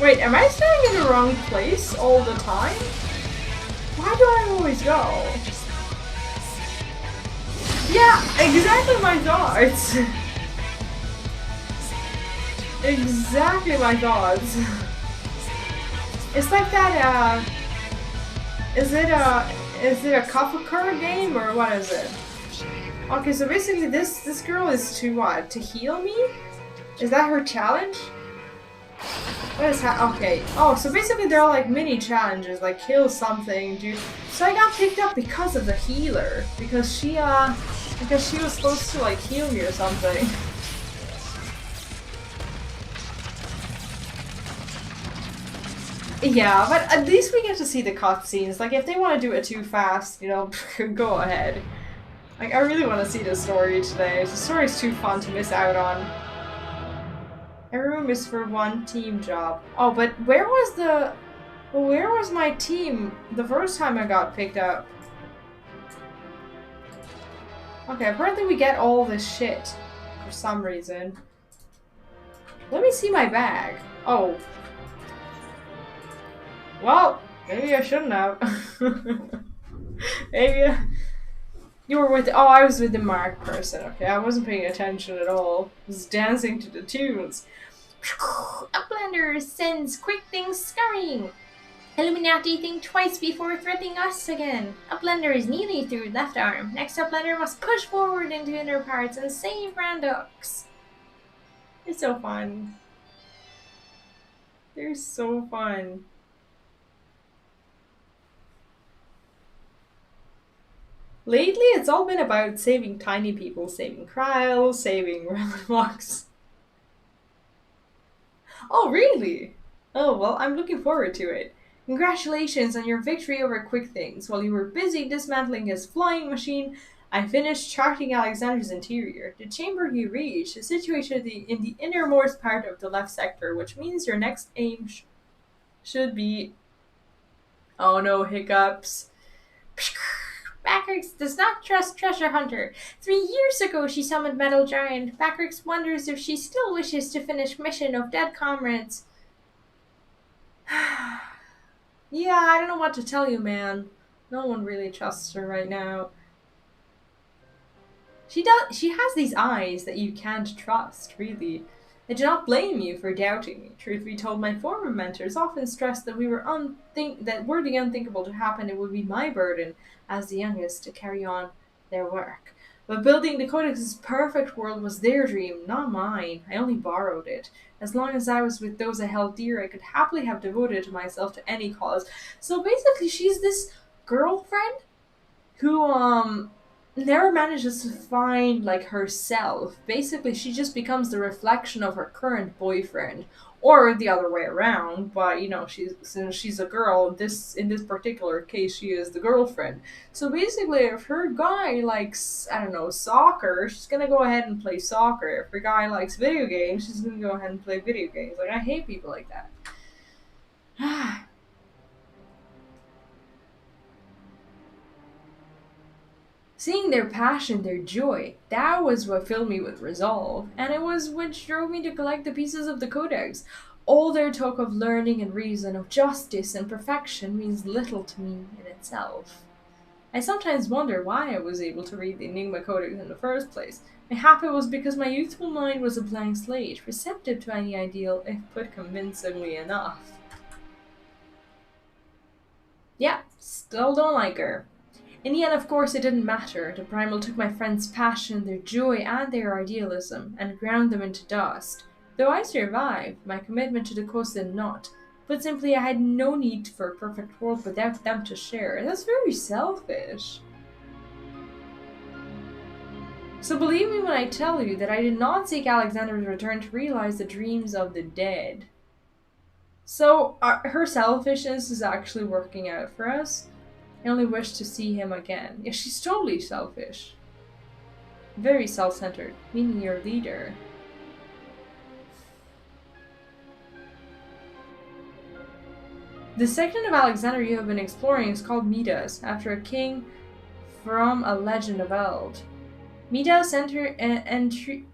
Wait, am I staying in the wrong place all the time? Why do I always go? Yeah, exactly my thoughts. Exactly my thoughts. It's like that, is it a Kafakura game or what is it? Okay, so basically this girl is to what? To heal me? Is that her challenge? What is okay. Oh, so basically there are like mini challenges, like kill something, dude. So I got picked up because of the healer. Because she was supposed to like heal me or something. Yeah, but at least we get to see the cutscenes. Like if they want to do it too fast, you know, go ahead. Like I really want to see the story today. The story's too fun to miss out on. Every room is for one team job. Oh, but where was my team the first time I got picked up? Okay, apparently we get all this shit for some reason. Let me see my bag. Oh. Well, maybe I shouldn't have. Maybe you were with I was with the Mark person. Okay, I wasn't paying attention at all. I was dancing to the tunes. Uplander sends quick things scurrying. Illuminati think twice before threatening us again. Uplander is nearly through left arm. Next Uplander must push forward into inner parts and save Randux. It's so fun. They're so fun. Lately, it's all been about saving tiny people, saving Kryl, saving Relics. Oh, really? Oh, well, I'm looking forward to it. Congratulations on your victory over Quick Things. While you were busy dismantling his flying machine, I finished charting Alexander's interior. The chamber you reach is situated in the innermost part of the left sector, which means your next aim should be... Oh no, hiccups. Backrix does not trust Treasure Hunter. 3 years ago she summoned Metal Giant. Backrix wonders if she still wishes to finish mission of dead comrades. Yeah, I don't know what to tell you, man. No one really trusts her right now. She has these eyes that you can't trust, really. I do not blame you for doubting me. Truth be told, my former mentors often stressed that were the unthinkable to happen, it would be my burden as the youngest to carry on their work. But building the Codex's perfect world was their dream, not mine. I only borrowed it. As long as I was with those I held dear, I could happily have devoted myself to any cause. So basically, she's this girlfriend who, never manages to find, like, herself. Basically, she just becomes the reflection of her current boyfriend. Or the other way around, but, you know, since she's a girl, in this particular case, she is the girlfriend. So basically, if her guy likes, I don't know, soccer, she's gonna go ahead and play soccer. If her guy likes video games, she's gonna go ahead and play video games. Like, I hate people like that. Seeing their passion, their joy, that was what filled me with resolve, and it was which drove me to collect the pieces of the Codex. All their talk of learning and reason, of justice and perfection means little to me in itself. I sometimes wonder why I was able to read the Enigma Codex in the first place. Mayhap it was because my youthful mind was a blank slate, receptive to any ideal if put convincingly enough. Yeah, still don't like her. In the end, of course, it didn't matter. The Primal took my friends' passion, their joy, and their idealism, and ground them into dust. Though I survived, my commitment to the cause did not. Put simply, I had no need for a perfect world without them to share. That's very selfish. So believe me when I tell you that I did not seek Alexander's return to realize the dreams of the dead. So, her selfishness is actually working out for us. I only wish to see him again. Yeah, she's totally selfish. Very self-centered, meaning your leader. The section of Alexander you have been exploring is called Midas, after a king from a legend of Eld. Midas entreated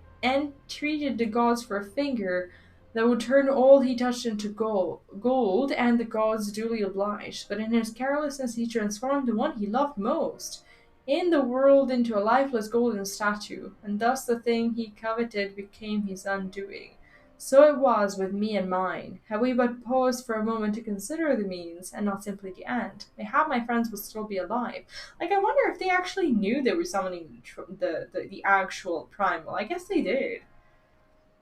the gods for a finger that would turn all he touched into gold, and the gods duly obliged. But in his carelessness he transformed the one he loved most in the world into a lifeless golden statue, and thus the thing he coveted became his undoing. So it was with me and mine. Had we but paused for a moment to consider the means, and not simply the end, mayhap my friends would still be alive. Like, I wonder if they actually knew they were summoning the actual Primal. I guess they did.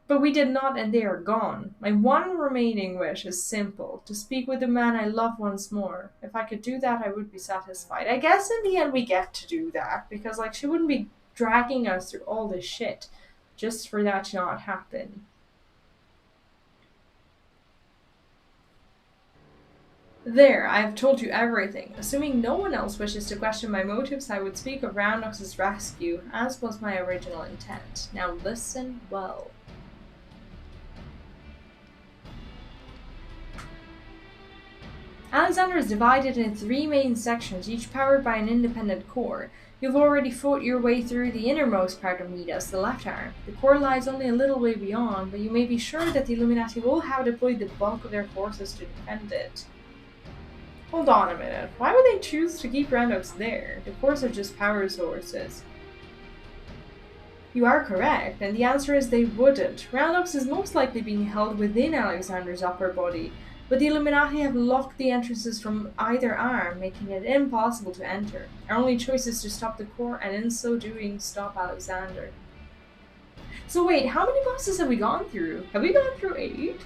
But we did not, and they are gone. My one remaining wish is simple, to speak with the man I love once more. If I could do that, I would be satisfied. I guess in the end we get to do that, because, like, she wouldn't be dragging us through all this shit just for that to not happen. There, I have told you everything. Assuming no one else wishes to question my motives, I would speak of Roundox's rescue, as was my original intent. Now listen well. Alexander is divided into 3 main sections, each powered by an independent core. You've already fought your way through the innermost part of Midas, the left arm. The core lies only a little way beyond, but you may be sure that the Illuminati will have deployed the bulk of their forces to defend it. Hold on a minute. Why would they choose to keep Roundox there? The cores are just power sources. You are correct, and the answer is they wouldn't. Roundox is most likely being held within Alexander's upper body, but the Illuminati have locked the entrances from either arm, making it impossible to enter. Our only choice is to stop the core, and in so doing, stop Alexander. So wait, how many bosses have we gone through? Have we gone through 8?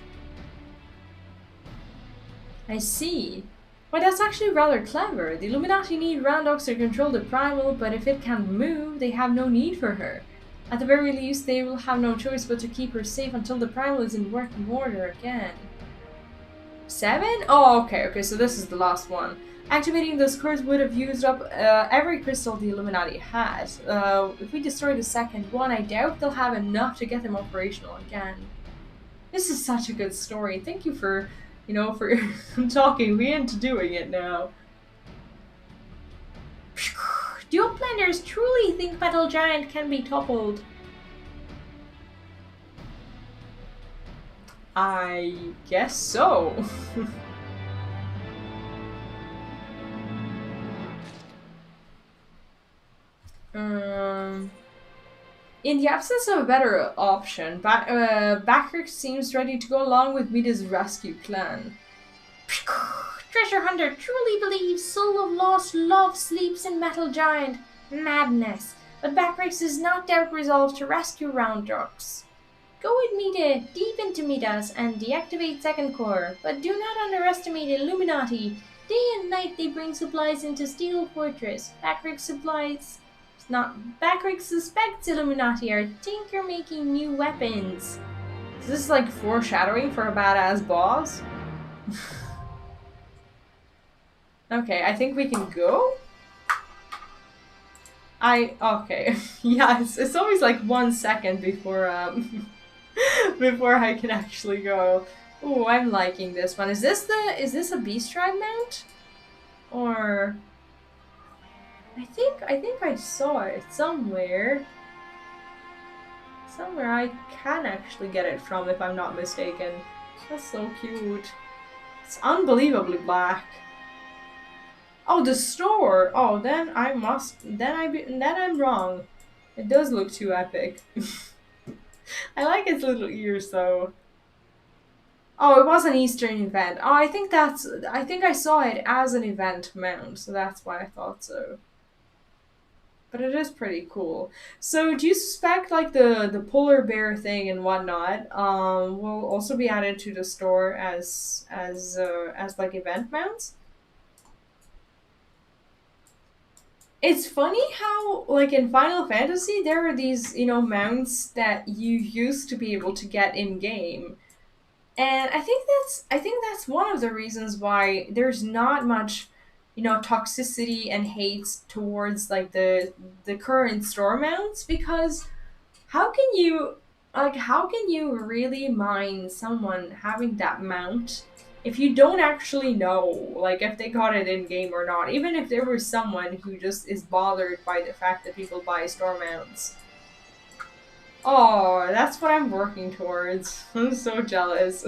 I see. Why, that's actually rather clever. The Illuminati need Roundox to control the Primal, but if it can't move, they have no need for her. At the very least, they will have no choice but to keep her safe until the Primal is in working order again. 7? Oh, okay, so this is the last one. Activating those cores would have used up every crystal the Illuminati had. If we destroy the second one, I doubt they'll have enough to get them operational again. This is such a good story. Thank you for, for talking me into doing it now. Dual planners truly think Metal Giant can be toppled. I guess so. In the absence of a better option, Backer seems ready to go along with Mita's rescue plan. Treasure Hunter truly believes Soul of Lost Love sleeps in Metal Giant. Madness. But Backrix is not doubt resolved to rescue Roundrocks. Go with Mita, deep into Mitas, and deactivate Second Core. But do not underestimate Illuminati. Day and night they bring supplies into Steel Fortress. Backrix suspects Illuminati are tinker making new weapons. Is this like foreshadowing for a badass boss? Okay, I think we can go? Okay. Yeah, it's always like 1 second before, before I can actually go. Oh, I'm liking this one. Is this a Beast Tribe mount? Or... I think I saw it somewhere. Somewhere I can actually get it from, if I'm not mistaken. That's so cute. It's unbelievably black. Oh, the store! Oh, then I'm wrong. It does look too epic. I like its little ears though. Oh, it was an Eastern event. Oh, I think I saw it as an event mount, so that's why I thought so. But it is pretty cool. So do you suspect like the polar bear thing and whatnot will also be added to the store as like event mounts? It's funny how, like, in Final Fantasy, there are these, mounts that you used to be able to get in-game. And I think that's one of the reasons why there's not much, toxicity and hate towards, like, the current store mounts, because how can you really mind someone having that mount if you don't actually know, like, if they got it in game or not, even if there was someone who just is bothered by the fact that people buy store mounts. Oh, that's what I'm working towards. I'm so jealous.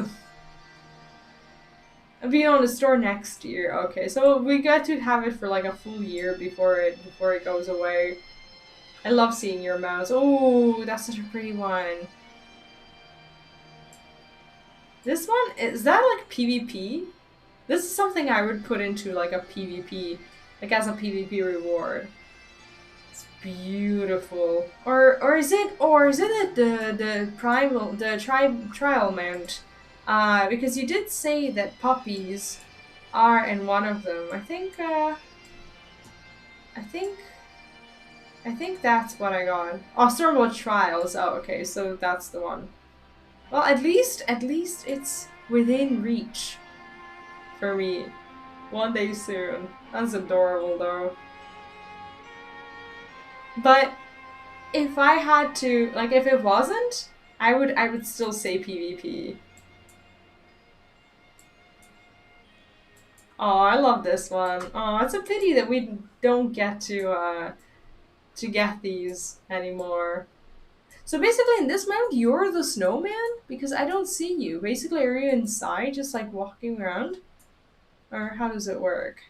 I'll be on the store next year. Okay, so we got to have it for like a full year before it goes away. I love seeing your mouse. Oh, that's such a pretty one. This one, is that like PvP? This is something I would put into like a PvP, like as a PvP reward. It's beautiful. Or is it the trial mount? Because you did say that puppies are in one of them. I think that's what I got. Oh, Stormblood Trials. Oh, okay, so that's the one. Well, at least it's within reach for me. One day soon. That's adorable, though. But if I had to, like, if it wasn't, I would still say PvP. Oh, I love this one. Oh, it's a pity that we don't get to get these anymore. So basically in this mount, you're the snowman? Because I don't see you. Basically, are you inside just like walking around? Or how does it work?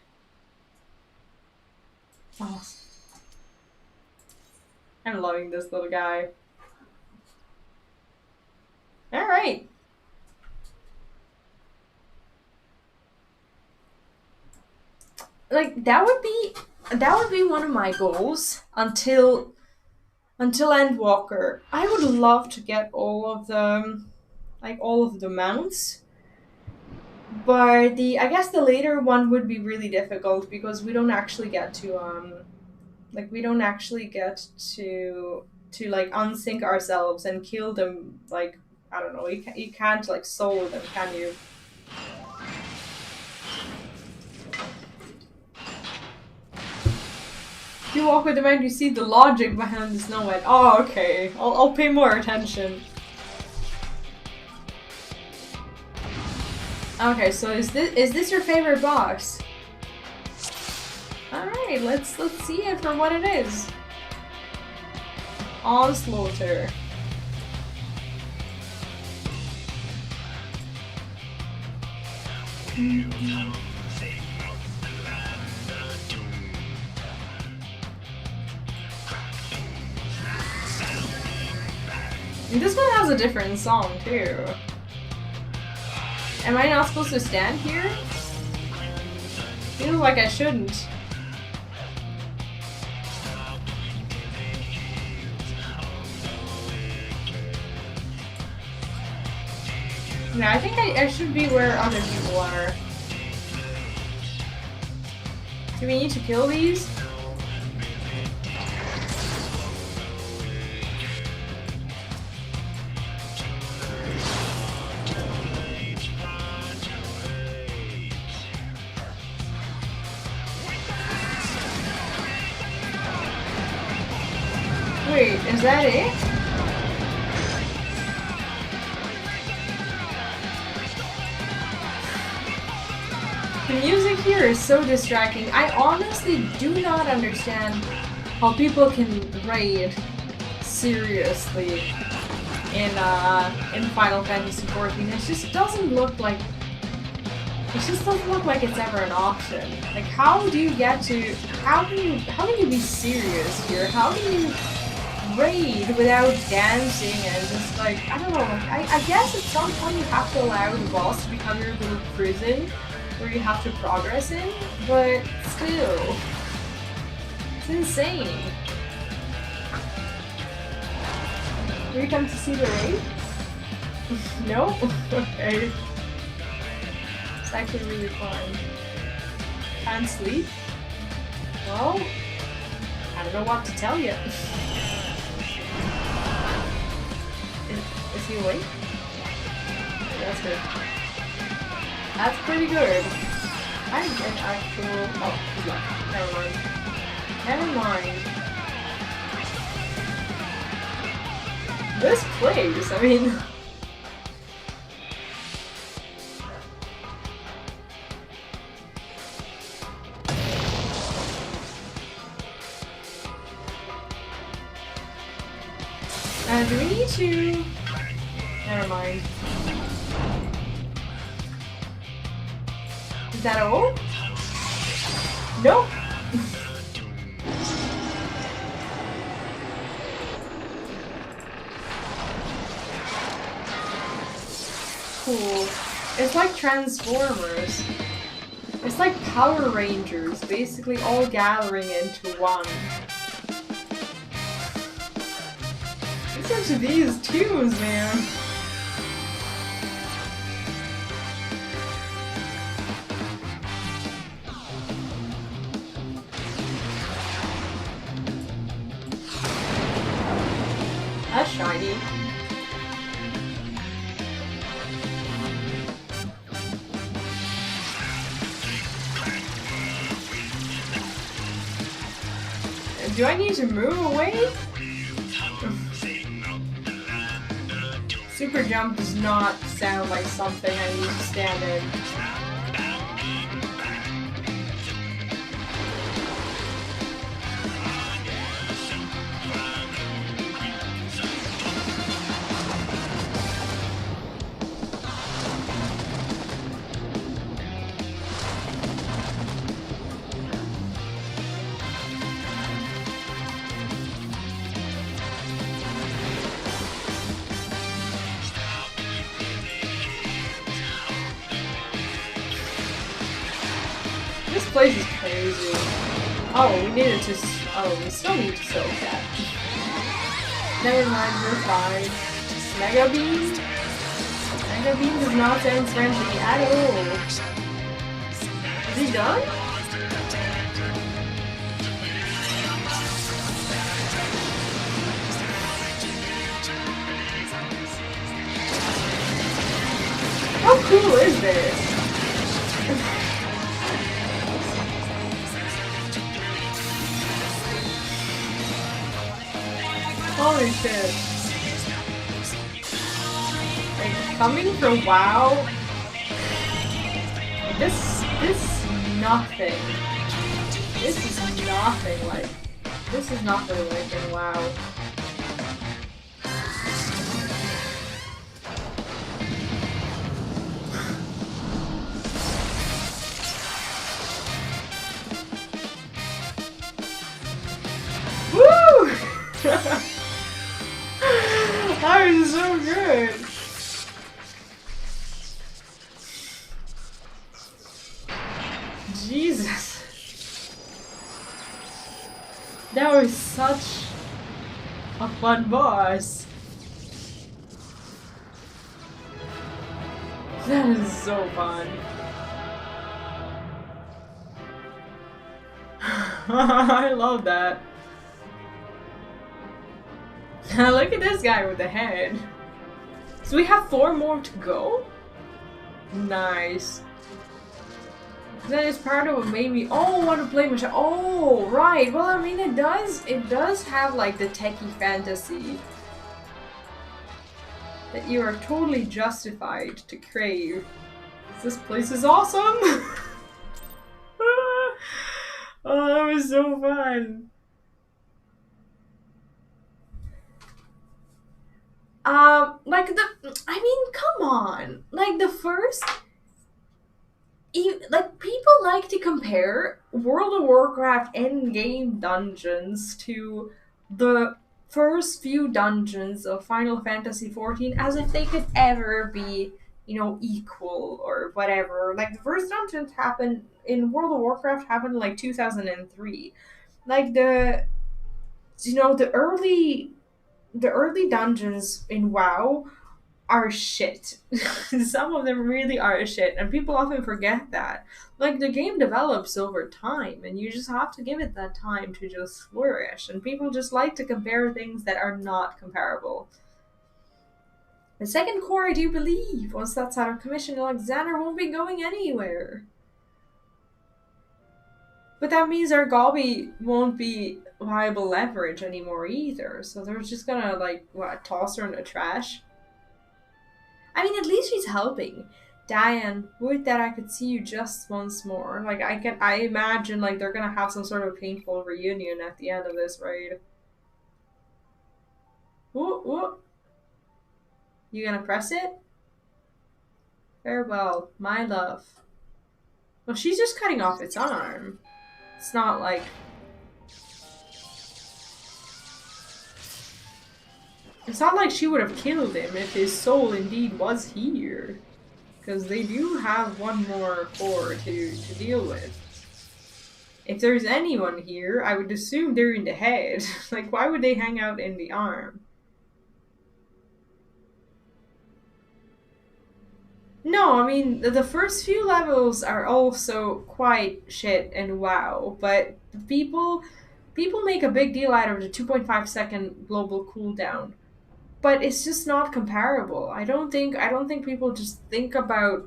Oh. I'm loving this little guy. Alright. Like, that would be one of my goals until Endwalker. I would love to get all of the mounts. But I guess the later one would be really difficult because we don't actually get to like unsync ourselves and kill them. Like, I don't know, you can't like solo them, can you? You walk with the man, you see the logic behind the Snow White. Oh, okay. I'll pay more attention. Okay, so is this your favorite boss? Alright, let's see it for what it is. Onslaughter. This one has a different song too. Am I not supposed to stand here? Feels like I shouldn't. No, I think I should be where other people are. Do we need to kill these? Wait, is that it? The music here is so distracting. I honestly do not understand how people can raid seriously in Final Fantasy XIV. It just doesn't look like it's ever an option. Like, how do you get to? How can you be serious here? How can you raid without dancing and just like, I don't know, like, I guess at some point you have to allow the boss to become your little prison where you have to progress in, but still, it's insane. Will you come to see the raid? No? Okay. It's actually really fun. Can't sleep? Well, I don't know what to tell you. Is he awake? That's good. That's pretty good. I didn't get actual... Oh, he's left. Never mind. Never mind. This place, I mean... do we need to... Never mind. Is that all? Nope. Cool. It's like Transformers. It's like Power Rangers, basically all gathering into one. Listen to these tunes, man. That's shiny. Do I need to move away? Super jump does not sound like something I need to stand in. This place is crazy. Oh, we still need to soak that. Never mind, we're fine. Mega Beam? Mega Beam does not sound friendly at all. Is he done? How cool is this? Holy shit. Like, coming from WoW, this is nothing. This is nothing like. This is nothing like in WoW. Woo! That was so good. Jesus. That was such a fun boss. That is so fun. I love that. Look at this guy with the head. So we have 4 more to go? Nice. That is part of what made me want to play Michelle. Oh, right. Well, I mean, it does have like the techie fantasy that you are totally justified to crave. This place is awesome. Oh, that was so fun. Come on. Like, the first... people like to compare World of Warcraft endgame dungeons to the first few dungeons of Final Fantasy XIV as if they could ever be, equal or whatever. Like, the first dungeons happened in World of Warcraft happened in, like, 2003. Like, the early dungeons in WoW are shit. Some of them really are shit, and people often forget that. Like, the game develops over time, and you just have to give it that time to just flourish, and people just like to compare things that are not comparable. The second core, I do believe, once that's out of commission, Alexander won't be going anywhere. But that means our Gobby won't be viable leverage anymore either, so they're just gonna, toss her in the trash? I mean, at least she's helping. Diane, would that I could see you just once more. Like, I imagine, they're gonna have some sort of painful reunion at the end of this raid. Whoop. You gonna press it? Farewell, my love. Well, she's just cutting off its arm. It's not like... It's not like she would have killed him if his soul indeed was here. Because they do have one more core to deal with. If there's anyone here, I would assume they're in the head. Like, why would they hang out in the arm? No, I mean, the first few levels are also quite shit in WoW, but people make a big deal out of the 2.5 second global cooldown. But it's just not comparable. I don't think people just think about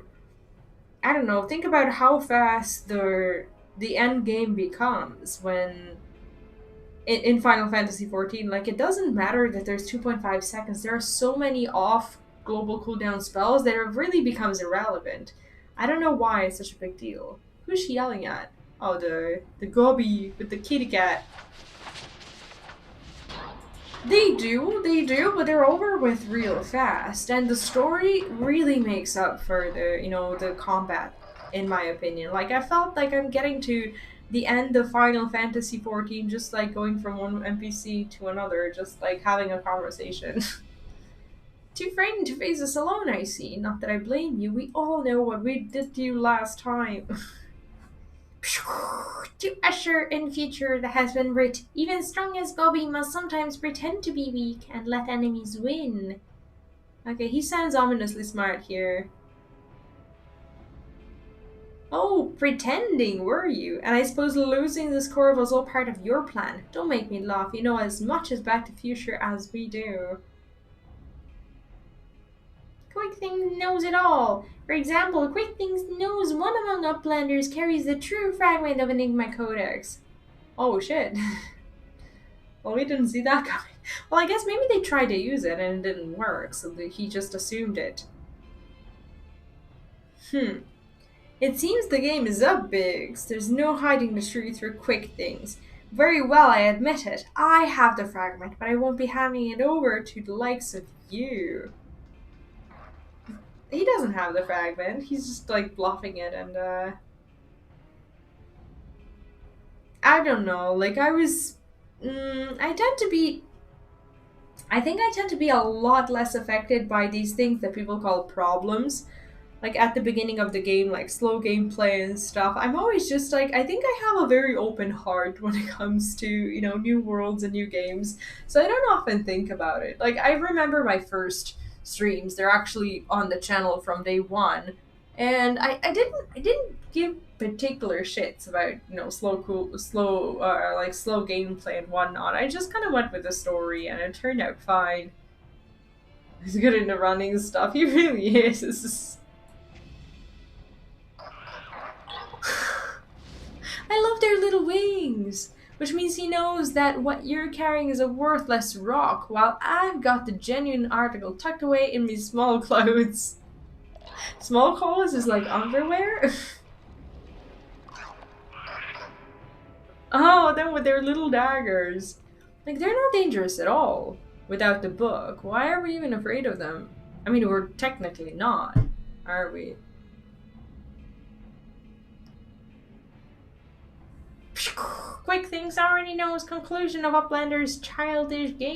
how fast the end game becomes when in Final Fantasy XIV. Like, it doesn't matter that there's 2.5 seconds. There are so many off global cooldown spells that it really becomes irrelevant. I don't know why it's such a big deal. Who's she yelling at? Oh, the Gobby with the kitty cat. They do, but they're over with real fast, and the story really makes up for the combat, in my opinion. Like, I felt like I'm getting to the end of Final Fantasy XIV, just like going from one NPC to another, just like having a conversation. Too frightened to face us alone, I see. Not that I blame you. We all know what we did to you last time. To usher in future that has been writ, even strong as Gobby must sometimes pretend to be weak and let enemies win. Okay, he sounds ominously smart here. Oh, pretending, were you? And I suppose losing this core was all part of your plan. Don't make me laugh, you know as much as Back to Future as we do. Quick Things knows it all. For example, Quick Things knows one among Uplanders carries the true fragment of Enigma Codex. Oh shit. Well, we didn't see that coming. Well, I guess maybe they tried to use it and it didn't work, so he just assumed it. It seems the game is up, Biggs. There's no hiding the truth through quick things. Very well, I admit it. I have the fragment, but I won't be handing it over to the likes of you. He doesn't have the fragment. He's just like bluffing it, and I don't know. Like I think I tend to be a lot less affected by these things that people call problems. Like at the beginning of the game, like slow gameplay and stuff. I'm always just like, I think I have a very open heart when it comes to, new worlds and new games. So I don't often think about it. Like I remember my first streams, they're actually on the channel from day one. And I didn't give particular shits about, slow gameplay and whatnot. I just kind of went with the story and it turned out fine. He's good into running stuff. He really is. I love their little wings, which means he knows that what you're carrying is a worthless rock, while I've got the genuine article tucked away in me small clothes. Small clothes is like underwear? Oh, then with their little daggers. Like, they're not dangerous at all without the book. Why are we even afraid of them? I mean, we're technically not, are we? Quick things already knows conclusion of Uplander's childish game.